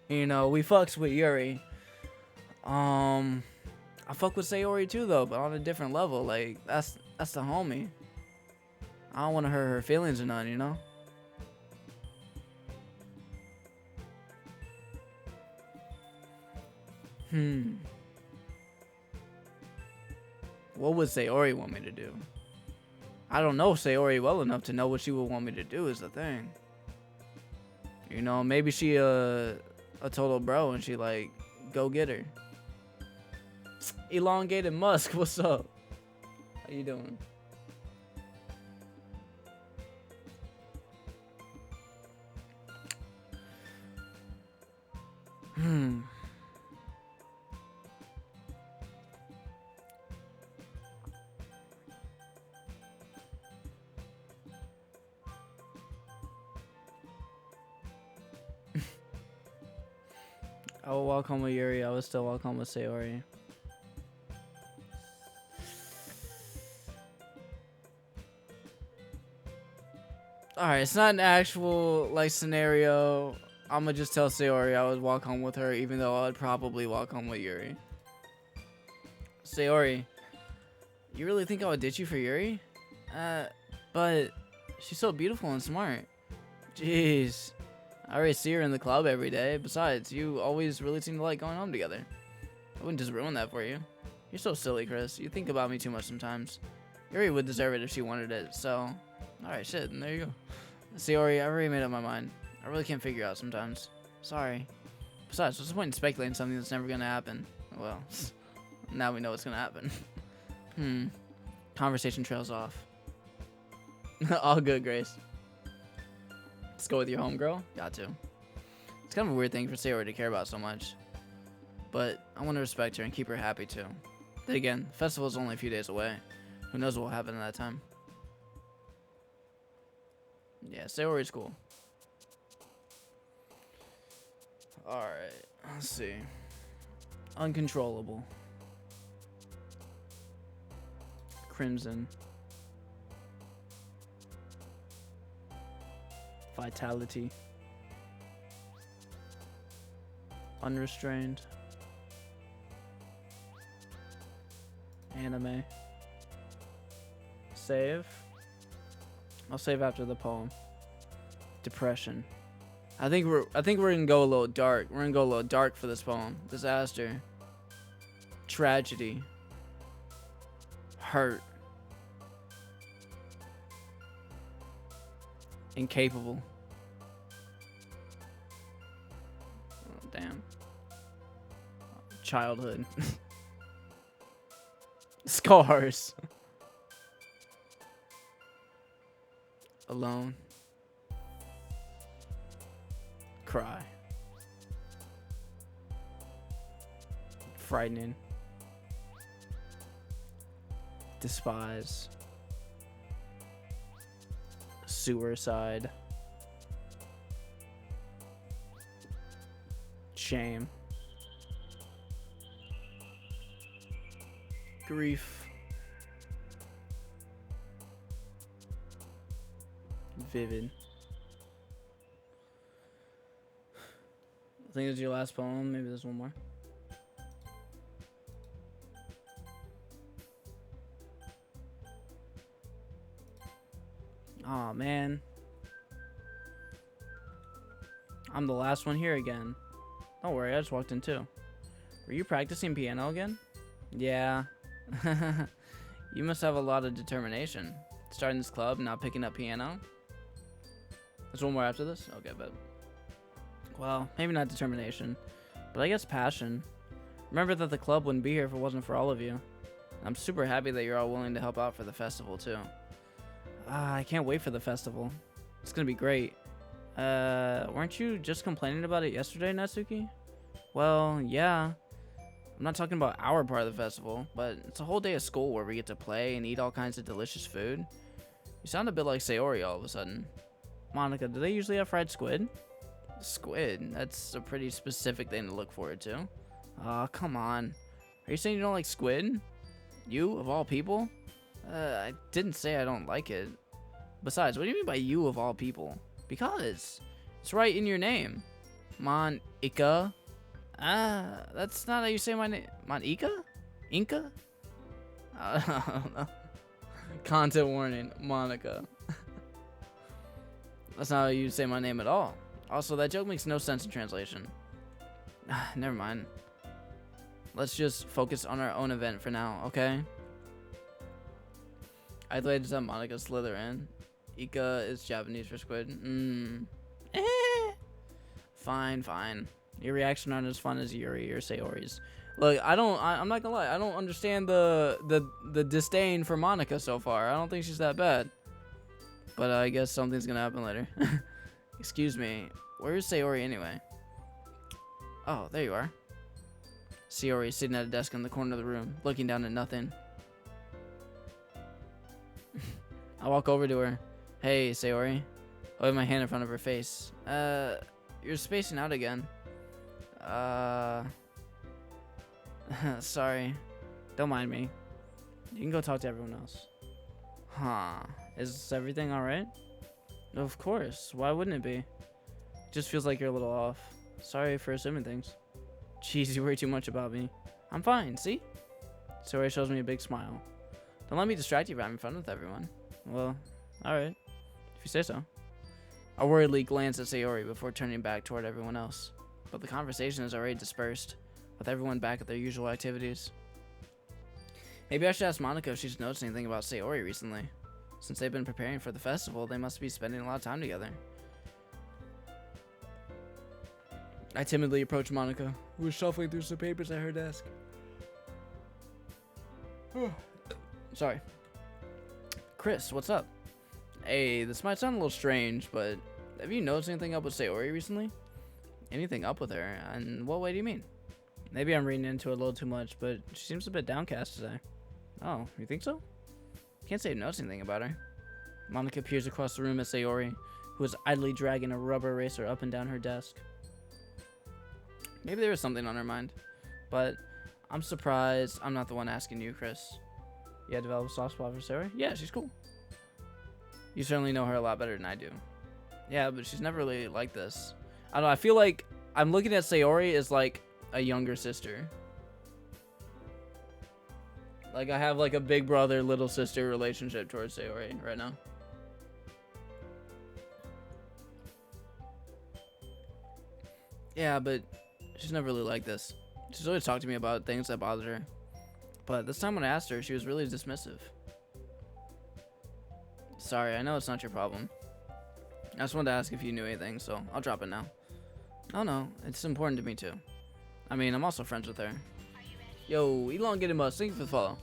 I fuck with Sayori too, though, but on a different level. Like, that's the homie. I don't want to hurt her feelings or none, you know? What would Sayori want me to do? I don't know Sayori well enough to know what she would want me to do is the thing. You know, maybe she a total bro and she like, go get her. Elongated Musk, what's up? How you doing? I will walk home with Yuri. I will still walk home with Sayori. Alright, it's not an actual like scenario. I'm gonna just tell Sayori I would walk home with her, even though I'd probably walk home with Yuri. Sayori, you really think I would ditch you for Yuri? But she's so beautiful and smart. Jeez. I already see her in the club every day. Besides, you always really seem to like going home together. I wouldn't just ruin that for you. You're so silly, Chris. You think about me too much sometimes. Yuri would deserve it if she wanted it, so... Alright, shit, and there you go. Sayori, I already made up my mind. I really can't figure out sometimes. Sorry. Besides, what's the point in speculating something that's never gonna happen? Well, now we know what's gonna happen. Conversation trails off. All good, Grace. Let's go with your homegirl. Got to. It's kind of a weird thing for Sayori to care about so much. But I want to respect her and keep her happy too. Then again, the festival is only a few days away. Who knows what will happen at that time. Yeah, Sayori's cool. Alright, let's see. Uncontrollable. Crimson. Vitality. Unrestrained. Anime. Save. I'll save after the poem. Depression. I think we're gonna go a little dark. We're gonna go a little dark for this poem. Disaster. Tragedy. Hurt. Incapable. Oh, damn. Childhood. Scars. Alone. Cry. Frightening. Despise. Suicide. Shame. Grief. Vivid. I think it's your last poem. Maybe there's one more. Aw, man. I'm the last one here again. Don't worry, I just walked in too. Were you practicing piano again? Yeah. You must have a lot of determination. Starting this club, not picking up piano. There's one more after this? Okay, but... Well, maybe not determination, but I guess passion. Remember that the club wouldn't be here if it wasn't for all of you. I'm super happy that you're all willing to help out for the festival, too. I can't wait for the festival. It's gonna be great. Weren't you just complaining about it yesterday, Natsuki? Well, yeah. I'm not talking about our part of the festival, but it's a whole day of school where we get to play and eat all kinds of delicious food. You sound a bit like Sayori all of a sudden. Monica, do they usually have fried squid? Squid? That's a pretty specific thing to look forward to. Aw, come on. Are you saying you don't like squid? You, of all people? I didn't say I don't like it. Besides, what do you mean by you of all people? Because it's right in your name. Monica. That's not how you say my name. Monica? Inca? I don't know. Content warning, Monica. That's not how you say my name at all. Also, that joke makes no sense in translation. Never mind. Let's just focus on our own event for now, okay? I thought I just said Monica Slytherin. Ika is Japanese for squid. Fine, fine. Your reaction aren't as fun as Yuri or Sayori's. Look, I'm not gonna lie. I don't understand the disdain for Monica so far. I don't think she's that bad. But I guess something's gonna happen later. Excuse me. Where's Sayori anyway? Oh, there you are. Sayori is sitting at a desk in the corner of the room, looking down at nothing. I walk over to her. Hey, Sayori. I have my hand in front of her face. You're spacing out again. Sorry. Don't mind me. You can go talk to everyone else. Huh. Is everything alright? Of course. Why wouldn't it be? Just feels like you're a little off. Sorry for assuming things. Jeez, you worry too much about me. I'm fine, see? Sayori shows me a big smile. Don't let me distract you by having fun with everyone. Well, alright. If you say so. I worriedly glance at Sayori before turning back toward everyone else. But the conversation is already dispersed, with everyone back at their usual activities. Maybe I should ask Monica if she's noticed anything about Sayori recently. Since they've been preparing for the festival, they must be spending a lot of time together. I timidly approach Monica, who is shuffling through some papers at her desk. Sorry. Chris, what's up? Hey, this might sound a little strange, but have you noticed anything up with Sayori recently? Anything up with her? And what way do you mean? Maybe I'm reading into it a little too much, but she seems a bit downcast today. Oh, you think so? Can't say I've noticed anything about her. Monica peers across the room at Sayori, who is idly dragging a rubber eraser up and down her desk. Maybe there is something on her mind, but I'm surprised I'm not the one asking you, Chris. You had developed a soft spot for Sayori? Yeah, she's cool. You certainly know her a lot better than I do. Yeah, but she's never really like this. I don't know, I feel like I'm looking at Sayori as like a younger sister. Like I have like a big brother, little sister relationship towards Sayori right now. Yeah, but she's never really like this. She's always talked to me about things that bothered her. But this time when I asked her, she was really dismissive. Sorry, I know it's not your problem. I just wanted to ask if you knew anything, so I'll drop it now. Oh no, it's important to me too. I mean, I'm also friends with her. Yo, elongated must, thank you for the follow.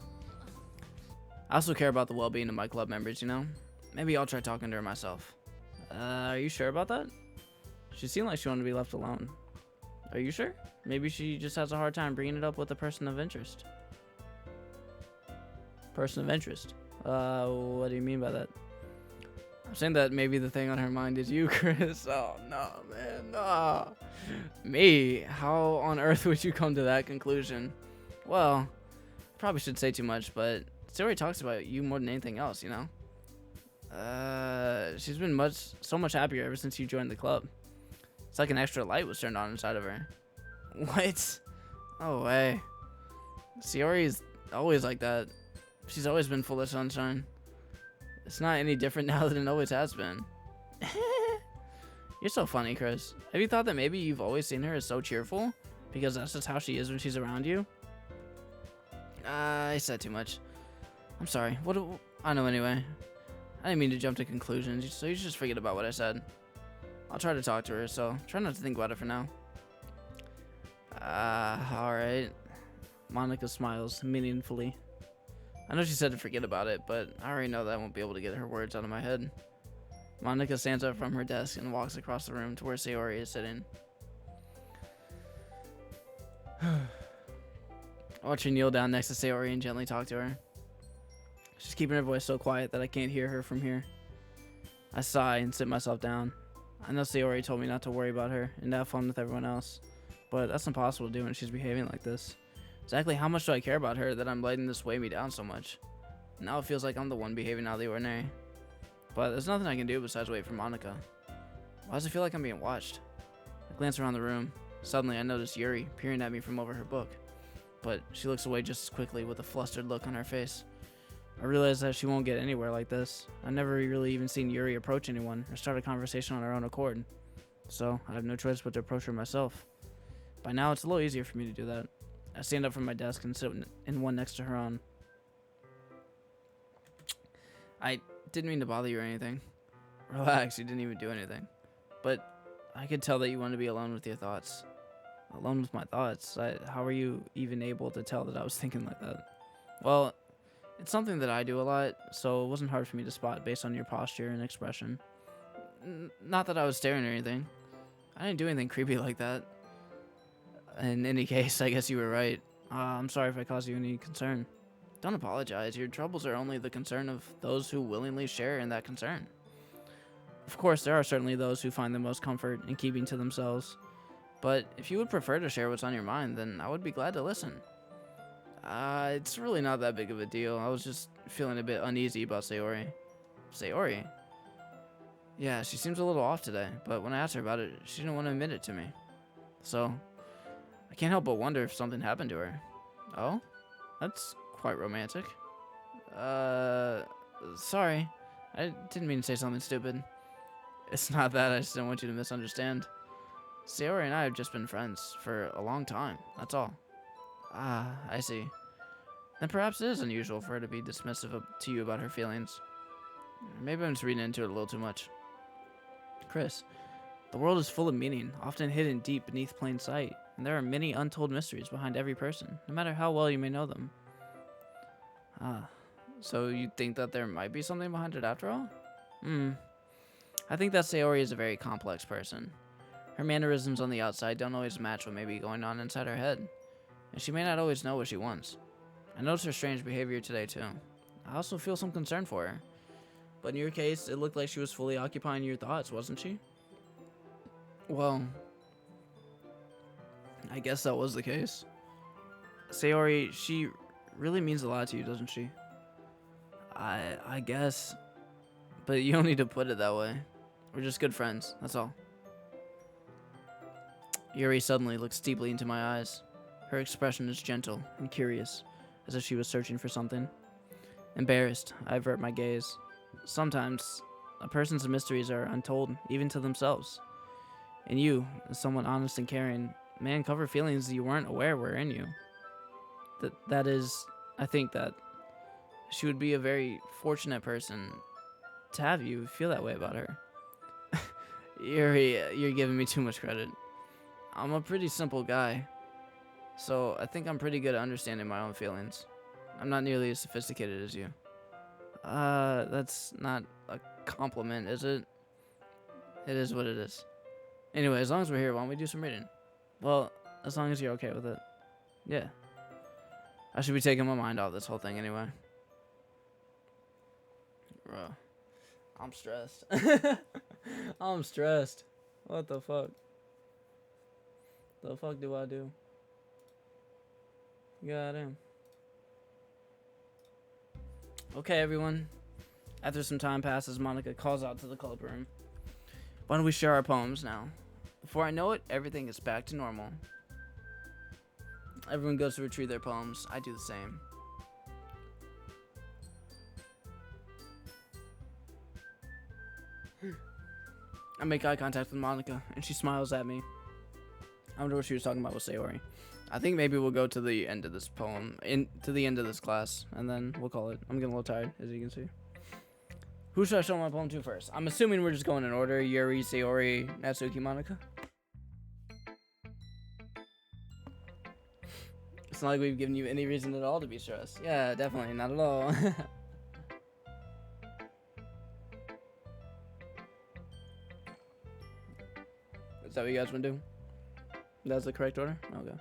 I also care about the well-being of my club members, you know? Maybe I'll try talking to her myself. Are you sure about that? She seemed like she wanted to be left alone. Are you sure? Maybe she just has a hard time bringing it up with a person of interest. Person of interest? What do you mean by that? I'm saying that maybe the thing on her mind is you, Chris. Oh, no, man, no. Me? How on earth would you come to that conclusion? Well, I probably shouldn't say too much, but Sayori talks about you more than anything else, you know? She's been so much happier ever since you joined the club. It's like an extra light was turned on inside of her. What? Oh, way. Sayori's always like that. She's always been full of sunshine. It's not any different now than it always has been. You're so funny, Chris. Have you thought that maybe you've always seen her as so cheerful? Because that's just how she is when she's around you? I said too much. I'm sorry. I know anyway. I didn't mean to jump to conclusions, so you should just forget about what I said. I'll try to talk to her, so try not to think about it for now. Alright. Monica smiles meaningfully. I know she said to forget about it, but I already know that I won't be able to get her words out of my head. Monica stands up from her desk and walks across the room to where Sayori is sitting. I watch her kneel down next to Sayori and gently talk to her. She's keeping her voice so quiet that I can't hear her from here. I sigh and sit myself down. I know Sayori told me not to worry about her and to have fun with everyone else, but that's impossible to do when she's behaving like this. Exactly how much do I care about her that I'm letting this weigh me down so much? Now it feels like I'm the one behaving out of the ordinary. But there's nothing I can do besides wait for Monica. Why does it feel like I'm being watched? I glance around the room. Suddenly I notice Yuri peering at me from over her book. But she looks away just as quickly with a flustered look on her face. I realize that she won't get anywhere like this. I've never really even seen Yuri approach anyone or start a conversation on her own accord. So I have no choice but to approach her myself. By now it's a little easier for me to do that. I stand up from my desk and sit in one next to her own. I didn't mean to bother you or anything. Relax, you didn't even do anything. But I could tell that you wanted to be alone with your thoughts. Alone with my thoughts? How are you even able to tell that I was thinking like that? Well, it's something that I do a lot, so it wasn't hard for me to spot based on your posture and expression. Not that I was staring or anything. I didn't do anything creepy like that. In any case, I guess you were right. I'm sorry if I caused you any concern. Don't apologize. Your troubles are only the concern of those who willingly share in that concern. Of course, there are certainly those who find the most comfort in keeping to themselves. But if you would prefer to share what's on your mind, then I would be glad to listen. It's really not that big of a deal. I was just feeling a bit uneasy about Sayori. Sayori? Yeah, she seems a little off today, but when I asked her about it, she didn't want to admit it to me. So, I can't help but wonder if something happened to her. Oh? That's quite romantic. Sorry. I didn't mean to say something stupid. It's not that, I just didn't want you to misunderstand. Sayori and I have just been friends for a long time, that's all. Ah, I see. Then perhaps it is unusual for her to be dismissive to you about her feelings. Maybe I'm just reading into it a little too much. Chris, the world is full of meaning, often hidden deep beneath plain sight, and there are many untold mysteries behind every person, no matter how well you may know them. Ah, so you think that there might be something behind it after all? I think that Sayori is a very complex person. Her mannerisms on the outside don't always match what may be going on inside her head, and she may not always know what she wants. I noticed her strange behavior today too. I also feel some concern for her. But in your case, it looked like she was fully occupying your thoughts, wasn't she? Well, I guess that was the case. Sayori, she really means a lot to you, doesn't she? I guess. But you don't need to put it that way. We're just good friends, that's all. Yuri suddenly looks deeply into my eyes. Her expression is gentle and curious, as if she was searching for something. Embarrassed, I avert my gaze. Sometimes, a person's mysteries are untold, even to themselves. And you, as someone honest and caring, may uncover feelings you weren't aware were in you. That is, I think that she would be a very fortunate person to have you feel that way about her. You're giving me too much credit. I'm a pretty simple guy, so I think I'm pretty good at understanding my own feelings. I'm not nearly as sophisticated as you. That's not a compliment, is it? It is what it is. Anyway, as long as we're here, why don't we do some reading? Well, as long as you're okay with it. Yeah. I should be taking my mind off this whole thing anyway. Bro. I'm stressed. I'm stressed. What the fuck? The fuck do I do? Goddamn. Okay, everyone. After some time passes, Monica calls out to the club room. Why don't we share our poems now? Before I know it, everything is back to normal. Everyone goes to retrieve their poems. I do the same. I make eye contact with Monica, and she smiles at me. I wonder what she was talking about with Sayori. I think maybe we'll go to the end of this poem, to the end of this class, and then we'll call it. I'm getting a little tired, as you can see. Who should I show my poem to first? I'm assuming we're just going in order. Yuri, Sayori, Natsuki, Monica. It's not like we've given you any reason at all to be stressed. Yeah, definitely, not at all. Is that what you guys want to do? That's the correct order? Okay.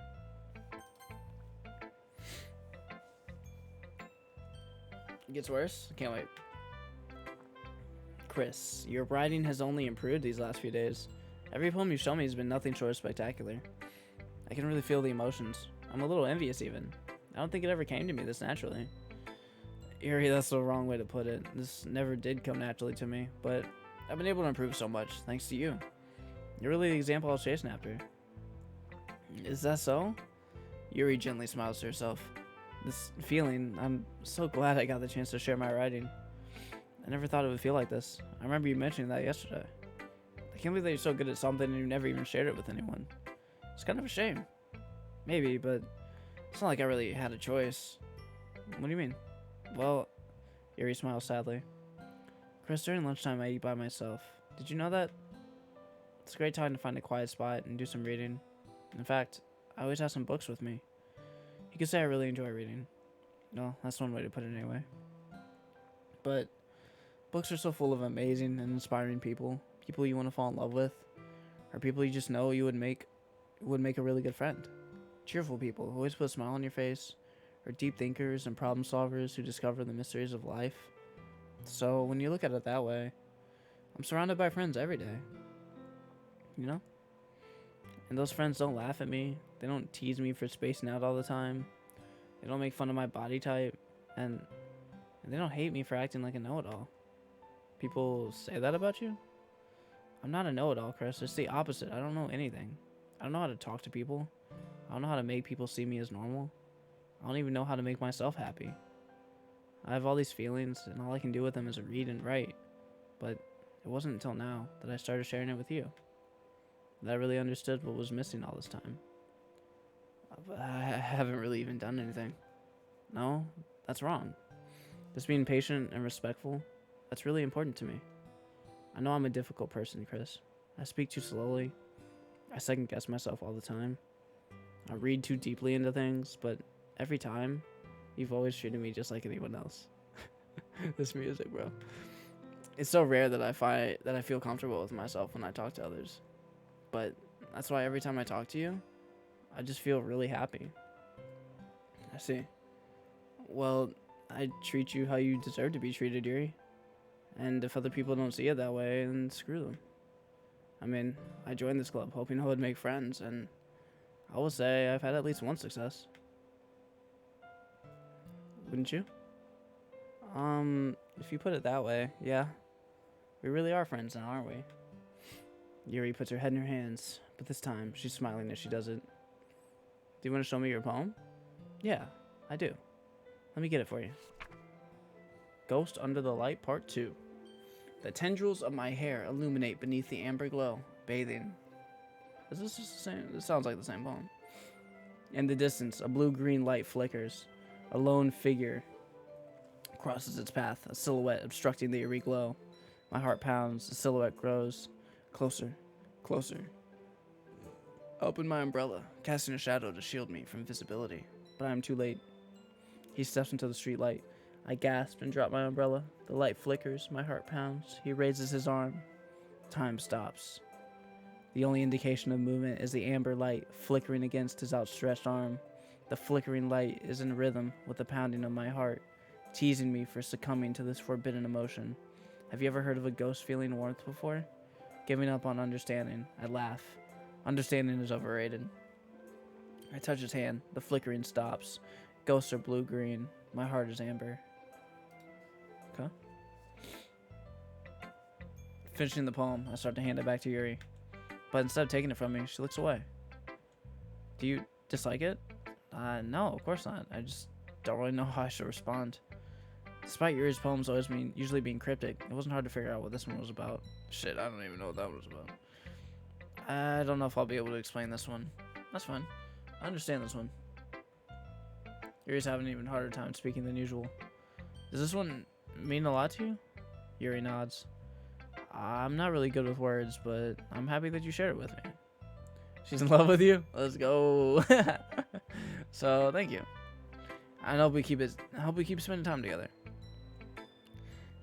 It gets worse? I can't wait. Chris, your writing has only improved these last few days. Every poem you show me has been nothing short of spectacular. I can really feel the emotions. I'm a little envious even. I don't think it ever came to me this naturally. Yuri, that's the wrong way to put it. This never did come naturally to me, but I've been able to improve so much thanks to you. You're really the example I was chasing after. Is that so? Yuri gently smiles to herself. This feeling, I'm so glad I got the chance to share my writing. I never thought it would feel like this. I remember you mentioning that yesterday. I can't believe that you're so good at something and you never even shared it with anyone. It's kind of a shame. Maybe, but it's not like I really had a choice. What do you mean? Well, Yuri smiles sadly. Chris, during lunchtime I eat by myself. Did you know that? It's a great time to find a quiet spot and do some reading. In fact, I always have some books with me. You could say I really enjoy reading. No, that's one way to put it anyway. But books are so full of amazing and inspiring people. People you want to fall in love with. Or people you just know you would make a really good friend. Cheerful people who always put a smile on your face. Or deep thinkers and problem solvers who discover the mysteries of life. So when you look at it that way, I'm surrounded by friends every day. You know? And those friends don't laugh at me. They don't tease me for spacing out all the time. They don't make fun of my body type. And they don't hate me for acting like a know-it-all. People say that about you? I'm not a know-it-all, Chris. It's the opposite. I don't know anything. I don't know how to talk to people. I don't know how to make people see me as normal. I don't even know how to make myself happy. I have all these feelings, and all I can do with them is read and write. But it wasn't until now that I started sharing it with you that I really understood what was missing all this time. I haven't really even done anything. No, that's wrong. Just being patient and respectful, that's really important to me. I know I'm a difficult person, Chris. I speak too slowly. I second guess myself all the time. I read too deeply into things, but every time, you've always treated me just like anyone else. This music, bro. It's so rare that I feel comfortable with myself when I talk to others. But that's why every time I talk to you, I just feel really happy. I see. Well, I treat you how you deserve to be treated, Yuri. And if other people don't see it that way, then screw them. I mean, I joined this club hoping I would make friends, and I will say I've had at least one success. Wouldn't you? If you put it that way, yeah. We really are friends now, aren't we? Yuri puts her head in her hands, but this time she's smiling as she does it. Do you want to show me your poem? Yeah, I do. Let me get it for you. Ghost Under the Light Part 2. The tendrils of my hair illuminate beneath the amber glow, bathing. Is this just the same? This sounds like the same poem. In the distance, a blue-green light flickers. A lone figure crosses its path, a silhouette obstructing the eerie glow. My heart pounds, the silhouette grows. Closer, closer. I open my umbrella, casting a shadow to shield me from visibility. But I am too late. He steps into the street light. I gasp and drop my umbrella. The light flickers, my heart pounds. He raises his arm. Time stops. The only indication of movement is the amber light flickering against his outstretched arm. The flickering light is in rhythm with the pounding of my heart, teasing me for succumbing to this forbidden emotion. Have you ever heard of a ghost feeling warmth before? Giving up on understanding, I laugh. Understanding is overrated. I touch his hand. The flickering stops. Ghosts are blue-green. My heart is amber. Okay. Finishing the poem, I start to hand it back to Yuri. But instead of taking it from me, she looks away. Do you dislike it? No, of course not. I just don't really know how I should respond. Despite Yuri's poems usually being cryptic, it wasn't hard to figure out what this one was about. Shit, I don't even know what that was about. I don't know if I'll be able to explain this one. That's fine. I understand this one. Yuri's having an even harder time speaking than usual. Does this one mean a lot to you? Yuri nods. I'm not really good with words, but I'm happy that you shared it with me. She's in love with you? Let's go. So, thank you. I hope we keep spending time together.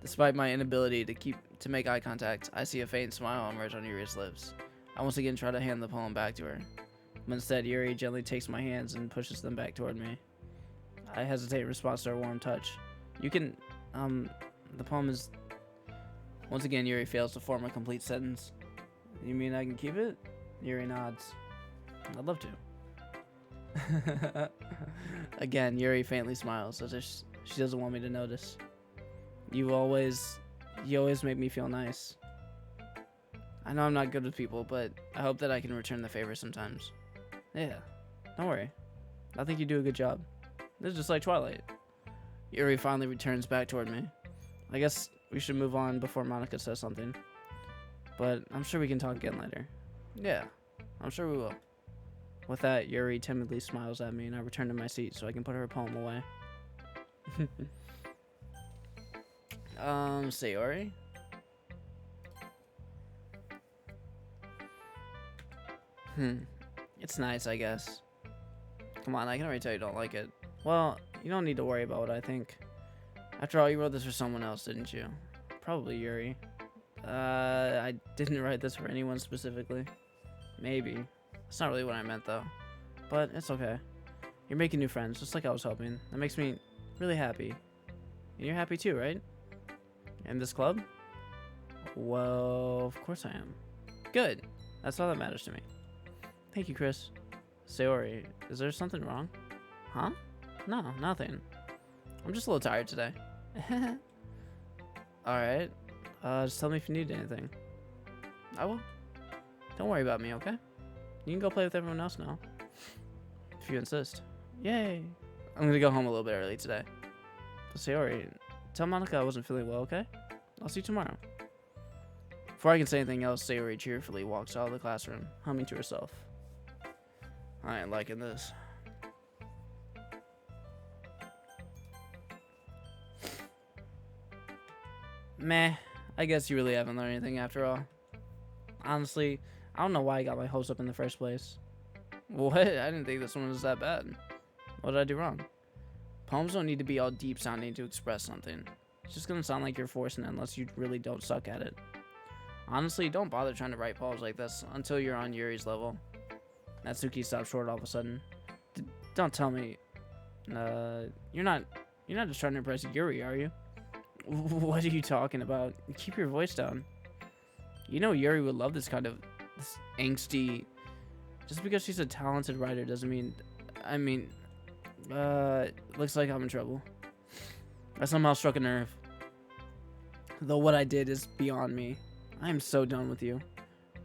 Despite my inability to make eye contact, I see a faint smile emerge on Yuri's lips. I once again try to hand the poem back to her. But instead, Yuri gently takes my hands and pushes them back toward me. I hesitate in response to her warm touch. You can, the poem is... Once again, Yuri fails to form a complete sentence. You mean I can keep it? Yuri nods. I'd love to. Again, Yuri faintly smiles, as if she doesn't want me to notice. You always make me feel nice. I know I'm not good with people, but I hope that I can return the favor sometimes. Yeah, don't worry. I think you do a good job. This is just like Twilight. Yuri finally returns back toward me. I guess we should move on before Monica says something. But I'm sure we can talk again later. Yeah, I'm sure we will. With that, Yuri timidly smiles at me, and I return to my seat so I can put her poem away. Sayori? It's nice, I guess. Come on, I can already tell you don't like it. Well, you don't need to worry about what I think. After all, you wrote this for someone else, didn't you? Probably Yuri. I didn't write this for anyone specifically. Maybe. That's not really what I meant, though. But it's okay. You're making new friends, just like I was hoping. That makes me really happy. And you're happy too, right? And this club? Well, of course I am. Good. That's all that matters to me. Thank you, Chris. Sayori, is there something wrong? Huh? No, nothing. I'm just a little tired today. Alright. Just tell me if you need anything. I will. Don't worry about me, okay? You can go play with everyone else now. If you insist. Yay! I'm gonna go home a little bit early today. But Sayori, tell Monica I wasn't feeling well, okay? I'll see you tomorrow. Before I can say anything else, Sayori cheerfully walks out of the classroom, humming to herself. I ain't liking this. Meh. I guess you really haven't learned anything after all. Honestly, I don't know why I got my hopes up in the first place. What? I didn't think this one was that bad. What did I do wrong? Poems don't need to be all deep sounding to express something. It's just gonna sound like you're forcing it unless you really don't suck at it. Honestly, don't bother trying to write poems like this until you're on Yuri's level. Natsuki stopped short all of a sudden. Don't tell me. You're not just trying to impress Yuri, are you? What are you talking about? Keep your voice down. You know Yuri would love this angsty. Just because she's a talented writer doesn't mean. Looks like I'm in trouble. I somehow struck a nerve. Though what I did is beyond me. I am so done with you.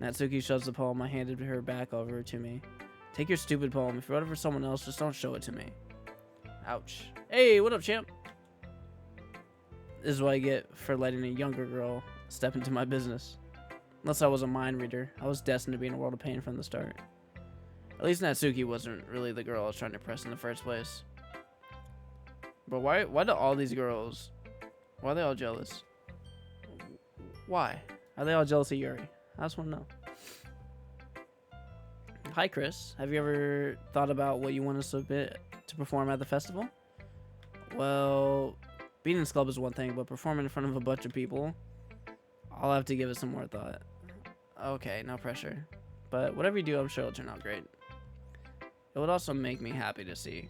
Natsuki shoves the poem I handed her back over to me. Take your stupid poem. If you wrote it for someone else, just don't show it to me. Ouch. Hey, what up, champ? This is what I get for letting a younger girl step into my business. Unless I was a mind reader, I was destined to be in a world of pain from the start. At least Natsuki wasn't really the girl I was trying to impress in the first place. But why do all these girls, why are they all jealous? Why? Are they all jealous of Yuri? I just want to know. Hi, Chris. Have you ever thought about what you want to submit to perform at the festival? Well, being in this club is one thing, but performing in front of a bunch of people, I'll have to give it some more thought. Okay, no pressure. But whatever you do, I'm sure it'll turn out great. It would also make me happy to see.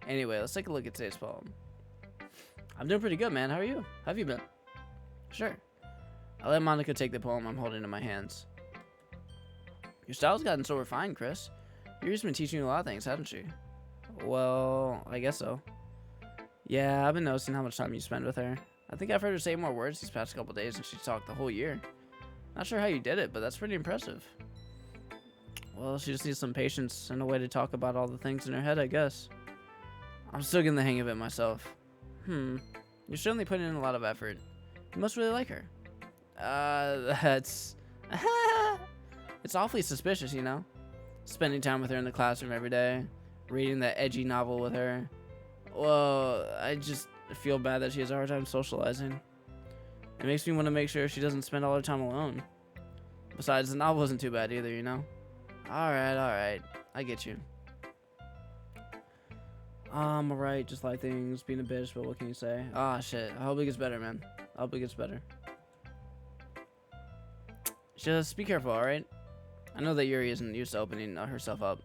Anyway, let's take a look at today's poem. I'm doing pretty good, man. How are you? How have you been? Sure. I let Monica take the poem I'm holding in my hands. Your style's gotten so refined, Chris. Yuri's been teaching you a lot of things, hasn't she? Well, I guess so. Yeah, I've been noticing how much time you spend with her. I think I've heard her say more words these past couple days than she's talked the whole year. Not sure how you did it, but that's pretty impressive. Well, she just needs some patience and a way to talk about all the things in her head, I guess. I'm still getting the hang of it myself. You're certainly putting in a lot of effort. You must really like her. That's... It's awfully suspicious, you know? Spending time with her in the classroom every day. Reading that edgy novel with her. Well, I just feel bad that she has a hard time socializing. It makes me want to make sure she doesn't spend all her time alone. Besides, the novel wasn't too bad either, you know? Alright. I get you. I'm alright, just like things, being a bitch, but what can you say? Ah, shit. I hope it gets better, man. I hope it gets better. Just be careful, alright? I know that Yuri isn't used to opening herself up.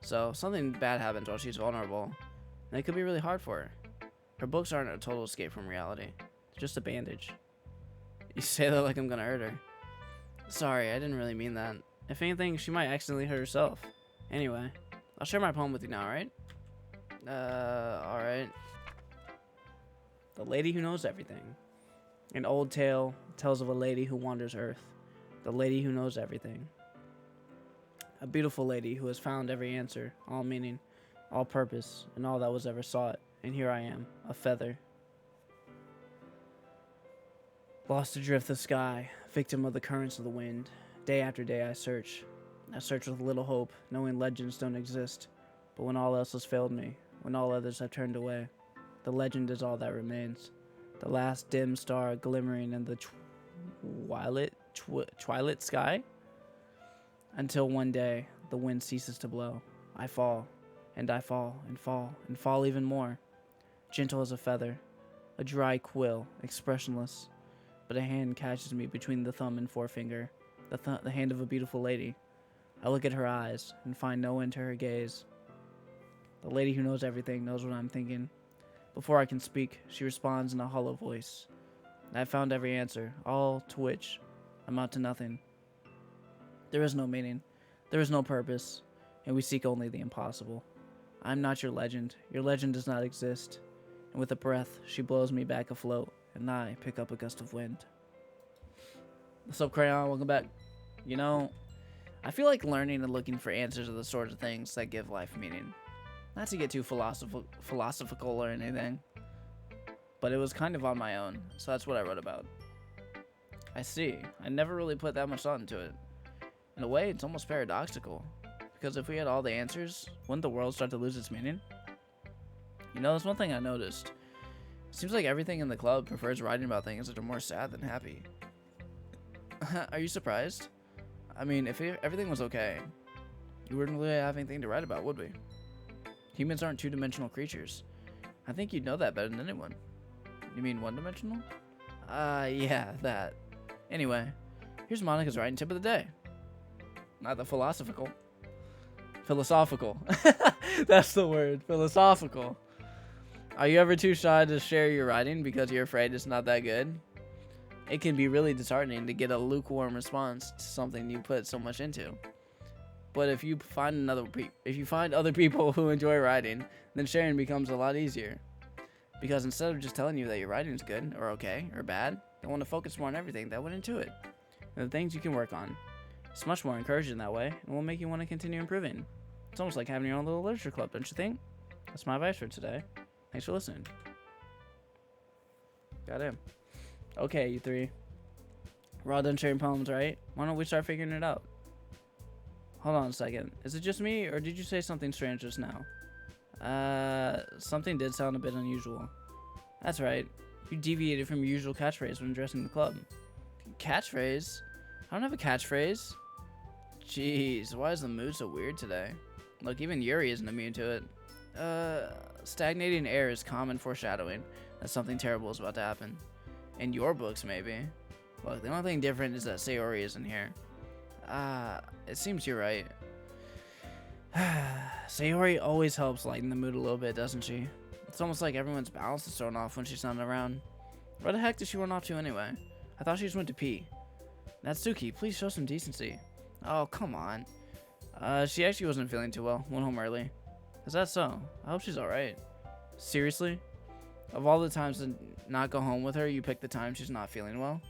So, if something bad happens while she's vulnerable, then it could be really hard for her. Her books aren't a total escape from reality. They're just a bandage. You say that like I'm gonna hurt her. Sorry, I didn't really mean that. If anything, she might accidentally hurt herself. Anyway, I'll share my poem with you now, alright? Alright. The Lady Who Knows Everything. An old tale tells of a lady who wanders Earth. The lady who knows everything. A beautiful lady who has found every answer, all meaning, all purpose, and all that was ever sought. And here I am, a feather. Lost adrift the sky, victim of the currents of the wind. Day after day I search. I search with little hope, knowing legends don't exist. But when all else has failed me, when all others have turned away, the legend is all that remains. The last dim star glimmering in the twilight sky. Until one day, the wind ceases to blow. I fall, and I fall, and fall, and fall even more. Gentle as a feather, a dry quill, expressionless. But a hand catches me between the thumb and forefinger, the hand of a beautiful lady. I look at her eyes and find no end to her gaze. The lady who knows everything knows what I'm thinking. Before I can speak, she responds in a hollow voice. I found every answer, all to which amount to nothing. There is no meaning, there is no purpose, and we seek only the impossible. I'm not your legend does not exist. And with a breath, she blows me back afloat, and I pick up a gust of wind. What's up, Crayon? Welcome back. You know, I feel like learning and looking for answers are the sort of things that give life meaning. Not to get too philosophical or anything, but it was kind of on my own, so that's what I wrote about. I see. I never really put that much thought into it. In a way, it's almost paradoxical, because if we had all the answers, wouldn't the world start to lose its meaning? You know, there's one thing I noticed. It seems like everything in the club prefers writing about things that are more sad than happy. Are you surprised? I mean, if everything was okay, you wouldn't really have anything to write about, would we? Humans aren't two-dimensional creatures. I think you'd know that better than anyone. You mean one-dimensional? Yeah, that. Anyway, here's Monica's writing tip of the day. Not the philosophical. Philosophical. That's the word. Philosophical. Are you ever too shy to share your writing because you're afraid it's not that good? It can be really disheartening to get a lukewarm response to something you put so much into. But if you find other people who enjoy writing, then sharing becomes a lot easier. Because instead of just telling you that your writing is good, or okay, or bad, they want to focus more on everything that went into it, and the things you can work on. It's much more encouraging that way, and will make you want to continue improving. It's almost like having your own little literature club, don't you think? That's my advice for today. Thanks for listening. Got him. Okay, you three. We're all done sharing poems, right? Why don't we start figuring it out? Hold on a second. Is it just me, or did you say something strange just now? Something did sound a bit unusual. That's right. You deviated from your usual catchphrase when addressing the club. Catchphrase? I don't have a catchphrase. Jeez, why is the mood so weird today? Look, even Yuri isn't immune to it. Stagnating air is common foreshadowing that something terrible is about to happen. In your books, maybe. Look, the only thing different is that Sayori isn't here. It seems you're right. Sayori always helps lighten the mood a little bit, doesn't she? It's almost like everyone's balance is thrown off when she's not around. Where the heck did she run off to anyway? I thought she just went to pee. Natsuki, please show some decency. Oh, come on. She actually wasn't feeling too well. Went home early. Is that so? I hope she's alright. Seriously? Of all the times to not go home with her, you pick the time she's not feeling well?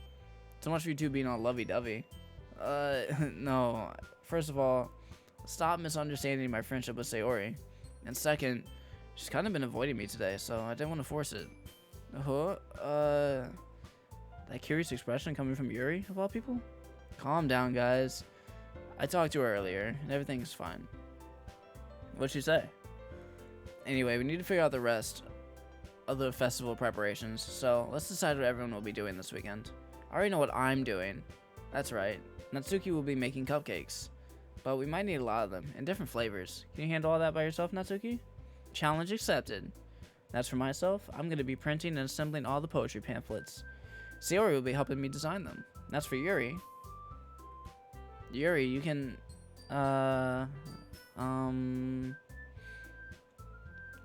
So much for you two being all lovey-dovey. No. First of all, stop misunderstanding my friendship with Sayori. And second, she's kind of been avoiding me today, so I didn't want to force it. That curious expression coming from Yuri, of all people? Calm down, guys. I talked to her earlier, and everything's fine. What'd she say? Anyway, we need to figure out the rest of the festival preparations, so let's decide what everyone will be doing this weekend. I already know what I'm doing. That's right. Natsuki will be making cupcakes. But we might need a lot of them, in different flavors. Can you handle all that by yourself, Natsuki? Challenge accepted. That's for myself. I'm going to be printing and assembling all the poetry pamphlets. Sayori will be helping me design them. That's for Yuri. Yuri, you can...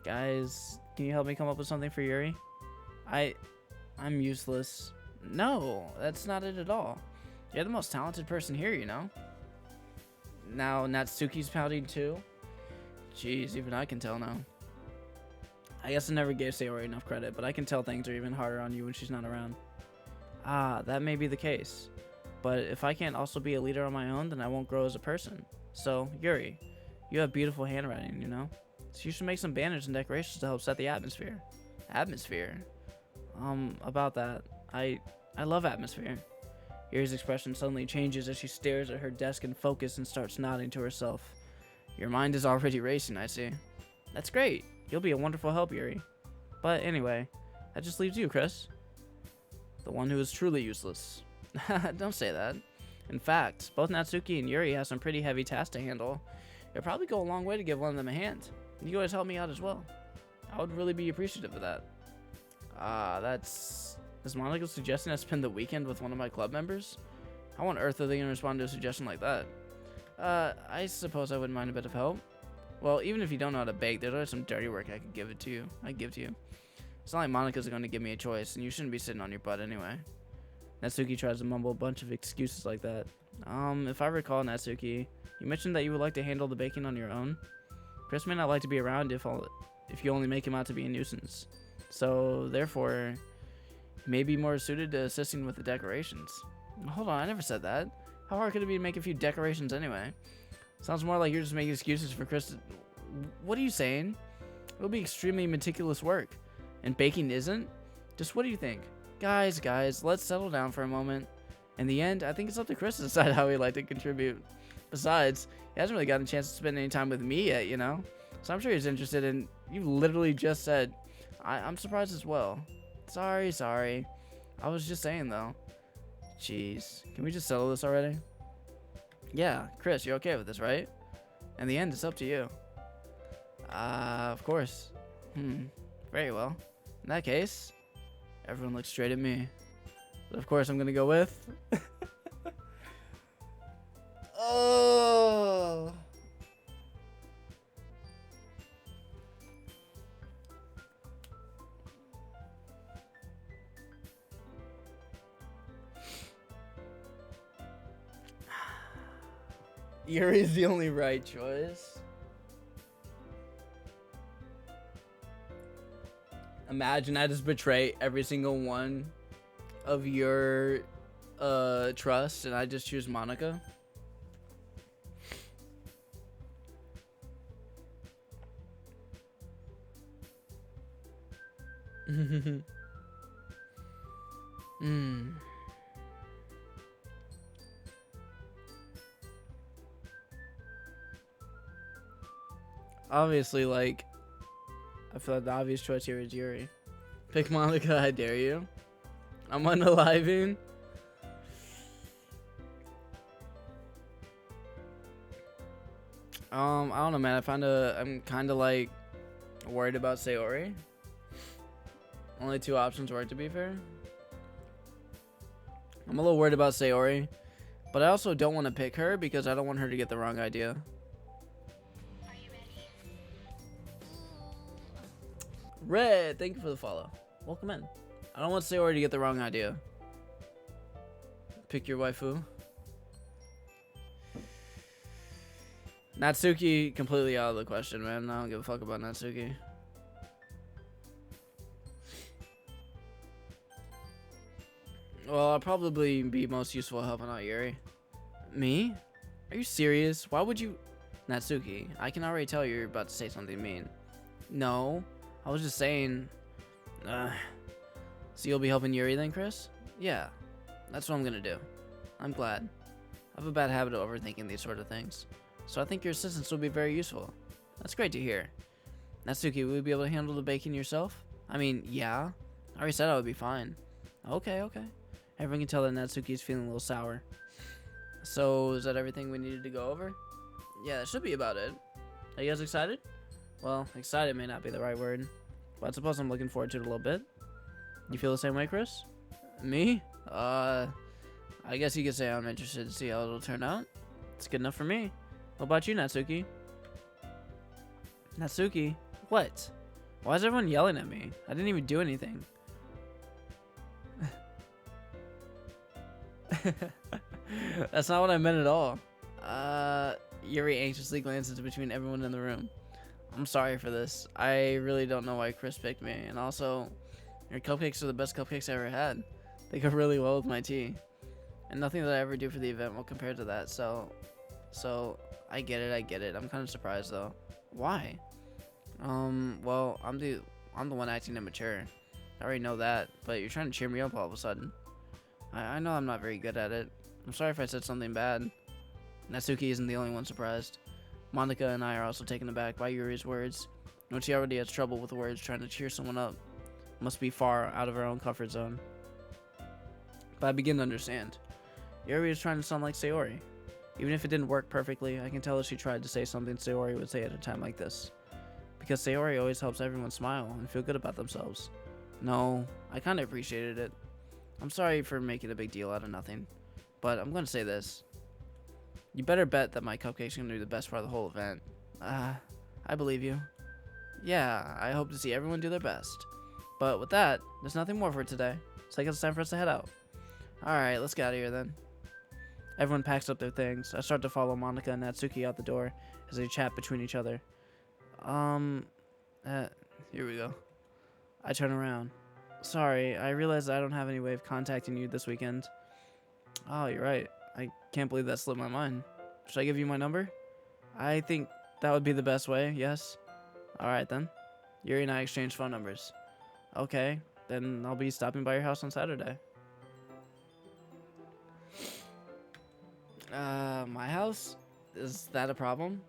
Guys, can you help me come up with something for Yuri? I'm useless. No, that's not it at all. You're the most talented person here, you know? Now Natsuki's pouting too? Jeez, even I can tell now. I guess I never gave Sayori enough credit, but I can tell things are even harder on you when she's not around. Ah, that may be the case. But if I can't also be a leader on my own, then I won't grow as a person. So, Yuri, you have beautiful handwriting, you know? So you should make some banners and decorations to help set the atmosphere. Atmosphere? About that, I love atmosphere. Yuri's expression suddenly changes as she stares at her desk in focus and starts nodding to herself. Your mind is already racing, I see. That's great. You'll be a wonderful help, Yuri. But anyway, that just leaves you, Chris. The one who is truly useless. Don't say that. In fact, both Natsuki and Yuri have some pretty heavy tasks to handle. It'd probably go a long way to give one of them a hand. You can always help me out as well. I would really be appreciative of that. Is Monica suggesting I spend the weekend with one of my club members? How on earth are they going to respond to a suggestion like that? I suppose I wouldn't mind a bit of help. Well, even if you don't know how to bake, there's always some dirty work I could give to you. It's not like Monica's going to give me a choice, and you shouldn't be sitting on your butt anyway. Natsuki tries to mumble a bunch of excuses like that. If I recall, Natsuki, you mentioned that you would like to handle the baking on your own. Chris may not like to be around if you only make him out to be a nuisance. So, therefore, he may be more suited to assisting with the decorations. Hold on, I never said that. How hard could it be to make a few decorations anyway? Sounds more like you're just making excuses for Chris to... What are you saying? It'll be extremely meticulous work. And baking isn't? Just what do you think? Guys, let's settle down for a moment. In the end, I think it's up to Chris to decide how he'd like to contribute. Besides, he hasn't really gotten a chance to spend any time with me yet, you know? So I'm sure he's interested in... You literally just said... I'm surprised as well. Sorry. I was just saying, though. Jeez. Can we just settle this already? Yeah, Chris, you're okay with this, right? In the end, it's up to you. Of course. Very well. In that case, everyone looks straight at me. But of course, I'm gonna go with... Oh... Yuri's the only right choice. Imagine I just betray every single one of your trust and I just choose Monica. Obviously, like, I feel like the obvious choice here is Yuri. Pick Monica, I dare you. I'm unaliving. I don't know, man. I'm kind of like worried about Sayori. Only two options work, to be fair. I'm a little worried about Sayori, but I also don't want to pick her because I don't want her to get the wrong idea. Are you ready? Red, thank you for the follow. Welcome in. I don't want Sayori to get the wrong idea. Pick your waifu. Natsuki, completely out of the question, man. I don't give a fuck about Natsuki. Well, I'll probably be most useful helping out Yuri. Me? Are you serious? Why would you... Natsuki, I can already tell you're about to say something mean. No, I was just saying... So you'll be helping Yuri then, Chris? Yeah, that's what I'm gonna do. I'm glad. I have a bad habit of overthinking these sort of things. So I think your assistance will be very useful. That's great to hear. Natsuki, will you be able to handle the baking yourself? I mean, yeah. I already said I would be fine. Okay. Everyone can tell that Natsuki's feeling a little sour. So, is that everything we needed to go over? Yeah, that should be about it. Are you guys excited? Well, excited may not be the right word, but I suppose I'm looking forward to it a little bit. You feel the same way, Chris? Me? I guess you could say I'm interested to see how it'll turn out. It's good enough for me. What about you, Natsuki? Natsuki? What? Why is everyone yelling at me? I didn't even do anything. That's not what I meant at all. Yuri anxiously glances between everyone in the room. I'm sorry for this. I really don't know why Chris picked me. And also, your cupcakes are the best cupcakes I ever had. They go really well with my tea. And nothing that I ever do for the event will compare to that. So I get it. I'm kind of surprised though. Why? Well, I'm the one acting immature. I already know that, but you're trying to cheer me up all of a sudden. I know I'm not very good at it. I'm sorry if I said something bad. Natsuki isn't the only one surprised. Monica and I are also taken aback by Yuri's words, when she already has trouble with words trying to cheer someone up. Must be far out of her own comfort zone. But I begin to understand. Yuri was trying to sound like Sayori. Even if it didn't work perfectly, I can tell that she tried to say something Sayori would say at a time like this. Because Sayori always helps everyone smile and feel good about themselves. No, I kind of appreciated it. I'm sorry for making a big deal out of nothing, but I'm going to say this. You better bet that my cupcake's going to be the best part of the whole event. I believe you. Yeah, I hope to see everyone do their best. But with that, there's nothing more for today, so I guess it's time for us to head out. Alright, let's get out of here then. Everyone packs up their things. I start to follow Monica and Natsuki out the door as they chat between each other. Here we go. I turn around. Sorry, I realized I don't have any way of contacting you this weekend. Oh, you're right. I can't believe that slipped my mind. Should I give you my number? I think that would be the best way, yes. Alright then. Yuri and I exchange phone numbers. Okay, then I'll be stopping by your house on Saturday. My house? Is that a problem?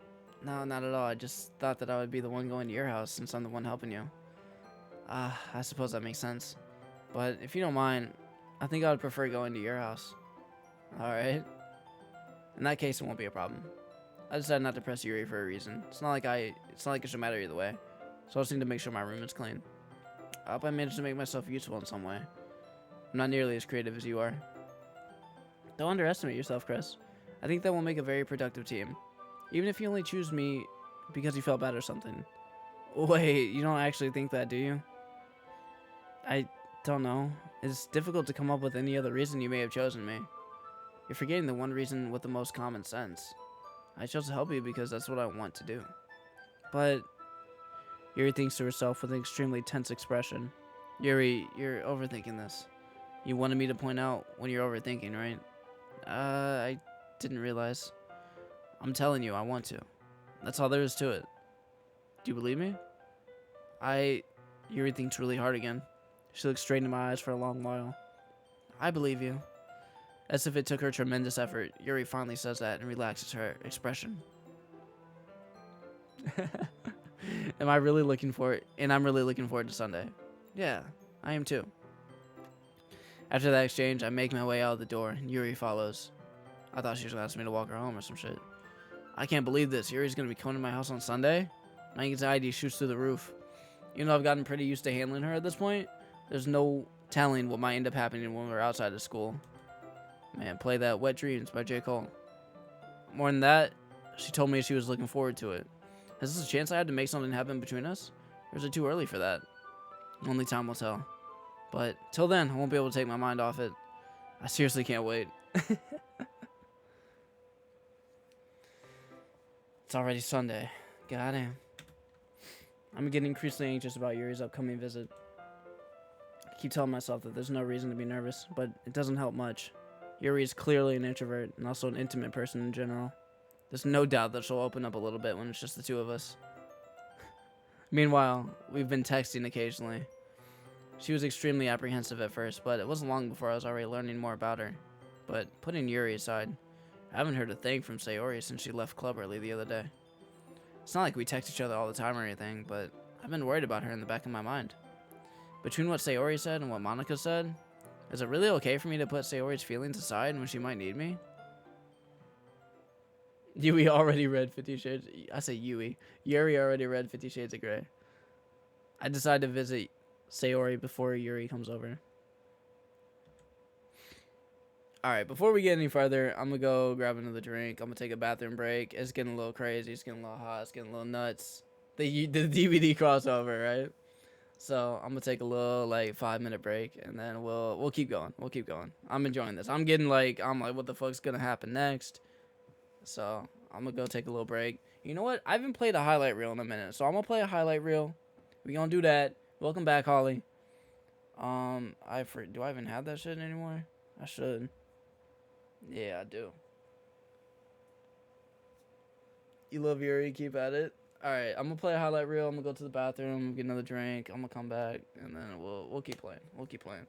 No, not at all. I just thought that I would be the one going to your house since I'm the one helping you. I suppose that makes sense. But if you don't mind, I think I would prefer going to your house. Alright. In that case, it won't be a problem. I decided not to press Yuri for a reason. It's not like it should matter either way. So I just need to make sure my room is clean. I hope I managed to make myself useful in some way. I'm not nearly as creative as you are. Don't underestimate yourself, Chris. I think that will make a very productive team. Even if you only choose me because you felt bad or something. Wait, you don't actually think that, do you? I don't know. It's difficult to come up with any other reason you may have chosen me. You're forgetting the one reason with the most common sense. I chose to help you because that's what I want to do. But Yuri thinks to herself with an extremely tense expression. Yuri, you're overthinking this. You wanted me to point out when you're overthinking, right? I didn't realize. I'm telling you, I want to. That's all there is to it. Do you believe me? Yuri thinks really hard again. She looks straight into my eyes for a long while. I believe you. As if it took her tremendous effort, Yuri finally says that and relaxes her expression. Am I really looking forward? And I'm really looking forward to Sunday. Yeah, I am too. After that exchange, I make my way out of the door, and Yuri follows. I thought she was going to ask me to walk her home or some shit. I can't believe this. Yuri's going to be coming to my house on Sunday? My anxiety shoots through the roof. Even though I've gotten pretty used to handling her at this point, there's no telling what might end up happening when we're outside of school. Man, play that Wet Dreams by J. Cole. More than that, she told me she was looking forward to it. Is this a chance I have to make something happen between us? Or is it too early for that? Only time will tell. But till then, I won't be able to take my mind off it. I seriously can't wait. It's already Sunday. Goddamn. I'm getting increasingly anxious about Yuri's upcoming visit. I keep telling myself that there's no reason to be nervous, but it doesn't help much. Yuri is clearly an introvert and also an intimate person in general. There's no doubt that she'll open up a little bit when it's just the two of us. Meanwhile, we've been texting occasionally. She was extremely apprehensive at first, but it wasn't long before I was already learning more about her. But putting Yuri aside, I haven't heard a thing from Sayori since she left club early the other day. It's not like we text each other all the time or anything, but I've been worried about her in the back of my mind. Between what Sayori said and what Monica said, is it really okay for me to put Sayori's feelings aside when she might need me? Yui already read 50 Shades... I say Yui. Yuri already read 50 Shades of Grey. I decided to visit Sayori before Yuri comes over. Alright, before we get any further, I'm gonna go grab another drink. I'm gonna take a bathroom break. It's getting a little crazy. It's getting a little hot. It's getting a little nuts. The DVD crossover, right? So I'm gonna take a little 5-minute break, and then we'll keep going. We'll keep going. I'm enjoying this. I'm like, what the fuck's gonna happen next? So I'm gonna go take a little break. You know what? I haven't played a highlight reel in a minute, so I'm gonna play a highlight reel. We gonna do that. Welcome back, Holly. Do I even have that shit anymore? I should. Yeah, I do. You love Yuri, keep at it. Alright, I'm gonna play a highlight reel. I'm gonna go to the bathroom, get another drink. I'm gonna come back, and then we'll keep playing. We'll keep playing.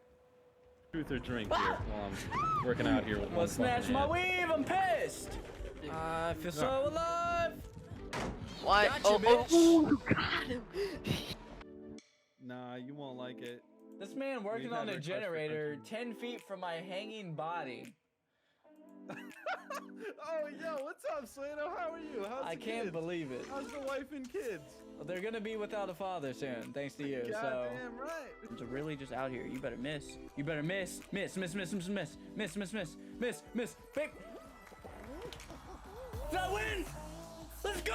Truth or drink here while I'm working out here with one Smash fucking my hand. weave, I'm pissed! I feel so alive! What? Gotcha, bitch. You got him. Nah, you won't like it. This man working We've on had a requests for generator country. 10 feet from my hanging body. Oh, yo, what's up, Slato? How are you? How's I the can't kids? believe it. How's the wife and kids? Well, they're gonna be without a father soon, thanks to you. So Goddamn right. it's really just out here. You better miss. You better miss. Miss. Miss. Miss. Miss. Miss. Miss. Miss. Miss. Miss. Miss. Big. Did I win? Let's go!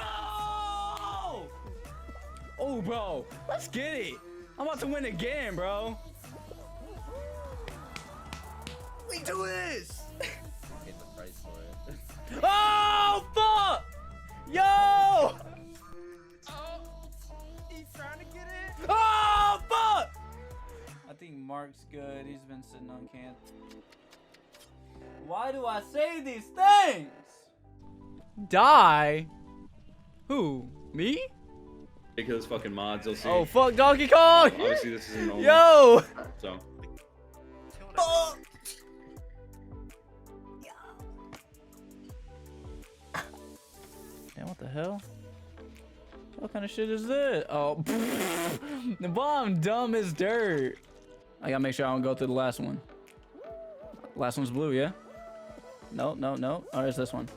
Oh, bro. Let's get it. I'm about to win again, bro. We do this. Get the price for it. Oh, fuck! Yo! Oh, he's trying to get it. Oh, fuck! I think Mark's good. He's been sitting on camp. Why do I say these things? Die? Who? Me? Ridiculous fucking mods, you'll see. Oh, fuck Donkey Kong! Obviously, this isn't normal. Yo! So. Fuck! Damn, what the hell? What kind of shit is this? Oh, the bomb dumb as dirt. I gotta make sure I don't go through the last one. Last one's blue, yeah? No, no, no. Oh, there's this one.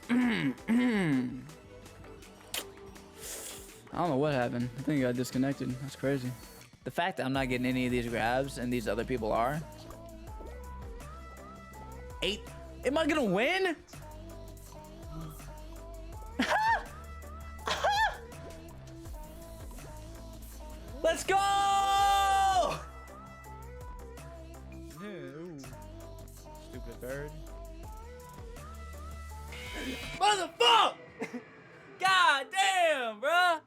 I don't know what happened. I think I got disconnected. That's crazy. The fact that I'm not getting any of these grabs and these other people are. 8. Am I gonna win? Let's go! Yeah, ooh. Stupid bird. Motherfucker! God damn, bruh!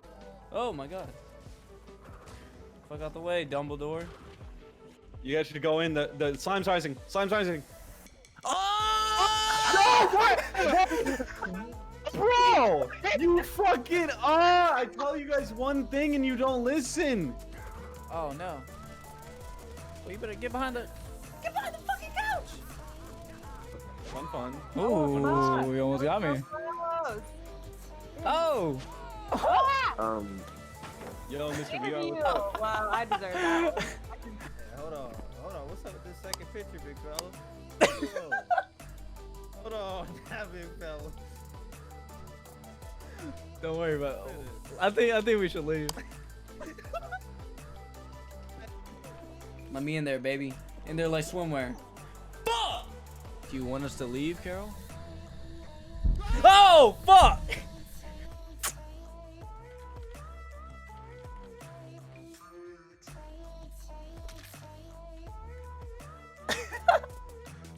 Oh my god. Fuck out the way, Dumbledore. You guys should go in. The slime's rising. Slime's rising. Oh! Bro! You fucking are! I tell you guys one thing and you don't listen. Oh no. Well, you better get behind the fucking couch! Fun. Ooh, you almost got me. Oh! Yo, Mr. Thank VR. you. What's up? Wow, I deserve that. Hold on. What's up with this second picture, big fella? Whoa. Hold on, that big fella. Don't worry about it. I think we should leave. Let me in there, baby. In there like swimwear. Fuck! Do you want us to leave, Carol? Oh, fuck!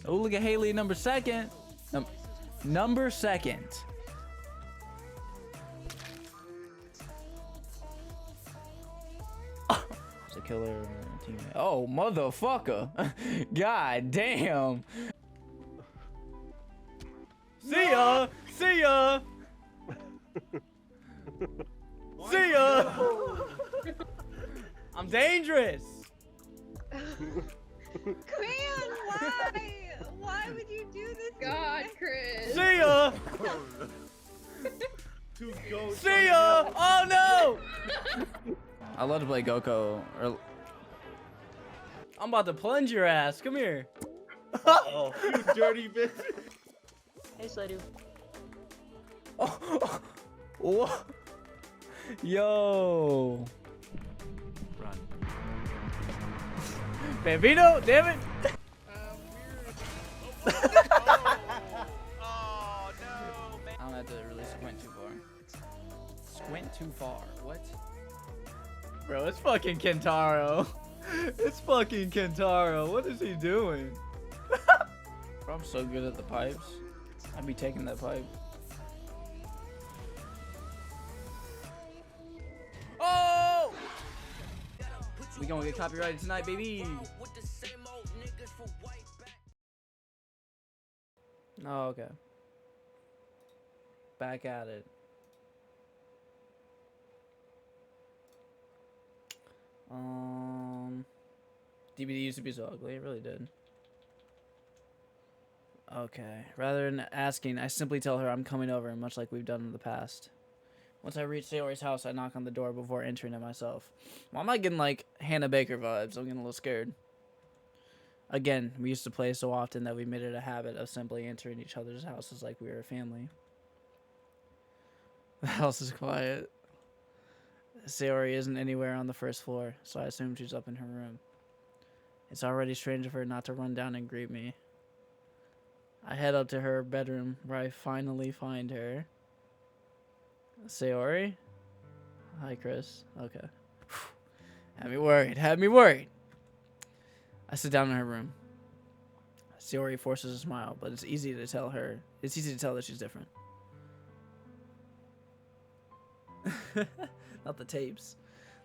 Oh, look at Haley, number second. Number second. It's a killer teammate. Oh, motherfucker. God damn. See ya. See ya. See ya. I'm dangerous. Man, why? Why would you do this? God, Chris. See ya. Two goats. See ya. Oh no. I love to play Goko. I'm about to plunge your ass. Come here. Oh, you dirty bitch. Hey, Sladu. Oh, what? Yo. Run. Bambino, damn it. Oh no, man. I don't have to really squint too far. Squint too far. What? Bro, it's fucking Kentaro. It's fucking Kentaro. What is he doing? Bro, I'm so good at the pipes. I'd be taking that pipe. Oh! We gonna get copyrighted tonight, baby. Oh, okay. Back at it. DBD used to be so ugly, it really did. Okay, rather than asking, I simply tell her I'm coming over, much like we've done in the past. Once I reach Saori's house, I knock on the door before entering it myself. Well, I'm not getting like Hannah Baker vibes. I'm getting a little scared. Again, we used to play so often that we made it a habit of simply entering each other's houses like we were a family. The house is quiet. Sayori isn't anywhere on the first floor, so I assume she's up in her room. It's already strange of her not to run down and greet me. I head up to her bedroom, where I finally find her. Sayori? Hi, Chris. Okay. Had me worried. Had me worried. I sit down in her room. Sayori forces a smile, but it's easy to tell that she's different. Not the tapes.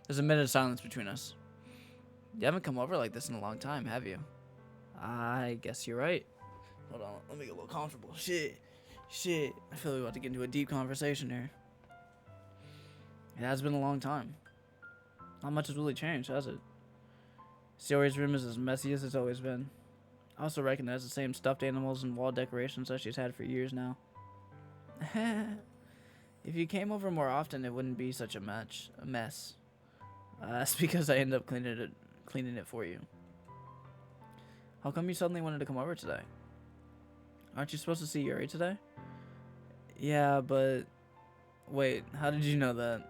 There's a minute of silence between us. You haven't come over like this in a long time, have you? I guess you're right. Hold on, let me get a little comfortable. Shit. I feel like we're about to get into a deep conversation here. It has been a long time. Not much has really changed, has it? Sayori's room is as messy as it's always been. I also recognize the same stuffed animals and wall decorations that she's had for years now. If you came over more often, it wouldn't be such a mess. That's because I end up cleaning it for you. How come you suddenly wanted to come over today? Aren't you supposed to see Yuri today? Yeah, but... Wait, how did you know that?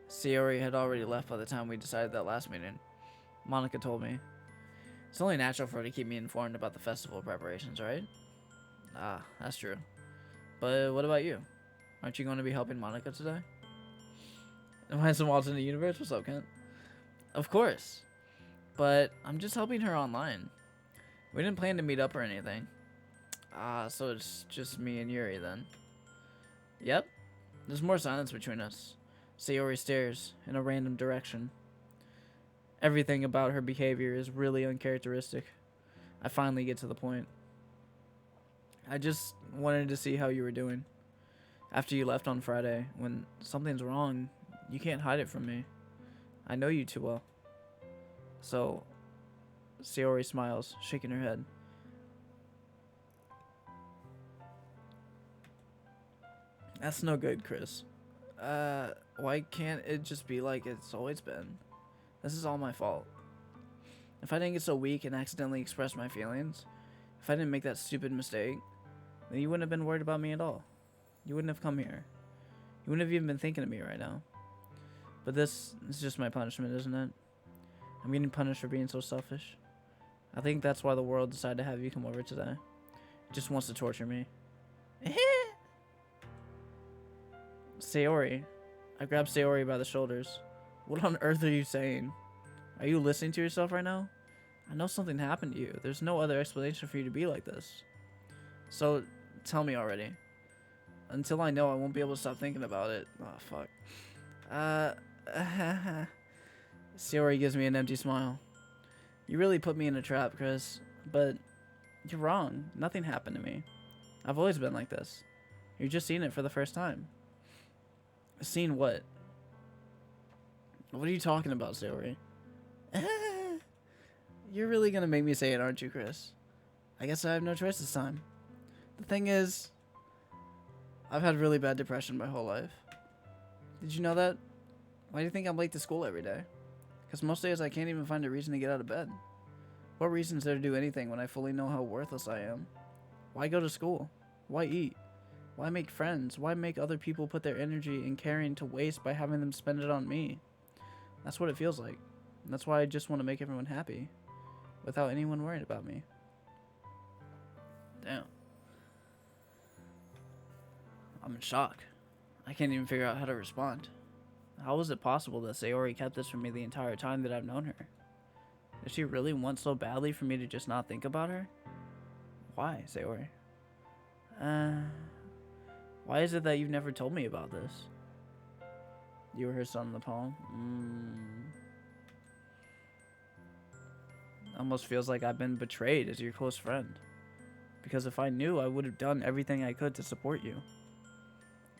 Sayori had already left by the time we decided that last meeting. Monica told me. It's only natural for her to keep me informed about the festival preparations, right? Ah, that's true. But what about you? Aren't you going to be helping Monica today? Am I some alternate universe? What's up, Kent? Of course. But I'm just helping her online. We didn't plan to meet up or anything. Ah, so it's just me and Yuri then. Yep. There's more silence between us. Sayori stares in a random direction. Everything about her behavior is really uncharacteristic. I finally get to the point. I just wanted to see how you were doing. After you left on Friday, when something's wrong, you can't hide it from me. I know you too well. So, Sayori smiles, shaking her head. That's no good, Chris. Why can't it just be like it's always been? This is all my fault. If I didn't get so weak and accidentally express my feelings, if I didn't make that stupid mistake, then you wouldn't have been worried about me at all. You wouldn't have come here. You wouldn't have even been thinking of me right now. But this is just my punishment, isn't it? I'm getting punished for being so selfish. I think that's why the world decided to have you come over today. It just wants to torture me. Sayori. I grabbed Sayori by the shoulders. What on earth are you saying? Are you listening to yourself right now? I know something happened to you. There's no other explanation for you to be like this. So, tell me already. Until I know, I won't be able to stop thinking about it. Oh, fuck. Sayori gives me an empty smile. You really put me in a trap, Chris. But you're wrong. Nothing happened to me. I've always been like this. You're just seeing it for the first time. Seeing what? What are you talking about, Sayori? You're really gonna make me say it, aren't you, Chris? I guess I have no choice this time. The thing is, I've had really bad depression my whole life. Did you know that? Why do you think I'm late to school every day? Because most days I can't even find a reason to get out of bed. What reason is there to do anything when I fully know how worthless I am? Why go to school? Why eat? Why make friends? Why make other people put their energy and caring to waste by having them spend it on me? That's what it feels like. And that's why I just want to make everyone happy, without anyone worried about me. Damn. I'm in shock. I can't even figure out how to respond. How is it possible that Sayori kept this from me the entire time that I've known her? Does she really want so badly for me to just not think about her? Why, Sayori? Why is it that you've never told me about this? You were her son in the poem? Almost feels like I've been betrayed as your close friend. Because if I knew, I would have done everything I could to support you.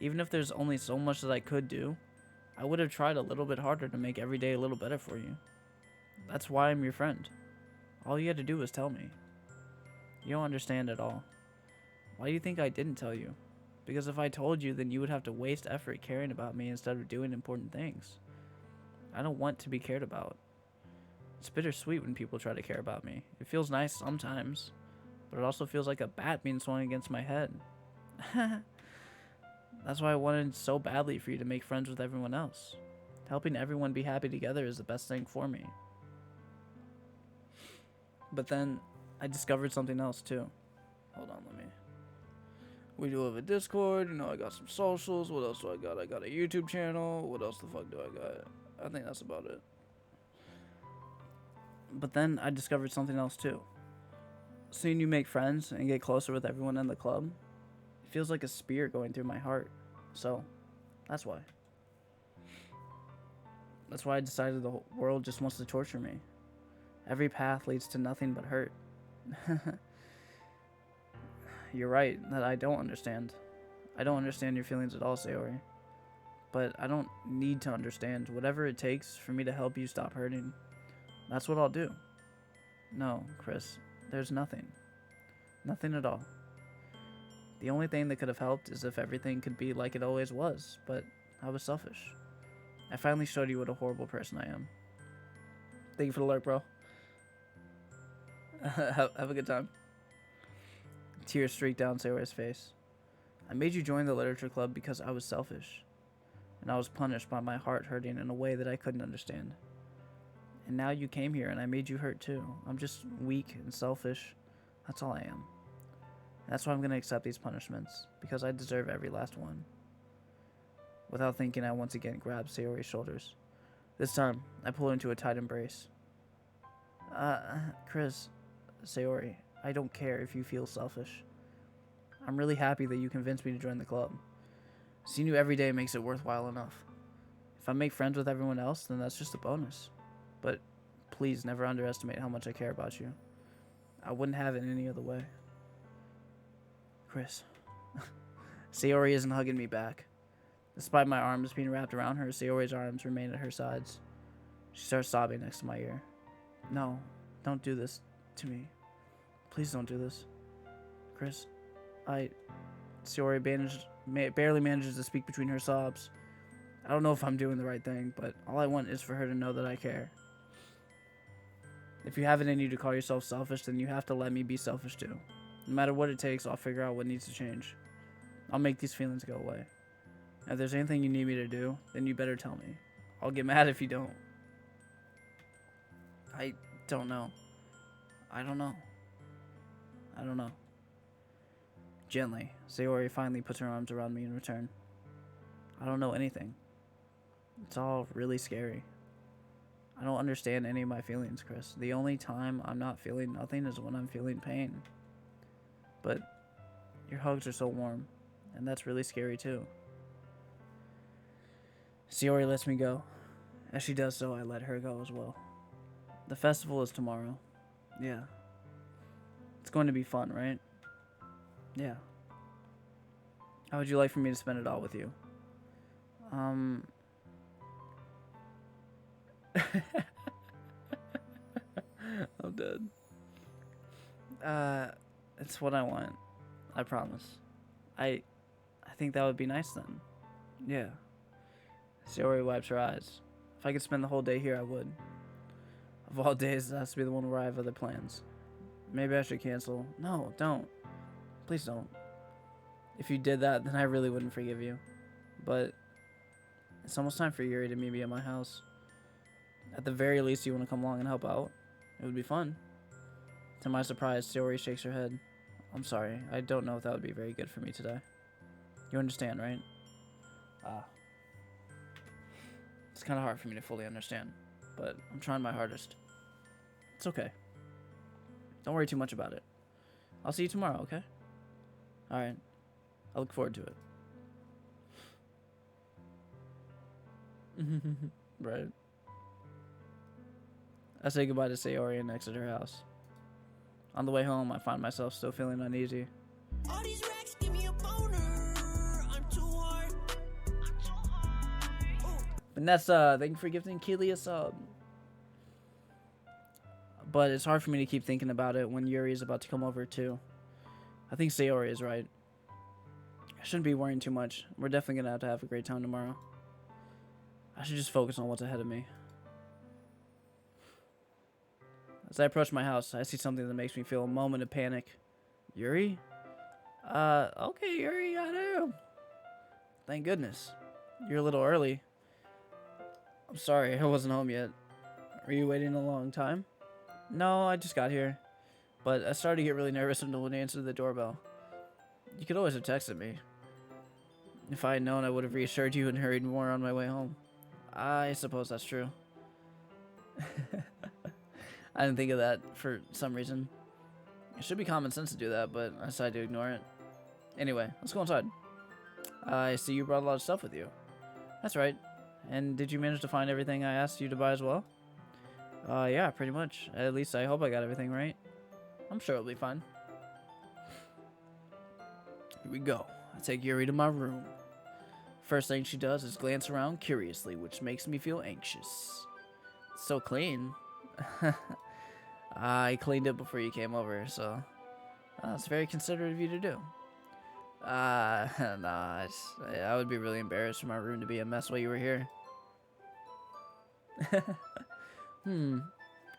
Even if there's only so much that I could do, I would have tried a little bit harder to make every day a little better for you. That's why I'm your friend. All you had to do was tell me. You don't understand at all. Why do you think I didn't tell you? Because if I told you, then you would have to waste effort caring about me instead of doing important things. I don't want to be cared about. It's bittersweet when people try to care about me. It feels nice sometimes, but it also feels like a bat being swung against my head. That's why I wanted so badly for you to make friends with everyone else. Helping everyone be happy together is the best thing for me. But then I discovered something else too. Hold on, let me. We do have a Discord, you know, I got some socials. What else do I got? I got a YouTube channel. What else the fuck do I got? I think that's about it. But then I discovered something else too. Seeing you make friends and get closer with everyone in the club, it feels like a spear going through my heart. So, that's why. That's why I decided the whole world just wants to torture me. Every path leads to nothing but hurt. You're right that I don't understand. I don't understand your feelings at all, Sayori. But I don't need to understand. Whatever it takes for me to help you stop hurting, that's what I'll do. No, Chris, there's nothing. Nothing at all. The only thing that could have helped is if everything could be like it always was, but I was selfish. I finally showed you what a horrible person I am. Thank you for the alert, bro. have a good time. Tears streaked down Sayori's face. I made you join the literature club because I was selfish. And I was punished by my heart hurting in a way that I couldn't understand. And now you came here and I made you hurt too. I'm just weak and selfish. That's all I am. That's why I'm going to accept these punishments, because I deserve every last one. Without thinking, I once again grabbed Sayori's shoulders. This time, I pull her into a tight embrace. Chris, Sayori, I don't care if you feel selfish. I'm really happy that you convinced me to join the club. Seeing you every day makes it worthwhile enough. If I make friends with everyone else, then that's just a bonus. But please never underestimate how much I care about you. I wouldn't have it any other way. Chris. Sayori isn't hugging me back. Despite my arms being wrapped around her, Sayori's arms remain at her sides. She starts sobbing next to my ear. No, don't do this to me. Please don't do this. Chris, Sayori barely manages to speak between her sobs. I don't know if I'm doing the right thing, but all I want is for her to know that I care. If you have it in you to call yourself selfish, then you have to let me be selfish too. No matter what it takes, I'll figure out what needs to change. I'll make these feelings go away. If there's anything you need me to do, then you better tell me. I'll get mad if you don't. I don't know. I don't know. I don't know. Gently, Sayori finally puts her arms around me in return. I don't know anything. It's all really scary. I don't understand any of my feelings, Chris. The only time I'm not feeling nothing is when I'm feeling pain. But your hugs are so warm, and that's really scary too. Sayori lets me go. As she does so, I let her go as well. The festival is tomorrow. Yeah. It's going to be fun, right? Yeah. How would you like for me to spend it all with you? I'm dead. It's what I want. I promise. I think that would be nice then. Yeah. Sayori wipes her eyes. If I could spend the whole day here, I would. Of all days, it has to be the one where I have other plans. Maybe I should cancel. No, don't. Please don't. If you did that, then I really wouldn't forgive you. But it's almost time for Yuri to meet me at my house. At the very least, you want to come along and help out? It would be fun. To my surprise, Sayori shakes her head. I'm sorry. I don't know if that would be very good for me today. You understand, right? It's kind of hard for me to fully understand, but I'm trying my hardest. It's okay. Don't worry too much about it. I'll see you tomorrow, okay? Alright. I look forward to it. Right. I say goodbye to Sayori and exit her house. On the way home, I find myself still feeling uneasy. All these racks give me a boner. I'm too hard. Vanessa, thank you for gifting Keely a sub. But it's hard for me to keep thinking about it when Yuri is about to come over too. I think Sayori is right. I shouldn't be worrying too much. We're definitely going to have a great time tomorrow. I should just focus on what's ahead of me. As I approach my house, I see something that makes me feel a moment of panic. Yuri? Okay, Yuri, I know. Thank goodness. You're a little early. I'm sorry, I wasn't home yet. Were you waiting a long time? No, I just got here. But I started to get really nervous when no one answered the doorbell. You could always have texted me. If I had known, I would have reassured you and hurried more on my way home. I suppose that's true. I didn't think of that for some reason. It should be common sense to do that, but I decided to ignore it. Anyway, let's go inside. I see you brought a lot of stuff with you. That's right. And did you manage to find everything I asked you to buy as well? Yeah, pretty much. At least I hope I got everything right. I'm sure it'll be fine. Here we go. I take Yuri to my room. First thing she does is glance around curiously, which makes me feel anxious. It's so clean. I cleaned it before you came over, so it's very considerate of you to do. Nah, I would be really embarrassed for my room to be a mess while you were here.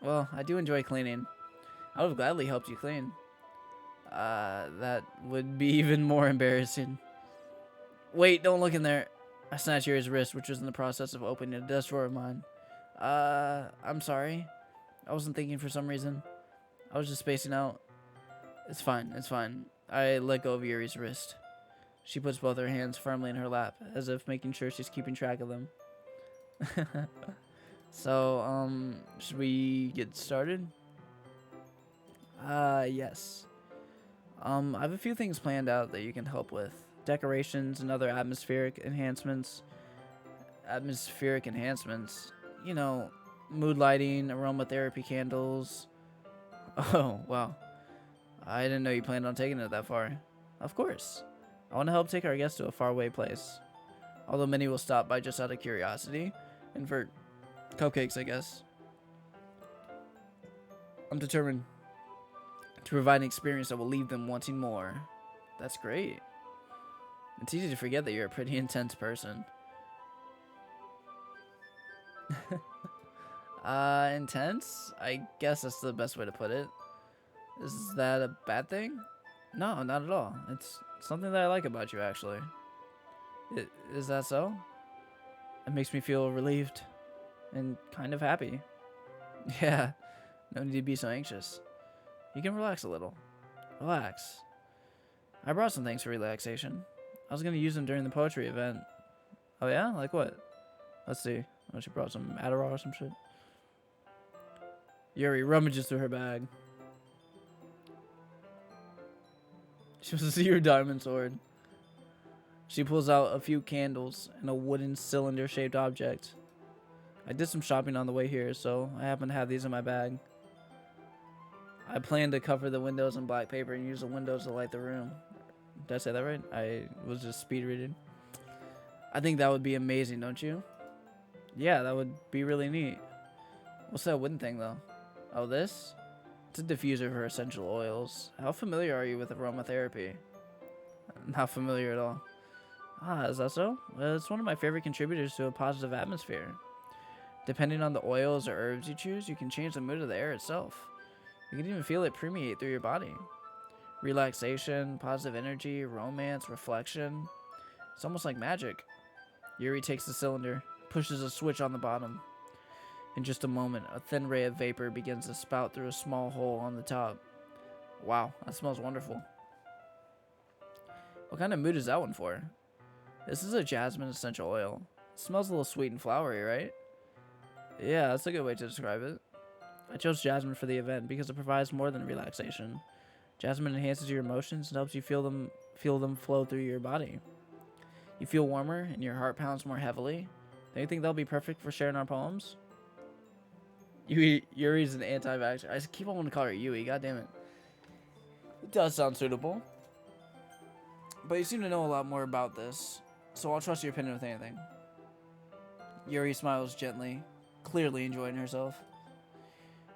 Well, I do enjoy cleaning. I would have gladly helped you clean. That would be even more embarrassing. Wait, don't look in there. I snatched Yuri's wrist, which was in the process of opening a desk drawer of mine. I'm sorry. I wasn't thinking for some reason. I was just spacing out. It's fine, it's fine. I let go of Yuri's wrist. She puts both her hands firmly in her lap, as if making sure she's keeping track of them. So, should we get started? Yes. I have a few things planned out that you can help with. Decorations and other atmospheric enhancements. Atmospheric enhancements? You know, mood lighting, aromatherapy candles. Oh, wow. I didn't know you planned on taking it that far. Of course. I want to help take our guests to a faraway place. Although many will stop by just out of curiosity. And for cupcakes, I guess. I'm determined to provide an experience that will leave them wanting more. That's great. It's easy to forget that you're a pretty intense person. Intense? I guess that's the best way to put it. Is that a bad thing? No, not at all. It's something that I like about you, actually. Is that so? It makes me feel relieved and kind of happy. Yeah, no need to be so anxious. You can relax a little. Relax. I brought some things for relaxation. I was going to use them during the poetry event. Oh yeah? Like what? Let's see. Oh, she brought some Adderall or some shit. Yuri rummages through her bag. She wants to see your diamond sword. She pulls out a few candles and a wooden cylinder-shaped object. I did some shopping on the way here, so I happen to have these in my bag. I plan to cover the windows in black paper and use the windows to light the room. Did I say that right? I was just speed reading. I think that would be amazing, don't you? Yeah, that would be really neat. What's that wooden thing, though? Oh, this? It's a diffuser for essential oils. How familiar are you with aromatherapy? Not familiar at all. Ah, is that so? It's one of my favorite contributors to a positive atmosphere. Depending on the oils or herbs you choose, you can change the mood of the air itself. You can even feel it permeate through your body. Relaxation, positive energy, romance, reflection. It's almost like magic. Yuri takes the cylinder, pushes a switch on the bottom. In just a moment, a thin ray of vapor begins to spout through a small hole on the top. Wow, that smells wonderful. What kind of mood is that one for? This is a jasmine essential oil. It smells a little sweet and flowery, right? Yeah, that's a good way to describe it. I chose jasmine for the event because it provides more than relaxation. Jasmine enhances your emotions and helps you feel them flow through your body. You feel warmer and your heart pounds more heavily. Don't you think that'll be perfect for sharing our poems? Yuri's an anti-vaxxer. I keep on wanting to call her Yui, god damn it. It does sound suitable. But you seem to know a lot more about this, so I'll trust your opinion with anything. Yuri smiles gently, clearly enjoying herself.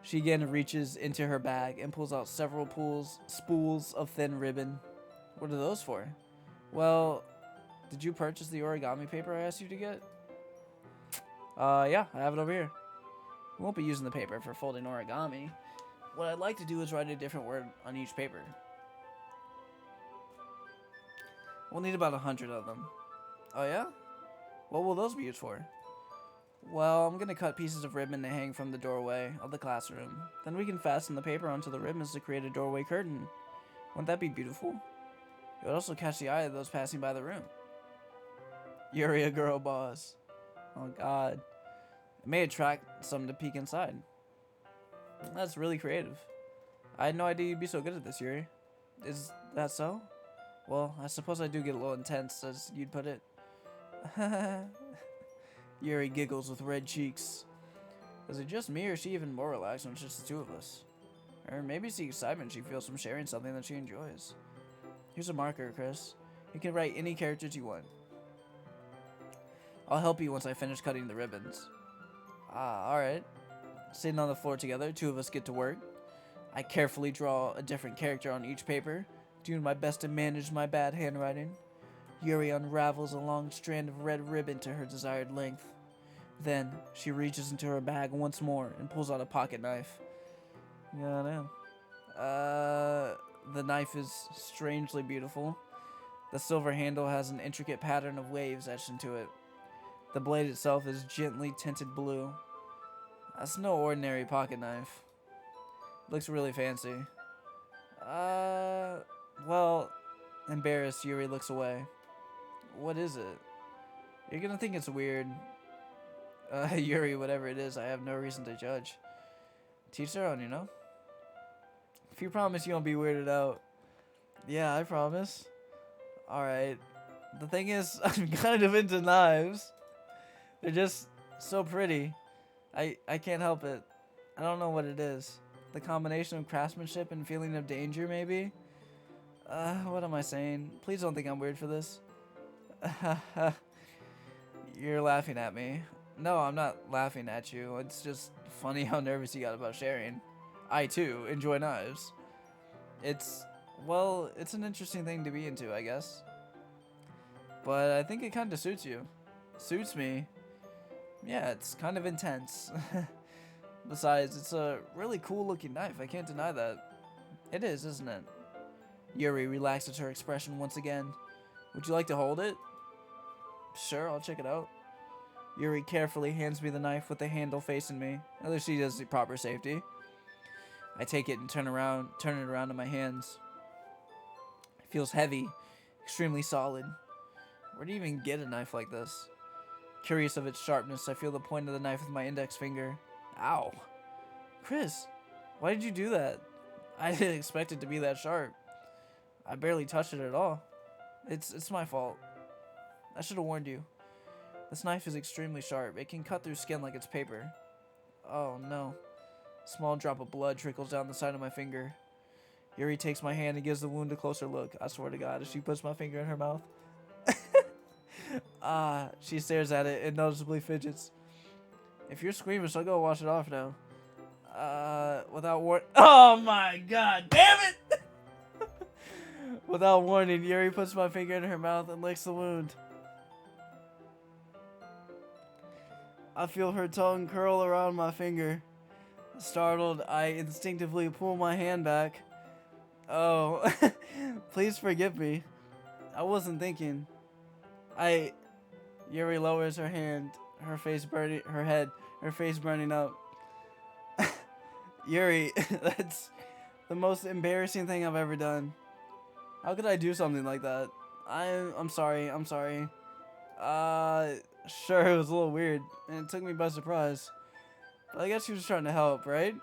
She again reaches into her bag and pulls out several spools of thin ribbon. What are those for? Well, did you purchase the origami paper I asked you to get? Yeah, I have it over here. We won't be using the paper for folding origami, What I'd like to do is write a different word on each paper. We'll need about 100 of them. Oh yeah? What will those be used for? Well, I'm gonna cut pieces of ribbon to hang from the doorway of the classroom. Then we can fasten the paper onto the ribbons to create a doorway curtain. Wouldn't that be beautiful? It would also catch the eye of those passing by the room. Yuri, a girl boss. Oh god. It may attract some to peek inside. That's really creative. I had no idea you'd be so good at this, Yuri. Is that so? Well, I suppose I do get a little intense, as you'd put it. Yuri giggles with red cheeks. Is it just me, or is she even more relaxed when it's just the two of us? Or maybe it's the excitement she feels from sharing something that she enjoys. Here's a marker, Chris. You can write any characters you want. I'll help you once I finish cutting the ribbons. Ah, alright. Sitting on the floor together, two of us get to work. I carefully draw a different character on each paper, doing my best to manage my bad handwriting. Yuri unravels a long strand of red ribbon to her desired length. Then, she reaches into her bag once more and pulls out a pocket knife. Yeah, I know. The knife is strangely beautiful. The silver handle has an intricate pattern of waves etched into it. The blade itself is gently tinted blue. That's no ordinary pocket knife. Looks really fancy. Well, embarrassed, Yuri looks away. What is it? You're gonna think it's weird. Yuri, whatever it is, I have no reason to judge. Teach their own, you know? If you promise you won't be weirded out. Yeah, I promise. Alright. The thing is, I'm kind of into knives. They're just so pretty. I can't help it. I don't know what it is. The combination of craftsmanship and feeling of danger, maybe? What am I saying? Please don't think I'm weird for this. You're laughing at me. No, I'm not laughing at you. It's just funny how nervous you got about sharing. I, too, enjoy knives. It's an interesting thing to be into, I guess. But I think it kind of suits you. Suits me. Yeah, it's kind of intense. Besides, it's a really cool looking knife. I can't deny that. It is, isn't it? Yuri relaxes her expression once again. Would you like to hold it? Sure, I'll check it out. Yuri carefully hands me the knife with the handle facing me. At least she does the proper safety. I take it and turn it around in my hands. It feels heavy, extremely solid. Where do you even get a knife like this? Curious of its sharpness, I feel the point of the knife with my index finger. Ow. Chris, why did you do that? I didn't expect it to be that sharp. I barely touched it at all. It's my fault. I should have warned you. This knife is extremely sharp. It can cut through skin like it's paper. Oh no. A small drop of blood trickles down the side of my finger. Yuri takes my hand and gives the wound a closer look. I swear to God, as she puts my finger in her mouth. She stares at it and noticeably fidgets. If you're squeamish, I'll go wash it off now. Oh my God, damn it! Without warning, Yuri puts my finger in her mouth and licks the wound. I feel her tongue curl around my finger. Startled, I instinctively pull my hand back. Oh, please forgive me. I wasn't thinking. Yuri lowers her hand, her face burning up. Yuri, that's the most embarrassing thing I've ever done. How could I do something like that? I'm sorry. Sure, it was a little weird, and it took me by surprise. But I guess she was trying to help, right?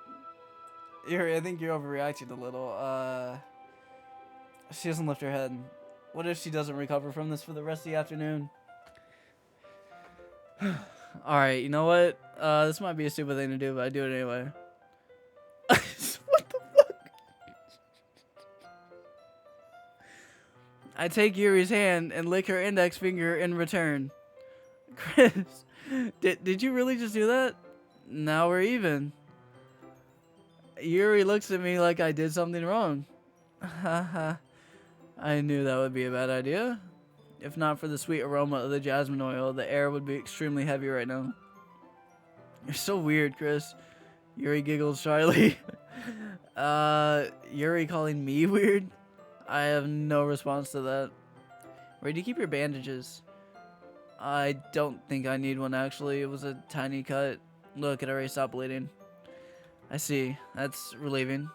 Yuri, I think you're overreacting a little. She doesn't lift her head. What if she doesn't recover from this for the rest of the afternoon? Alright, you know what? This might be a stupid thing to do, but I do it anyway. What the fuck? I take Yuri's hand and lick her index finger in return. Chris, did you really just do that? Now we're even. Yuri looks at me like I did something wrong. Haha. I knew that would be a bad idea. If not for the sweet aroma of the jasmine oil, the air would be extremely heavy right now. You're so weird, Chris. Yuri giggles shyly. Yuri calling me weird? I have no response to that. Where do you keep your bandages? I don't think I need one actually. It was a tiny cut. Look, it already stopped bleeding. I see. That's relieving.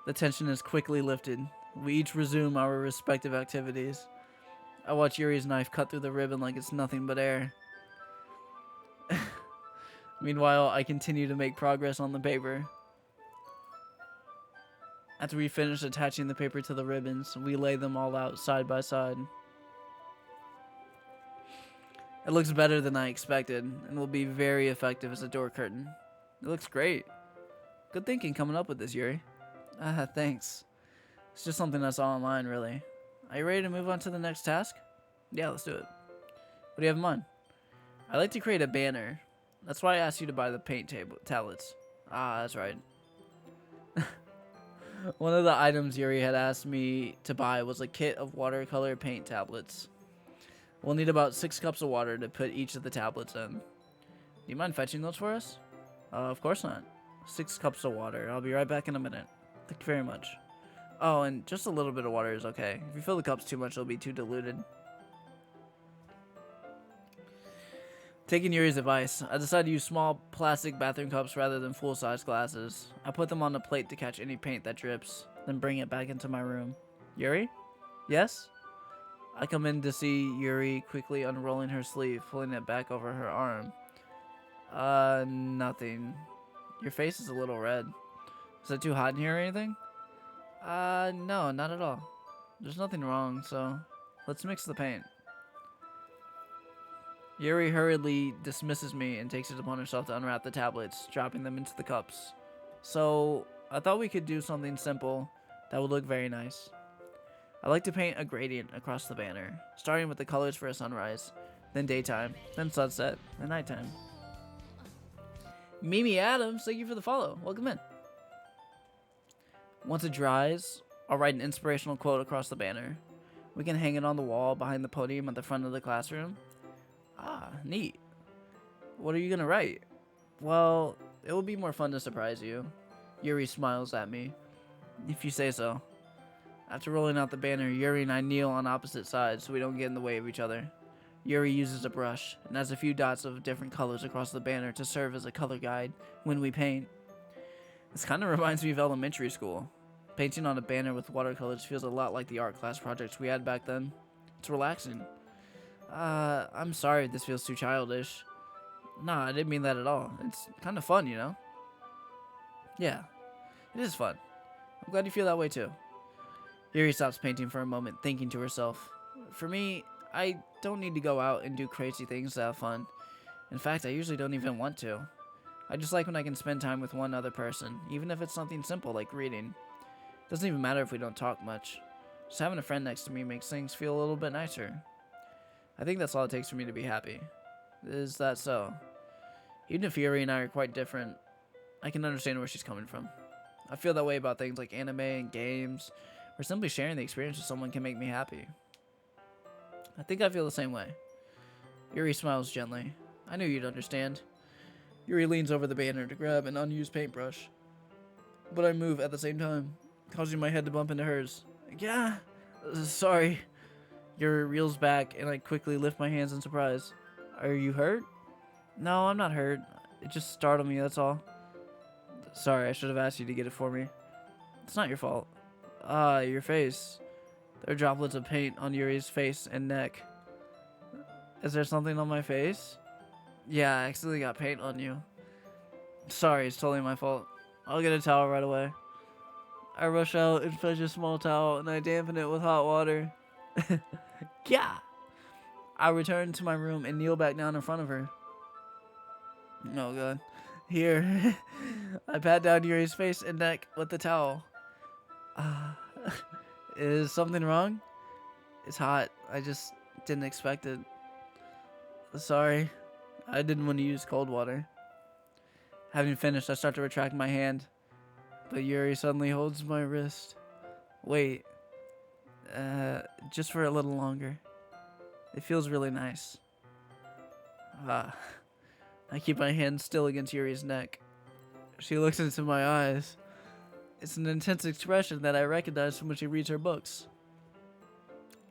The tension is quickly lifted. We each resume our respective activities. I watch Yuri's knife cut through the ribbon like it's nothing but air. Meanwhile, I continue to make progress on the paper. After we finish attaching the paper to the ribbons, we lay them all out side by side. It looks better than I expected, and will be very effective as a door curtain. It looks great. Good thinking coming up with this, Yuri. Thanks. It's just something I saw online, really. Are you ready to move on to the next task? Yeah, let's do it. What do you have in mind? I'd like to create a banner. That's why I asked you to buy the paint tablets. That's right. One of the items Yuri had asked me to buy was a kit of watercolor paint tablets. We'll need about 6 cups of water to put each of the tablets in. Do you mind fetching those for us? Of course not. 6 cups of water. I'll be right back in a minute. Thank you very much. Oh, and just a little bit of water is okay. If you fill the cups too much, it'll be too diluted. Taking Yuri's advice, I decided to use small plastic bathroom cups rather than full-size glasses. I put them on a plate to catch any paint that drips, then bring it back into my room. Yuri? Yes? I come in to see Yuri quickly unrolling her sleeve, pulling it back over her arm. Nothing. Your face is a little red. Is it too hot in here or anything? No, not at all. There's nothing wrong, so let's mix the paint. Yuri hurriedly dismisses me and takes it upon herself to unwrap the tablets, dropping them into the cups. So, I thought we could do something simple that would look very nice. I like to paint a gradient across the banner, starting with the colors for a sunrise, then daytime, then sunset, then nighttime. Mimi Adams, thank you for the follow. Welcome in. Once it dries, I'll write an inspirational quote across the banner. We can hang it on the wall behind the podium at the front of the classroom. Neat. What are you gonna write? Well, it will be more fun to surprise you. Yuri smiles at me. If you say so. After rolling out the banner, Yuri and I kneel on opposite sides so we don't get in the way of each other. Yuri uses a brush and has a few dots of different colors across the banner to serve as a color guide when we paint. This kind of reminds me of elementary school. Painting on a banner with watercolors feels a lot like the art class projects we had back then. It's relaxing. I'm sorry if this feels too childish. Nah, I didn't mean that at all. It's kind of fun, you know? Yeah, it is fun. I'm glad you feel that way too. Yuri stops painting for a moment, thinking to herself. For me, I don't need to go out and do crazy things to have fun. In fact, I usually don't even want to. I just like when I can spend time with one other person, even if it's something simple like reading. Doesn't even matter if we don't talk much. Just having a friend next to me makes things feel a little bit nicer. I think that's all it takes for me to be happy. Is that so? Even if Yuri and I are quite different, I can understand where she's coming from. I feel that way about things like anime and games, or simply sharing the experience with someone can make me happy. I think I feel the same way. Yuri smiles gently. I knew you'd understand. Yuri leans over the banner to grab an unused paintbrush, but I move at the same time, causing my head to bump into hers. Yeah, sorry. Yuri reels back, and I quickly lift my hands in surprise. Are you hurt? No, I'm not hurt. It just startled me, that's all. Sorry, I should have asked you to get it for me. It's not your fault. Your face. There are droplets of paint on Yuri's face and neck. Is there something on my face? Yeah, I accidentally got paint on you. Sorry, it's totally my fault. I'll get a towel right away. I rush out and fetch a small towel, and I dampen it with hot water. Yeah. I return to my room and kneel back down in front of her. Oh god. Here. I pat down Yuri's face and neck with the towel. Is something wrong? It's hot. I just didn't expect it. Sorry. I didn't want to use cold water. Having finished, I start to retract my hand. But Yuri suddenly holds my wrist. Wait. Just for a little longer. It feels really nice. I keep my hand still against Yuri's neck. She looks into my eyes. It's an intense expression that I recognize from when she reads her books.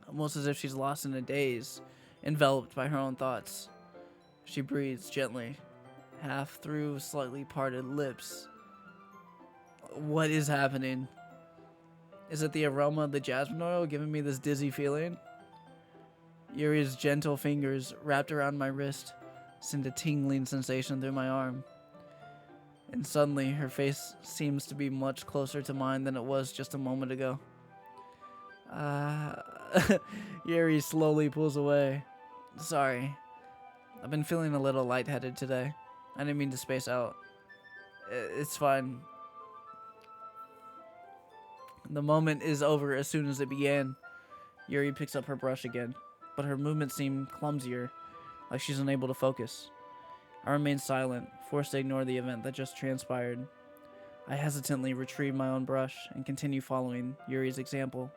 Almost as if she's lost in a daze, enveloped by her own thoughts. She breathes gently, half through slightly parted lips. What is happening? Is it the aroma of the jasmine oil giving me this dizzy feeling? Yuri's gentle fingers wrapped around my wrist send a tingling sensation through my arm. And suddenly, her face seems to be much closer to mine than it was just a moment ago. Yuri slowly pulls away. Sorry. I've been feeling a little lightheaded today. I didn't mean to space out. It's fine. The moment is over as soon as it began. Yuri picks up her brush again, but her movements seem clumsier, like she's unable to focus. I remain silent, forced to ignore the event that just transpired. I hesitantly retrieve my own brush and continue following Yuri's example.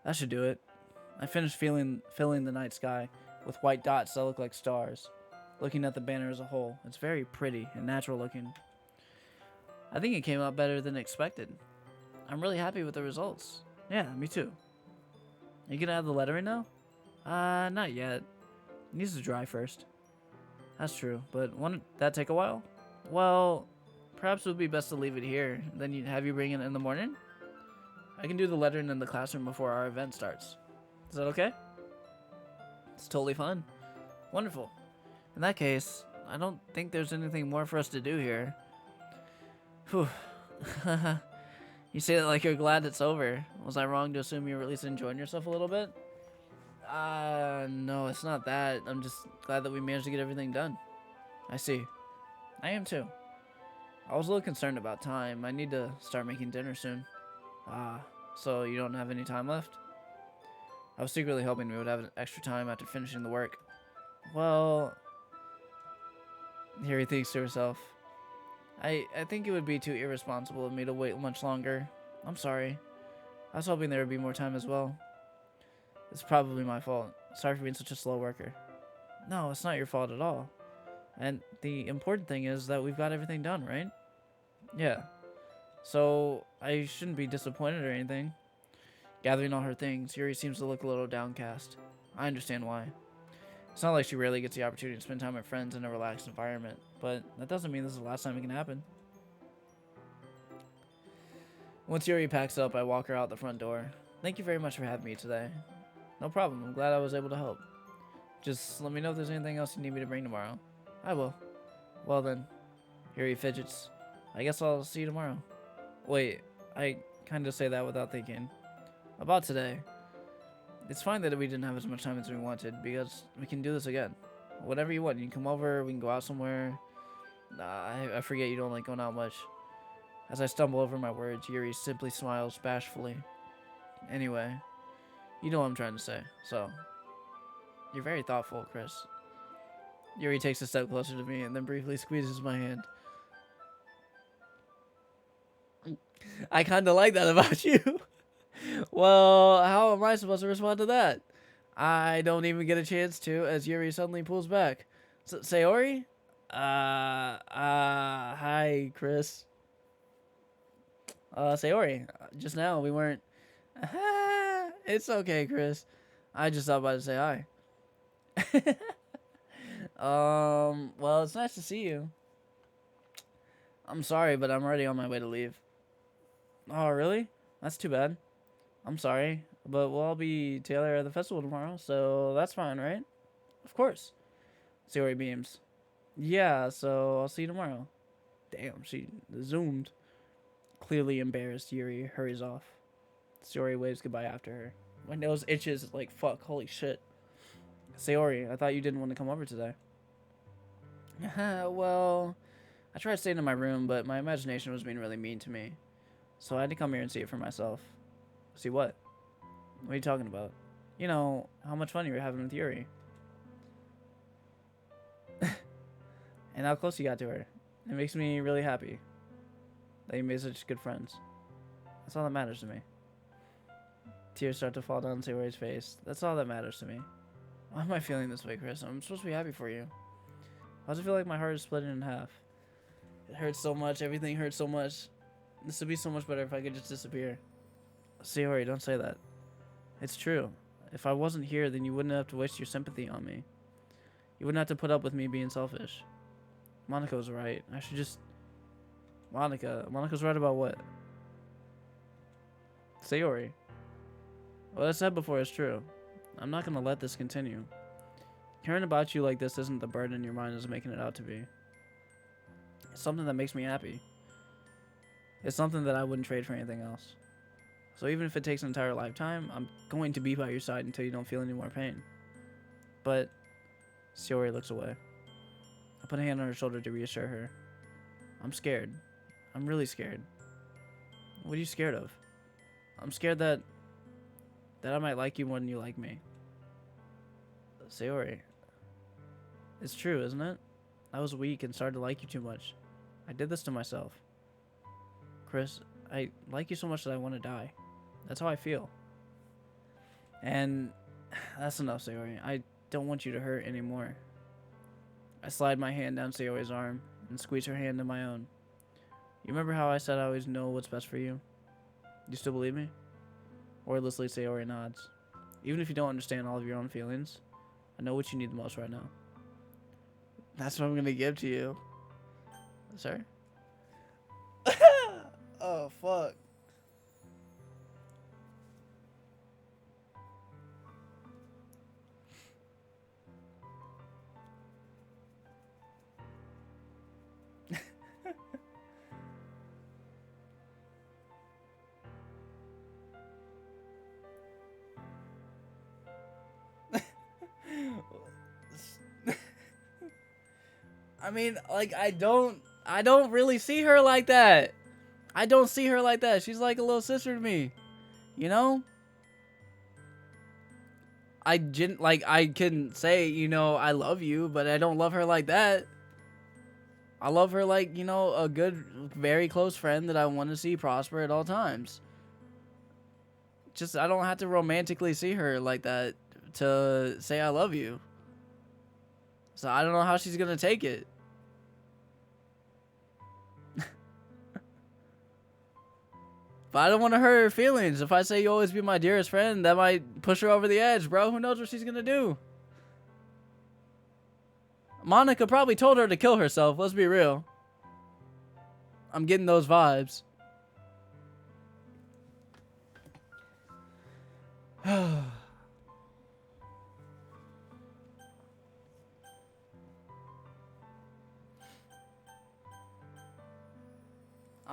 That should do it. I finished filling the night sky with white dots that look like stars. Looking at the banner as a whole, it's very pretty and natural looking. I think it came out better than expected. I'm really happy with the results. Yeah, me too. Are you gonna add the lettering now? Not yet. It needs to dry first. That's true, but won't that take a while? Well, perhaps it would be best to leave it here. Then have you bring it in the morning? I can do the lettering in the classroom before our event starts. Is that okay? It's totally fine. Wonderful. In that case, I don't think there's anything more for us to do here. Whew. You say that like you're glad it's over. Was I wrong to assume you were at least enjoying yourself a little bit? No, it's not that. I'm just glad that we managed to get everything done. I see. I am too. I was a little concerned about time. I need to start making dinner soon. So you don't have any time left? I was secretly hoping we would have extra time after finishing the work. Well, Harry thinks to herself. I think it would be too irresponsible of me to wait much longer. I'm sorry. I was hoping there would be more time as well. It's probably my fault. Sorry for being such a slow worker. No, it's not your fault at all. And the important thing is that we've got everything done, right? Yeah. So, I shouldn't be disappointed or anything. Gathering all her things, Yuri seems to look a little downcast. I understand why. It's not like she rarely gets the opportunity to spend time with friends in a relaxed environment, but that doesn't mean this is the last time it can happen. Once Yuri packs up, I walk her out the front door. Thank you very much for having me today. No problem, I'm glad I was able to help. Just let me know if there's anything else you need me to bring tomorrow. I will. Well then, Yuri fidgets. I guess I'll see you tomorrow. Wait, I kind of say that without thinking. About today. It's fine that we didn't have as much time as we wanted, because we can do this again. Whatever you want, you can come over, we can go out somewhere. I forget you don't like going out much. As I stumble over my words, Yuri simply smiles bashfully. Anyway, you know what I'm trying to say, so. You're very thoughtful, Chris. Yuri takes a step closer to me and then briefly squeezes my hand. I kind of like that about you. Well, how am I supposed to respond to that? I don't even get a chance to, as Yuri suddenly pulls back. Sayori? Hi, Chris. Sayori, just now we weren't... It's okay, Chris. I just thought about to say hi. Well, it's nice to see you. I'm sorry, but I'm already on my way to leave. Oh, really? That's too bad. I'm sorry, but we'll all be together at the festival tomorrow, so that's fine, right? Of course. Sayori beams. Yeah, so I'll see you tomorrow. Damn, she zoomed. Clearly embarrassed, Yuri hurries off. Sayori waves goodbye after her. My nose itches like fuck, holy shit. Sayori, I thought you didn't want to come over today. Well, I tried staying in my room, but my imagination was being really mean to me. So I had to come here and see it for myself. See what? What are you talking about? You know, how much fun you were having with Yuri. And how close you got to her. It makes me really happy that you made such good friends. That's all that matters to me. Tears start to fall down Sayori's face. That's all that matters to me. Why am I feeling this way, Chris? I'm supposed to be happy for you. Why does it feel like my heart is splitting in half? It hurts so much. Everything hurts so much. This would be so much better if I could just disappear. Sayori, don't say that. It's true. If I wasn't here, then you wouldn't have to waste your sympathy on me. You wouldn't have to put up with me being selfish. Monica's right. I should just... Monica's right about what? Sayori. What I said before is true. I'm not gonna let this continue. Caring about you like this isn't the burden your mind is making it out to be. It's something that makes me happy. It's something that I wouldn't trade for anything else. So even if it takes an entire lifetime, I'm going to be by your side until you don't feel any more pain. But Sayori looks away. I put a hand on her shoulder to reassure her. I'm scared. I'm really scared. What are you scared of? I'm scared that I might like you more than you like me. Sayori. It's true, isn't it? I was weak and started to like you too much. I did this to myself. Chris, I like you so much that I want to die. That's how I feel. And that's enough, Sayori. I don't want you to hurt anymore. I slide my hand down Sayori's arm and squeeze her hand in my own. You remember how I said I always know what's best for you? You still believe me? Wordlessly, Sayori nods. Even if you don't understand all of your own feelings, I know what you need the most right now. That's what I'm gonna give to you. Sorry? Oh, fuck. I mean, like, I don't really see her like that. I don't see her like that. She's like a little sister to me. You know? I can say, you know, I love you, but I don't love her like that. I love her like, you know, a good, very close friend that I want to see prosper at all times. Just, I don't have to romantically see her like that to say I love you. So I don't know how she's gonna take it. But I don't want to hurt her feelings. If I say you always be my dearest friend, that might push her over the edge, bro. Who knows what she's gonna do? Monica probably told her to kill herself. Let's be real. I'm getting those vibes.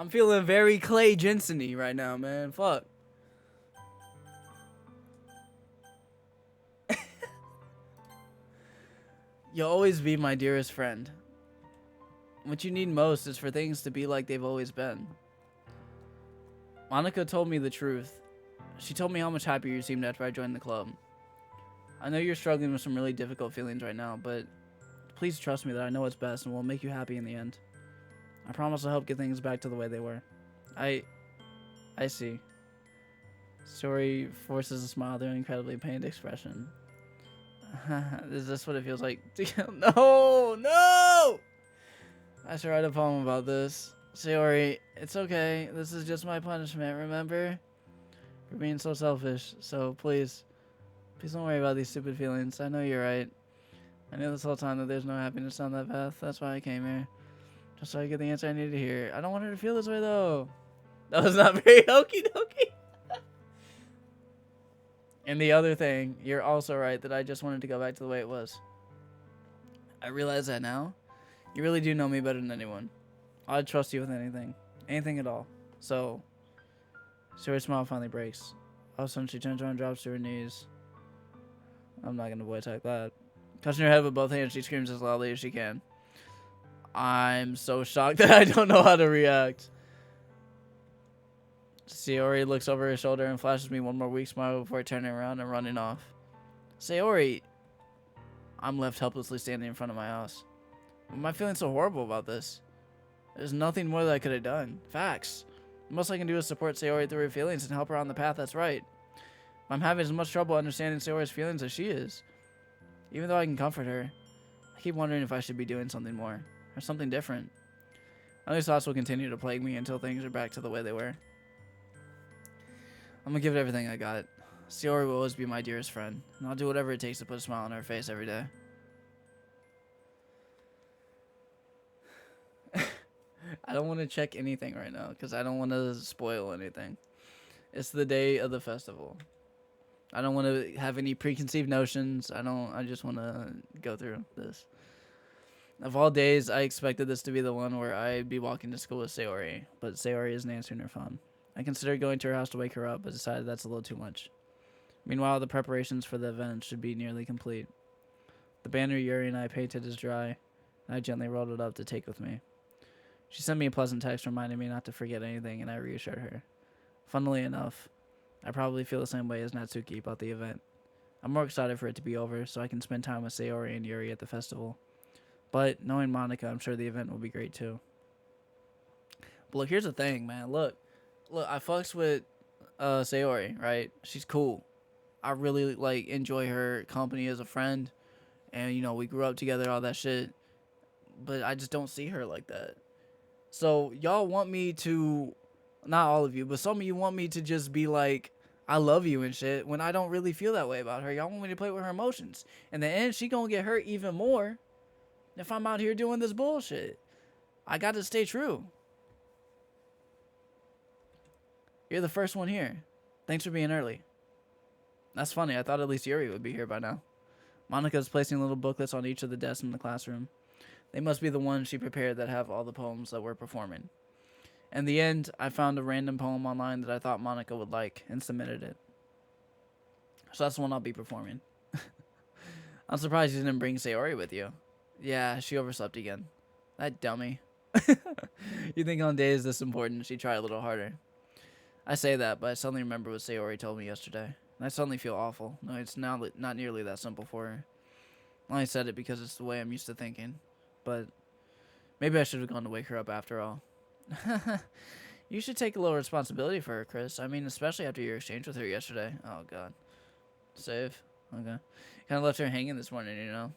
I'm feeling very Clay Jensen-y right now, man. Fuck. You'll always be my dearest friend. What you need most is for things to be like they've always been. Monica told me the truth. She told me how much happier you seemed after I joined the club. I know you're struggling with some really difficult feelings right now, but please trust me that I know what's best and will make you happy in the end. I promise I'll help get things back to the way they were. I see. Sayori forces a smile through an incredibly pained expression. Is this what it feels like? No! No! I should write a poem about this. Sayori, it's okay. This is just my punishment, remember? For being so selfish. So please don't worry about these stupid feelings. I know you're right. I knew this whole time that there's no happiness on that path. That's why I came here. Just so I get the answer I needed to hear. I don't want her to feel this way, though. That was not very okie dokie. And the other thing, you're also right that I just wanted to go back to the way it was. I realize that now. You really do know me better than anyone. I'd trust you with anything. Anything at all. So, Sayori's smile finally breaks. All of a sudden, she turns around and drops to her knees. I'm not going to voice act that. Touching her head with both hands, she screams as loudly as she can. I'm so shocked that I don't know how to react. Sayori looks over her shoulder and flashes me one more weak smile before turning around and running off. Sayori! I'm left helplessly standing in front of my house. Why am I feeling so horrible about this? There's nothing more that I could have done. Facts. The most I can do is support Sayori through her feelings and help her on the path that's right. I'm having as much trouble understanding Sayori's feelings as she is. Even though I can comfort her, I keep wondering if I should be doing something more. Or something different. And these thoughts will continue to plague me until things are back to the way they were. I'm gonna give it everything I got. Sayori will always be my dearest friend, and I'll do whatever it takes to put a smile on her face every day. I don't want to check anything right now because I don't want to spoil anything. It's the day of the festival. I don't want to have any preconceived notions. I just want to go through this. Of all days, I expected this to be the one where I'd be walking to school with Sayori, but Sayori isn't answering her phone. I considered going to her house to wake her up, but decided that's a little too much. Meanwhile, the preparations for the event should be nearly complete. The banner Yuri and I painted is dry, and I gently rolled it up to take with me. She sent me a pleasant text reminding me not to forget anything, and I reassured her. Funnily enough, I probably feel the same way as Natsuki about the event. I'm more excited for it to be over, so I can spend time with Sayori and Yuri at the festival. But knowing Monica, I'm sure the event will be great too. But look, here's the thing, man. Look, I fucks with Sayori, right? She's cool. I really enjoy her company as a friend, and we grew up together, all that shit. But I just don't see her like that. So y'all want me to, not all of you, but some of you want me to just be like, I love you and shit, when I don't really feel that way about her. Y'all want me to play with her emotions. In the end, she gonna get hurt even more if I'm out here doing this bullshit. I gotta stay true. You're the first one here. Thanks for being early. That's funny. I thought at least Yuri would be here by now. Monica's placing little booklets on each of the desks in the classroom. They must be the ones she prepared that have all the poems that we're performing. In the end, I found a random poem online that I thought Monica would like and submitted it. So that's the one I'll be performing. I'm surprised you didn't bring Sayori with you. Yeah, she overslept again. That dummy. You think on days this important, she'd try a little harder. I say that, but I suddenly remember what Sayori told me yesterday. And I suddenly feel awful. No, it's not nearly that simple for her. I only said it because it's the way I'm used to thinking. But maybe I should have gone to wake her up after all. You should take a little responsibility for her, Chris. I mean, especially after your exchange with her yesterday. Oh, God. Save. Okay. Kind of left her hanging this morning,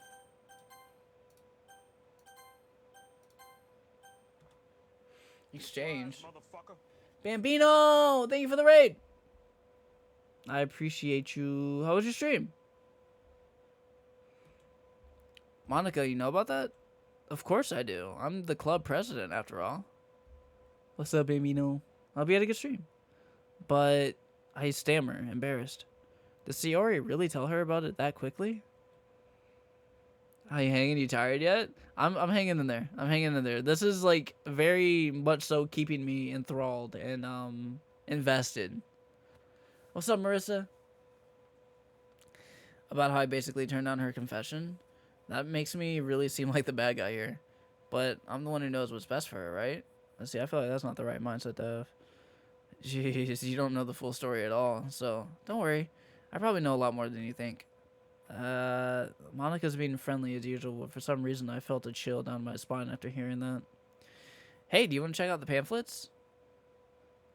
Exchange. Bambino! Thank you for the raid! I appreciate you. How was your stream? Monica, you know about that? Of course I do. I'm the club president, after all. What's up, Bambino? I'll be at a good stream. But I stammer, embarrassed. Did Sayori really tell her about it that quickly? Are you hanging? You tired yet? I'm hanging in there. I'm hanging in there. This is very much so keeping me enthralled and invested. What's up, Marissa? About how I basically turned down her confession. That makes me really seem like the bad guy here. But I'm the one who knows what's best for her, right? Let's see, I feel like that's not the right mindset to have. Jeez, you don't know the full story at all. So, don't worry. I probably know a lot more than you think. Monica's being friendly as usual, but for some reason I felt a chill down my spine after hearing that. Hey, do you want to check out the pamphlets?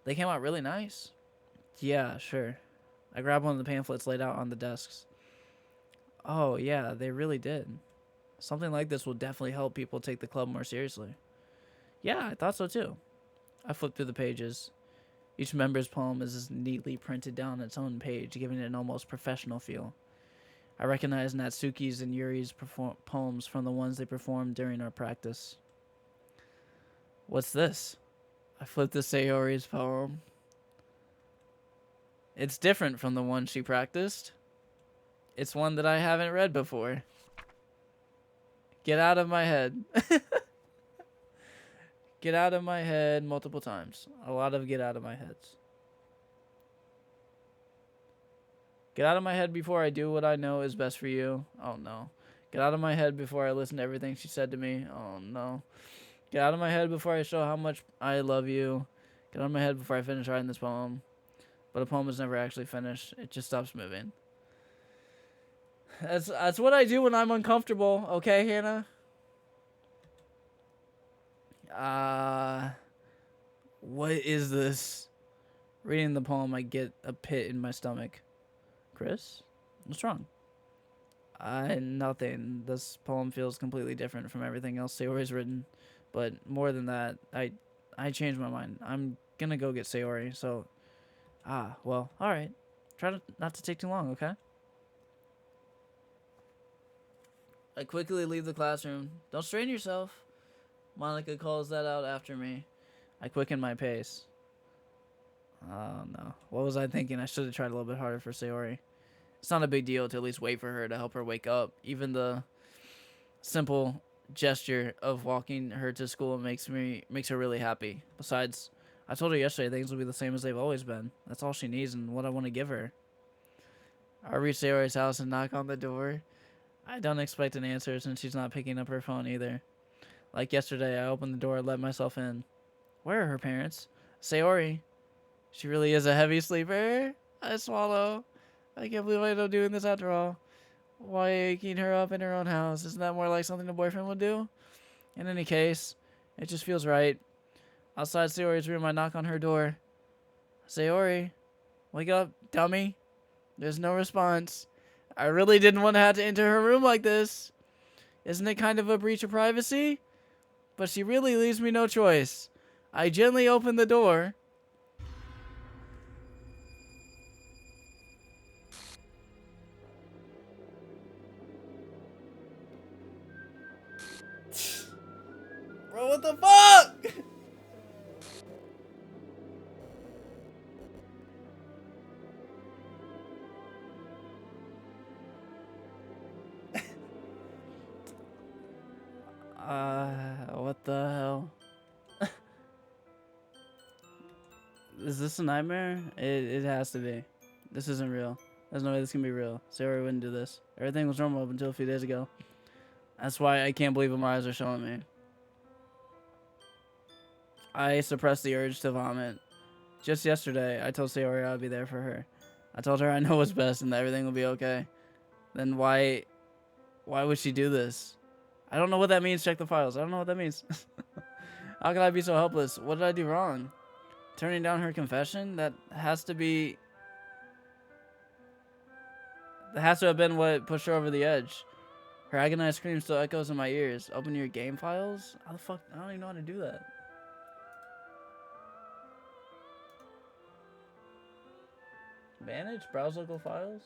They came out really nice. Yeah, sure. I grabbed one of the pamphlets laid out on the desks. Oh, yeah, they really did. Something like this will definitely help people take the club more seriously. Yeah, I thought so too. I flipped through the pages. Each member's poem is neatly printed down on its own page, giving it an almost professional feel. I recognize Natsuki's and Yuri's poems from the ones they performed during our practice. What's this? I flipped to Sayori's poem. It's different from the one she practiced. It's one that I haven't read before. Get out of my head. Get out of my head multiple times. A lot of get out of my heads. Get out of my head before I do what I know is best for you. Oh, no. Get out of my head before I listen to everything she said to me. Oh, no. Get out of my head before I show how much I love you. Get out of my head before I finish writing this poem. But a poem is never actually finished. It just stops moving. That's what I do when I'm uncomfortable. Okay, Hannah? What is this? Reading the poem, I get a pit in my stomach. Chris? What's wrong? Nothing. This poem feels completely different from everything else Sayori's written, But more than that, I changed my mind. I'm gonna go get Sayori. So, well, all right. Try not to take too long, okay? I quickly leave the classroom. Don't strain yourself. Monica calls that out after me. I quicken my pace. Oh no. What was I thinking? I should have tried a little bit harder for Sayori. It's not a big deal to at least wait for her to help her wake up. Even the simple gesture of walking her to school makes her really happy. Besides, I told her yesterday things will be the same as they've always been. That's all she needs and what I want to give her. I reach Sayori's house and knock on the door. I don't expect an answer since she's not picking up her phone either. Like yesterday, I opened the door and let myself in. Where are her parents? Sayori. She really is a heavy sleeper. I swallow. I can't believe I end up doing this after all. Why waking her up in her own house? Isn't that more like something a boyfriend would do? In any case, it just feels right. Outside Sayori's room, I knock on her door. Sayori, wake up, dummy. There's no response. I really didn't want to have to enter her room like this. Isn't it kind of a breach of privacy? But she really leaves me no choice. I gently open the door. Bro, what the fuck? What the hell? Is this a nightmare? It has to be. This isn't real. There's no way this can be real. Sarah wouldn't do this. Everything was normal up until a few days ago. That's why I can't believe what my eyes are showing me. I suppressed the urge to vomit. Just yesterday, I told Sayori I'd be there for her. I told her I know what's best and that everything will be okay. Then why would she do this? I don't know what that means. Check the files. I don't know what that means. How could I be so helpless? What did I do wrong? Turning down her confession? That has to have been what pushed her over the edge. Her agonized scream still echoes in my ears. Open your game files? How the fuck? I don't even know how to do that. Manage? Browse local files?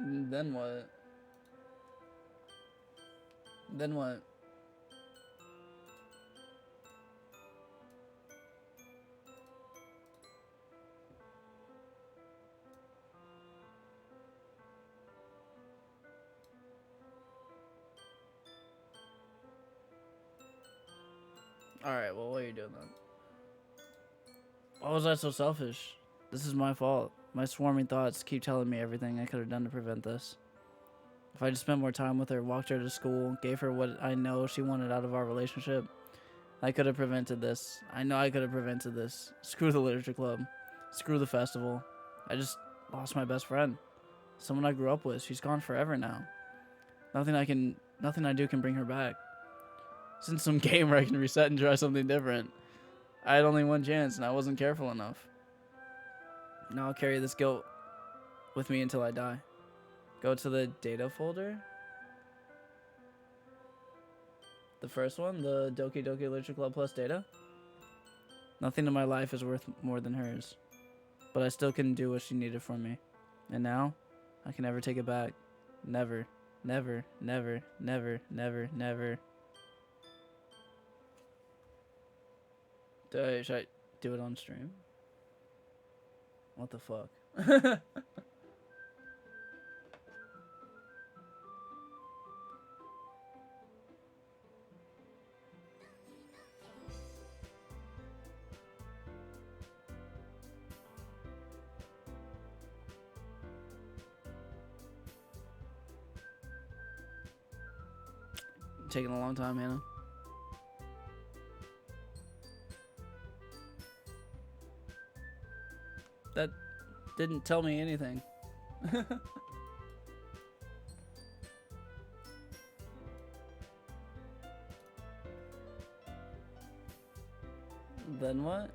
Then what? Then what? Alright, well, what are you doing then? Why was I so selfish? This is my fault. My swarming thoughts keep telling me everything I could have done to prevent this. If I just spent more time with her, walked her to school, gave her what I know she wanted out of our relationship, I could have prevented this. I know I could have prevented this. Screw the literature club. Screw the festival. I just lost my best friend. Someone I grew up with. She's gone forever now. Nothing I do can bring her back. Since some game where I can reset and try something different. I had only one chance and I wasn't careful enough. Now I'll carry this guilt with me until I die. Go to the data folder. The first one, the Doki Doki Literature Club Plus data. Nothing in my life is worth more than hers. But I still couldn't do what she needed from me. And now, I can never take it back. Never. Never. Never. Never. Never. Never. Should I do it on stream? What the fuck? Taking a long time, Hannah. That didn't tell me anything. Then what?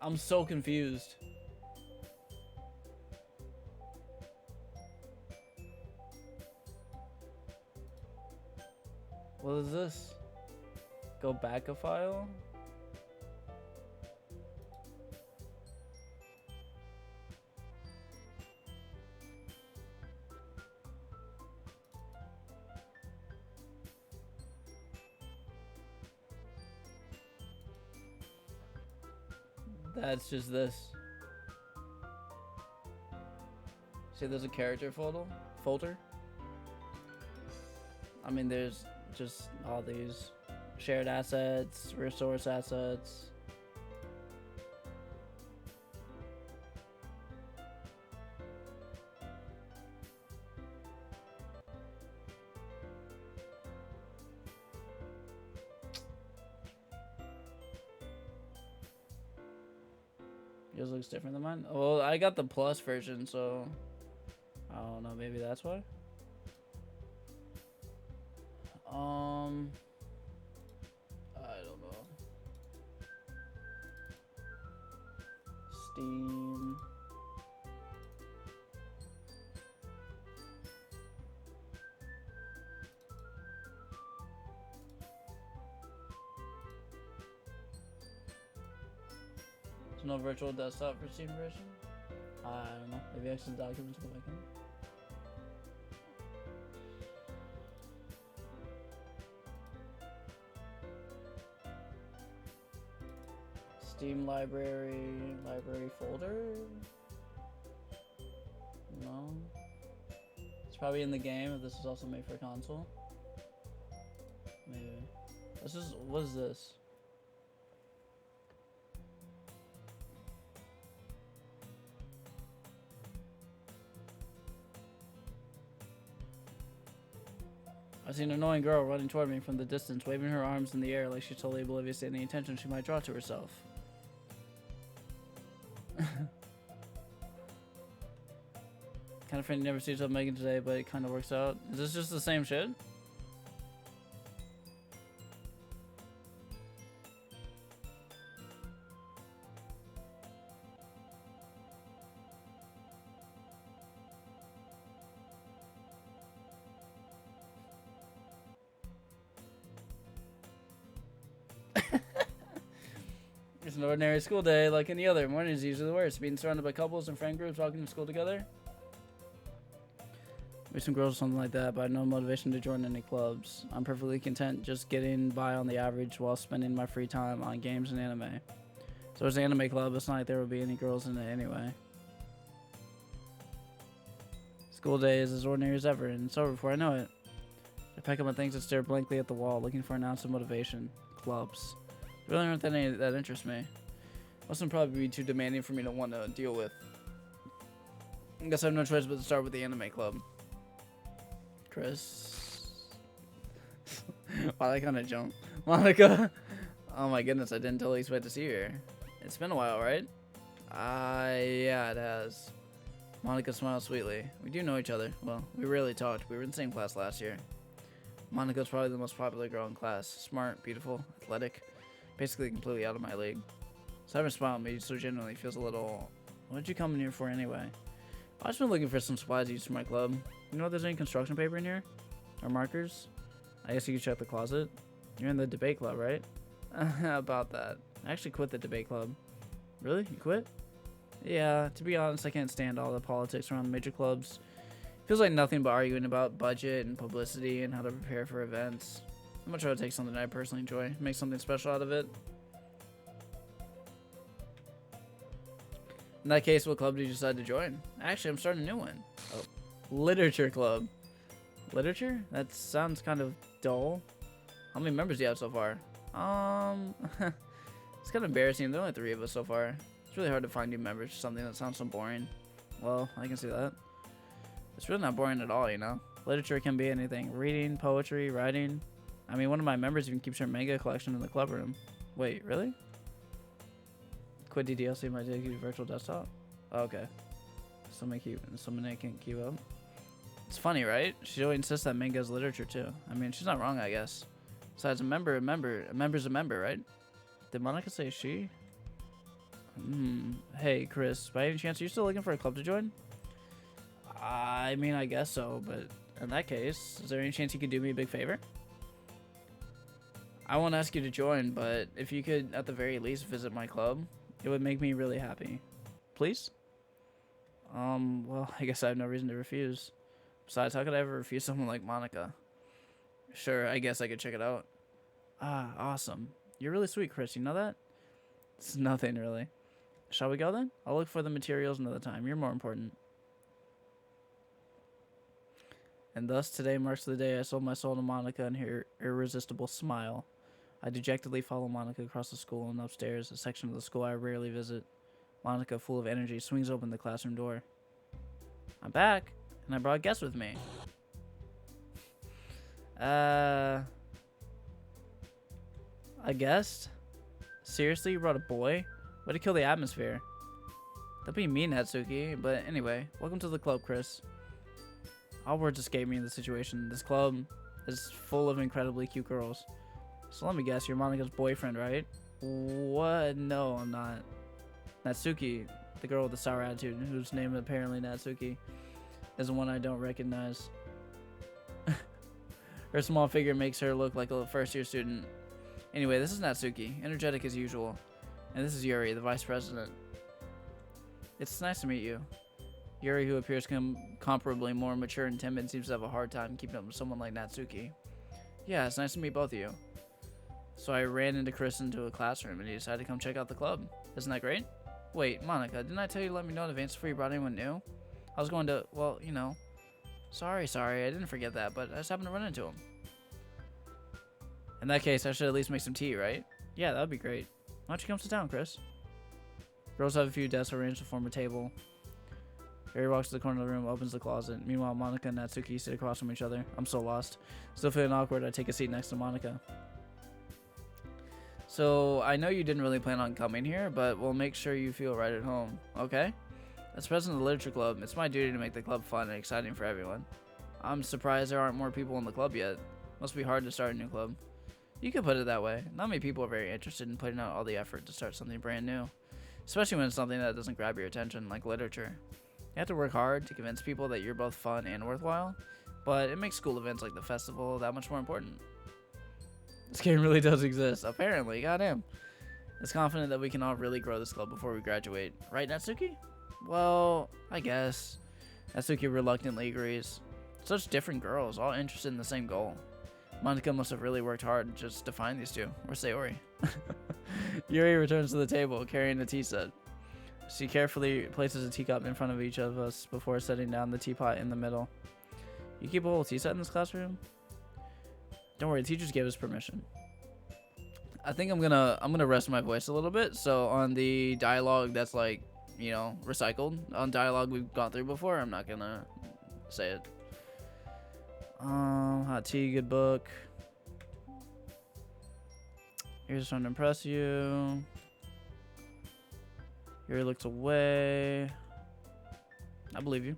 I'm so confused. What is this? Go back a file? That's just this. See, there's a character folder. I mean, there's just all these shared assets, resource assets. Yours looks different than mine. Well, I got the plus version, so I don't know. Maybe that's why. I don't know. Steam. There's no virtual desktop for Steam version? I don't know. Maybe extra documents go back in. Steam library folder? No. It's probably in the game if this is also made for console. Maybe. This is, what is this? I see an annoying girl running toward me from the distance, waving her arms in the air like she's totally oblivious to any attention she might draw to herself. Kind of friend you never see yourself making today, but it kind of works out. Is this just the same shit? It's an ordinary school day like any other. Morning is usually the worst. Being surrounded by couples and friend groups walking to school together. Maybe some girls or something like that, but I have no motivation to join any clubs. I'm perfectly content just getting by on the average while spending my free time on games and anime. So there's an anime club. It's not like there would be any girls in it anyway. School day is as ordinary as ever, and it's over before I know it. I pack up my things and stare blankly at the wall, looking for an ounce of motivation. Clubs. Really aren't that any that interest me. Most of them probably be too demanding for me to want to deal with. I guess I have no choice but to start with the anime club. Chris. Wow, that kind of jumped. Monica. Oh my goodness, I didn't totally expect to see you here. It's been a while, right? Yeah, it has. Monica smiles sweetly. We do know each other. Well, we rarely talked. We were in the same class last year. Monica's probably the most popular girl in class. Smart, beautiful, athletic. Basically completely out of my league. So having a smile at me so genuinely feels a little... What did you come in here for anyway? I've just been looking for some supplies to use for my club. You know if there's any construction paper in here? Or markers? I guess you could check the closet. You're in the debate club, right? About that. I actually quit the debate club. Really? You quit? Yeah, to be honest, I can't stand all the politics around the major clubs. Feels like nothing but arguing about budget and publicity and how to prepare for events. I'm gonna try to take something that I personally enjoy, make something special out of it. In that case, what club did you decide to join? Actually, I'm starting a new one. Oh, literature club. Literature? That sounds kind of dull. How many members do you have so far? It's kind of embarrassing. There are only 3 of us so far. It's really hard to find new members for something that sounds so boring. Well, I can see that. It's really not boring at all, you know? Literature can be anything. Reading, poetry, writing. I mean, one of my members even keeps her manga collection in the club room. Wait, really? Quit DDLC might take you to virtual desktop? Oh, okay. Someone can't keep up. It's funny, right? She always insists that manga is literature, too. I mean, she's not wrong, I guess. Besides, a member's a member, right? Did Monica say she? Hey, Chris, by any chance, are you still looking for a club to join? I mean, I guess so, but in that case, is there any chance you could do me a big favor? I won't ask you to join, but if you could, at the very least, visit my club, it would make me really happy. Please? Well, I guess I have no reason to refuse. Besides, how could I ever refuse someone like Monica? Sure, I guess I could check it out. Ah, awesome. You're really sweet, Chris. You know that? It's nothing, really. Shall we go, then? I'll look for the materials another time. You're more important. And thus, today marks the day I sold my soul to Monica and her irresistible smile. I dejectedly follow Monica across the school and upstairs, a section of the school I rarely visit. Monica, full of energy, swings open the classroom door. I'm back, and I brought a guest with me. A guest? Seriously, you brought a boy? Way to kill the atmosphere. That'd be mean, Natsuki, but anyway, welcome to the club, Chris. All words escape me in this situation. This club is full of incredibly cute girls. So let me guess, you're Monica's boyfriend, right? What? No, I'm not. Natsuki, the girl with the sour attitude, whose name apparently Natsuki, is the one I don't recognize. Her small figure makes her look like a first-year student. Anyway, this is Natsuki, energetic as usual. And this is Yuri, the vice president. It's nice to meet you. Yuri, who appears comparably more mature and timid, seems to have a hard time keeping up with someone like Natsuki. Yeah, it's nice to meet both of you. So I ran into Chris into a classroom, and he decided to come check out the club. Isn't that great? Wait, Monica, didn't I tell you to let me know in advance before you brought anyone new? I was going to, well, you know. Sorry, I didn't forget that, but I just happened to run into him. In that case, I should at least make some tea, right? Yeah, that would be great. Why don't you come sit down, Chris? Girls have a few desks arranged to form a table. Harry walks to the corner of the room, opens the closet. Meanwhile, Monica and Natsuki sit across from each other. I'm so lost. Still feeling awkward, I take a seat next to Monica. So, I know you didn't really plan on coming here, but we'll make sure you feel right at home, okay? As president of the Literature Club, it's my duty to make the club fun and exciting for everyone. I'm surprised there aren't more people in the club yet. Must be hard to start a new club. You could put it that way. Not many people are very interested in putting out all the effort to start something brand new. Especially when it's something that doesn't grab your attention, like literature. You have to work hard to convince people that you're both fun and worthwhile, but it makes school events like the festival that much more important. This game really does exist, apparently, goddamn. It's confident that we can all really grow this club before we graduate. Right, Natsuki? Well, I guess. Natsuki reluctantly agrees. Such different girls, all interested in the same goal. Monica must have really worked hard just to find these two. Where's Sayori? Yuri returns to the table, carrying a tea set. She carefully places a teacup in front of each of us before setting down the teapot in the middle. You keep a whole tea set in this classroom? Don't worry, the teachers gave us permission. I think I'm gonna rest my voice a little bit. So on the dialogue that's like, you know, recycled, on dialogue we've gone through before, I'm not gonna say it. Hot tea, good book. Here's trying to impress you. Yuri looks away. I believe you.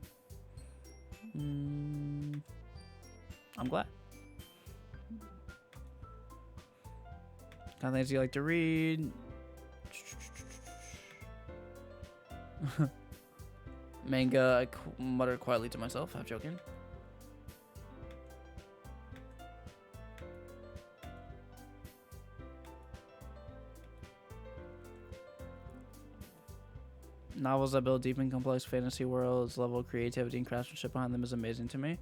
I'm glad. Kind of things you like to read. Manga, I muttered quietly to myself, half joking. Novels that build deep and complex fantasy worlds, level of creativity and craftsmanship behind them is amazing to me.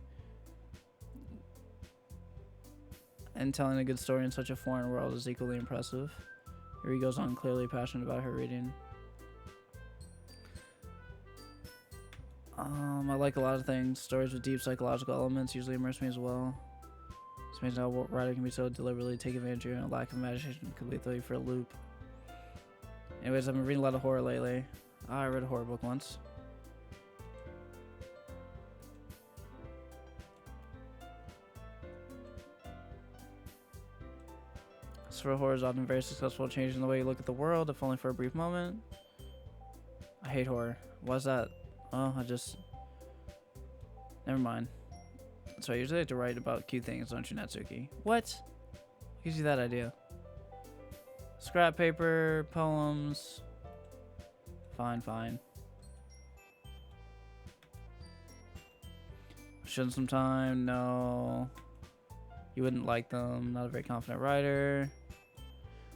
And telling a good story in such a foreign world is equally impressive. Yuri goes on, clearly passionate about her reading. I like a lot of things. Stories with deep psychological elements usually immerse me as well. It's amazing how a writer can be so deliberately take advantage of your lack of imagination could lead you for a loop. Anyways, I've been reading a lot of horror lately. I read a horror book once. So horror is often very successful at changing the way you look at the world, if only for a brief moment. I hate horror. Why's that? Oh, never mind. So I usually like to write about cute things, don't you, Natsuki? What? Gives you that idea? Scrap paper, poems. Fine, fine. Shouldn't some time? No. You wouldn't like them. Not a very confident writer.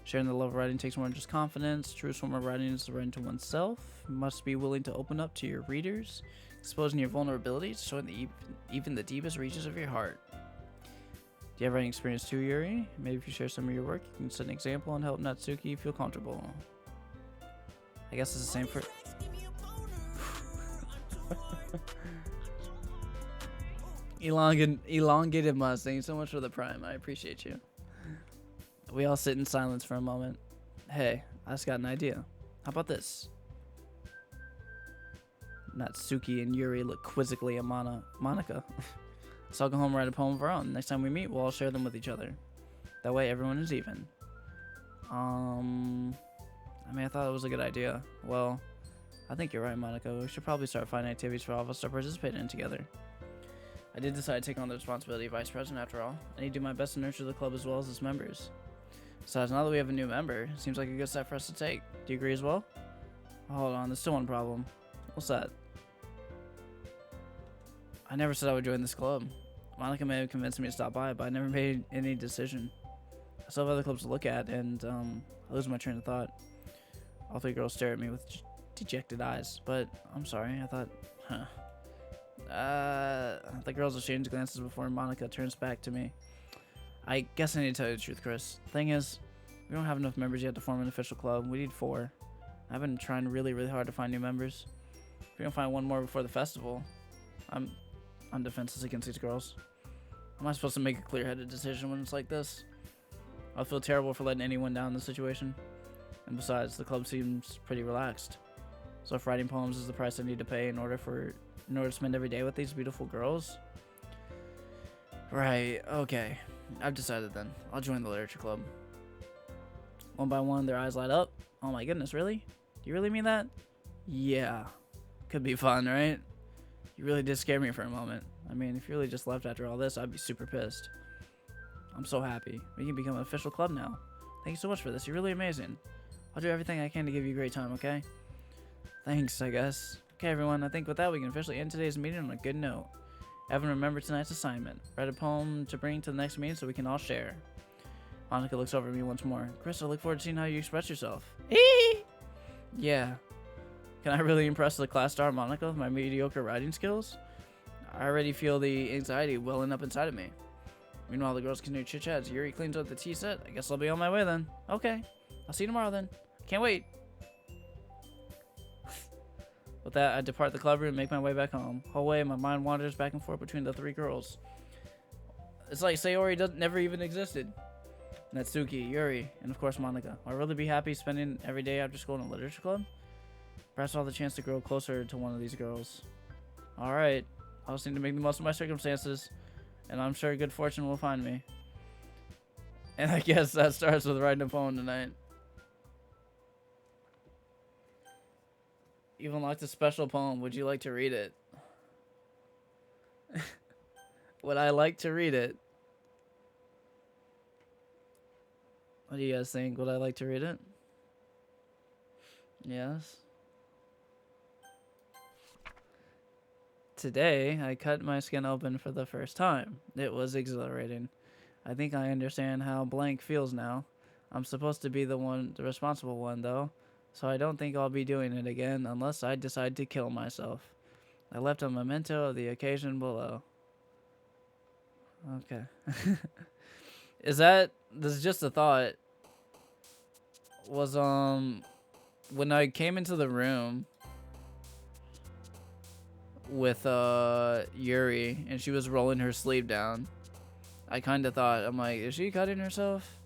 Sharing the love of writing takes more than just confidence. True form of writing is the writing to oneself. You must be willing to open up to your readers, exposing your vulnerabilities, showing even the deepest reaches of your heart. Do you have writing experience too, Yuri? Maybe if you share some of your work, you can set an example and help Natsuki feel comfortable. I guess it's the same for... Elongated Must, thank you so much for the prime. I appreciate you. We all sit in silence for a moment. Hey, I just got an idea. How about this? Natsuki and Yuri look quizzically at Monica. So I'll go home and write a poem of our own. Next time we meet, we'll all share them with each other. That way everyone is even. I mean, I thought it was a good idea. Well, I think you're right, Monica. We should probably start finding activities for all of us to participate in together. I did decide to take on the responsibility of vice president after all. I need to do my best to nurture the club as well as its members. Besides, now that we have a new member, it seems like a good step for us to take. Do you agree as well? Hold on, there's still one problem. What's that? I never said I would join this club. Monica may have convinced me to stop by, but I never made any decision. I still have other clubs to look at, and I lose my train of thought. All three girls stare at me with dejected eyes, but I'm sorry, I thought, the girls exchange glances before Monica turns back to me. I guess I need to tell you the truth, Chris. Thing is, we don't have enough members yet to form an official club. We need 4. I've been trying really, really hard to find new members. If we don't find one more before the festival, I'm on defenses against these girls. Am I supposed to make a clear-headed decision when it's like this? I'll feel terrible for letting anyone down in this situation. And besides, the club seems pretty relaxed. So if writing poems is the price I need to pay in order to spend every day with these beautiful girls? Right, okay. I've decided then. I'll join the literature club. One by one, their eyes light up. Oh my goodness, really? Do you really mean that? Yeah. Could be fun, right? You really did scare me for a moment. I mean, if you really just left after all this, I'd be super pissed. I'm so happy. We can become an official club now. Thank you so much for this. You're really amazing. I'll do everything I can to give you a great time, okay? Thanks, I guess. Okay, everyone, I think with that, we can officially end today's meeting on a good note. Everyone remember tonight's assignment. Write a poem to bring to the next meeting so we can all share. Monica looks over at me once more. Chris, I look forward to seeing how you express yourself. Yeah. Can I really impress the class star Monica with my mediocre writing skills? I already feel the anxiety welling up inside of me. Meanwhile, the girls continue chit-chat as Yuri cleans up the tea set. I guess I'll be on my way then. Okay. I'll see you tomorrow then. Can't wait. With that, I depart the club room and make my way back home. Whole way, my mind wanders back and forth between the 3 girls. It's like Sayori never even existed. Natsuki, Yuri, and of course Monica. Will I really be happy spending every day after school in a literature club? Perhaps I'll have the chance to grow closer to one of these girls. Alright, I'll just need to make the most of my circumstances, and I'm sure good fortune will find me. And I guess that starts with writing a poem tonight. You've unlocked a special poem. Would you like to read it? Would I like to read it? What do you guys think? Would I like to read it? Yes. Today, I cut my skin open for the first time. It was exhilarating. I think I understand how blank feels now. I'm supposed to be the responsible one, though, so I don't think I'll be doing it again unless I decide to kill myself. I left a memento of the occasion below. Okay. This is just a thought, was, when I came into the room with, Yuri, and she was rolling her sleeve down, I kind of thought, I'm like, is she cutting herself?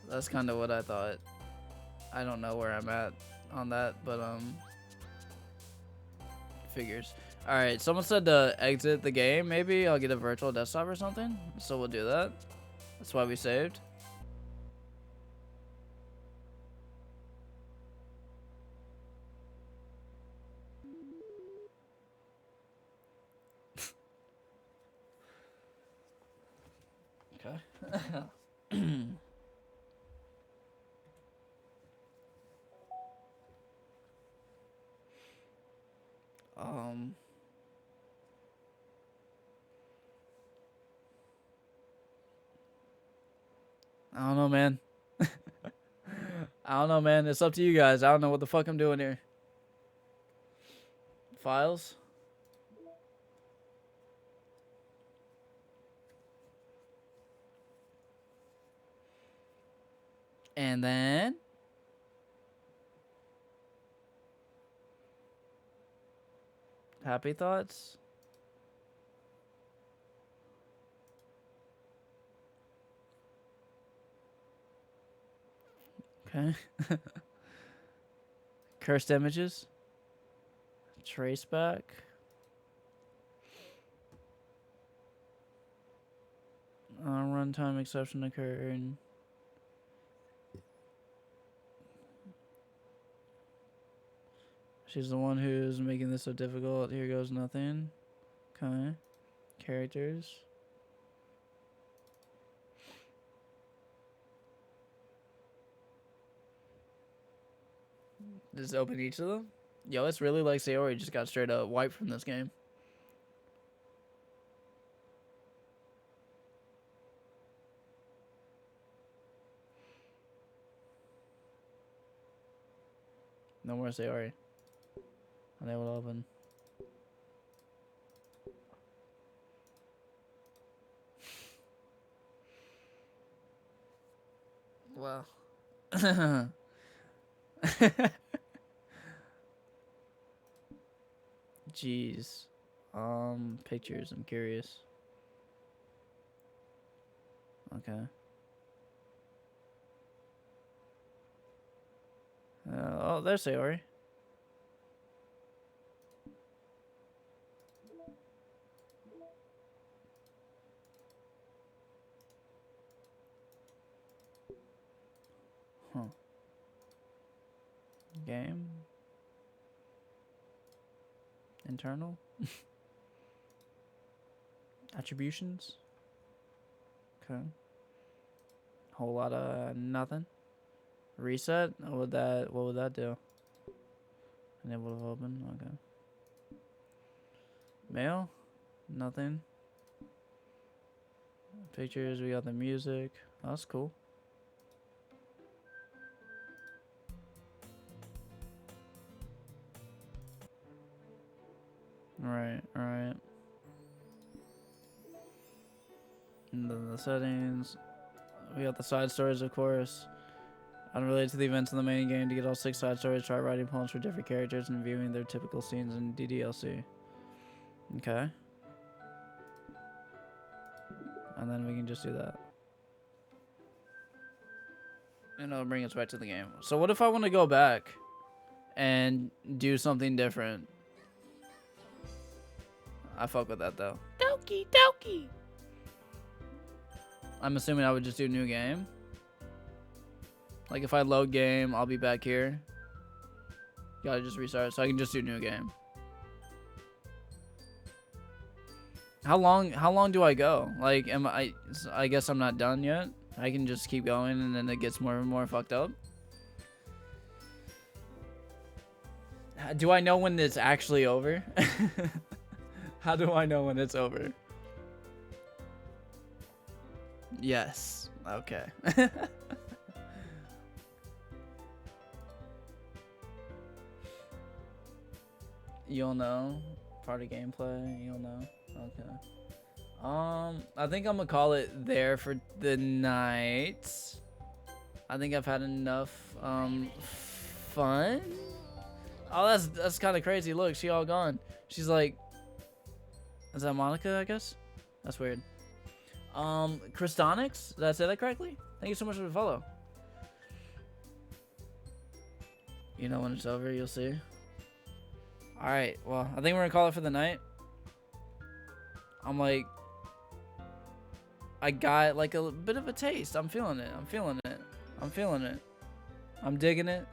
That's kind of what I thought. I don't know where I'm at on that, but, figures. Alright, someone said to exit the game. Maybe I'll get a virtual desktop or something. So we'll do that. That's why we saved. Okay. I don't know, man. I don't know, man. It's up to you guys. I don't know what the fuck I'm doing here. Files. And then happy thoughts. Okay. Cursed images. Trace back. Runtime exception occurred. She's the one who's making this so difficult. Here goes nothing. Okay. Characters. Just open each of them? Yo, it's really like Sayori just got straight up wiped from this game. No more Sayori. Unable to open. Well. Jeez. Pictures. I'm curious. Okay. Oh, there's Sayori. Huh. Game. Internal. Attributions. Okay. Whole lot of nothing. Reset. What would that do? Enable to open. Okay. Mail. Nothing. Pictures. We got the music. Oh, that's cool. Right. And then the settings. We got the side stories, of course. Unrelated to the events in the main game. To get all 6 side stories, try writing poems for different characters and viewing their typical scenes in DDLC. Okay. And then we can just do that. And it'll bring us back to the game. So what if I want to go back and do something different? I fuck with that though. Doki. I'm assuming I would just do new game. Like if I load game, I'll be back here. Gotta just restart, so I can just do new game. How long do I go? Like, I guess I'm not done yet. I can just keep going, and then it gets more and more fucked up. Do I know when it's actually over? How do I know when it's over? Yes. Okay. You'll know. Part of gameplay. You'll know. Okay. I think I'm gonna call it there for the night. I think I've had enough fun. Oh, that's kind of crazy. Look, she all gone. She's like, is that Monica? I guess. That's weird. Christonics. Did I say that correctly? Thank you so much for the follow. You know when it's over, you'll see. All right. Well, I think we're gonna call it for the night. I'm like, I got like a bit of a taste. I'm feeling it. I'm digging it.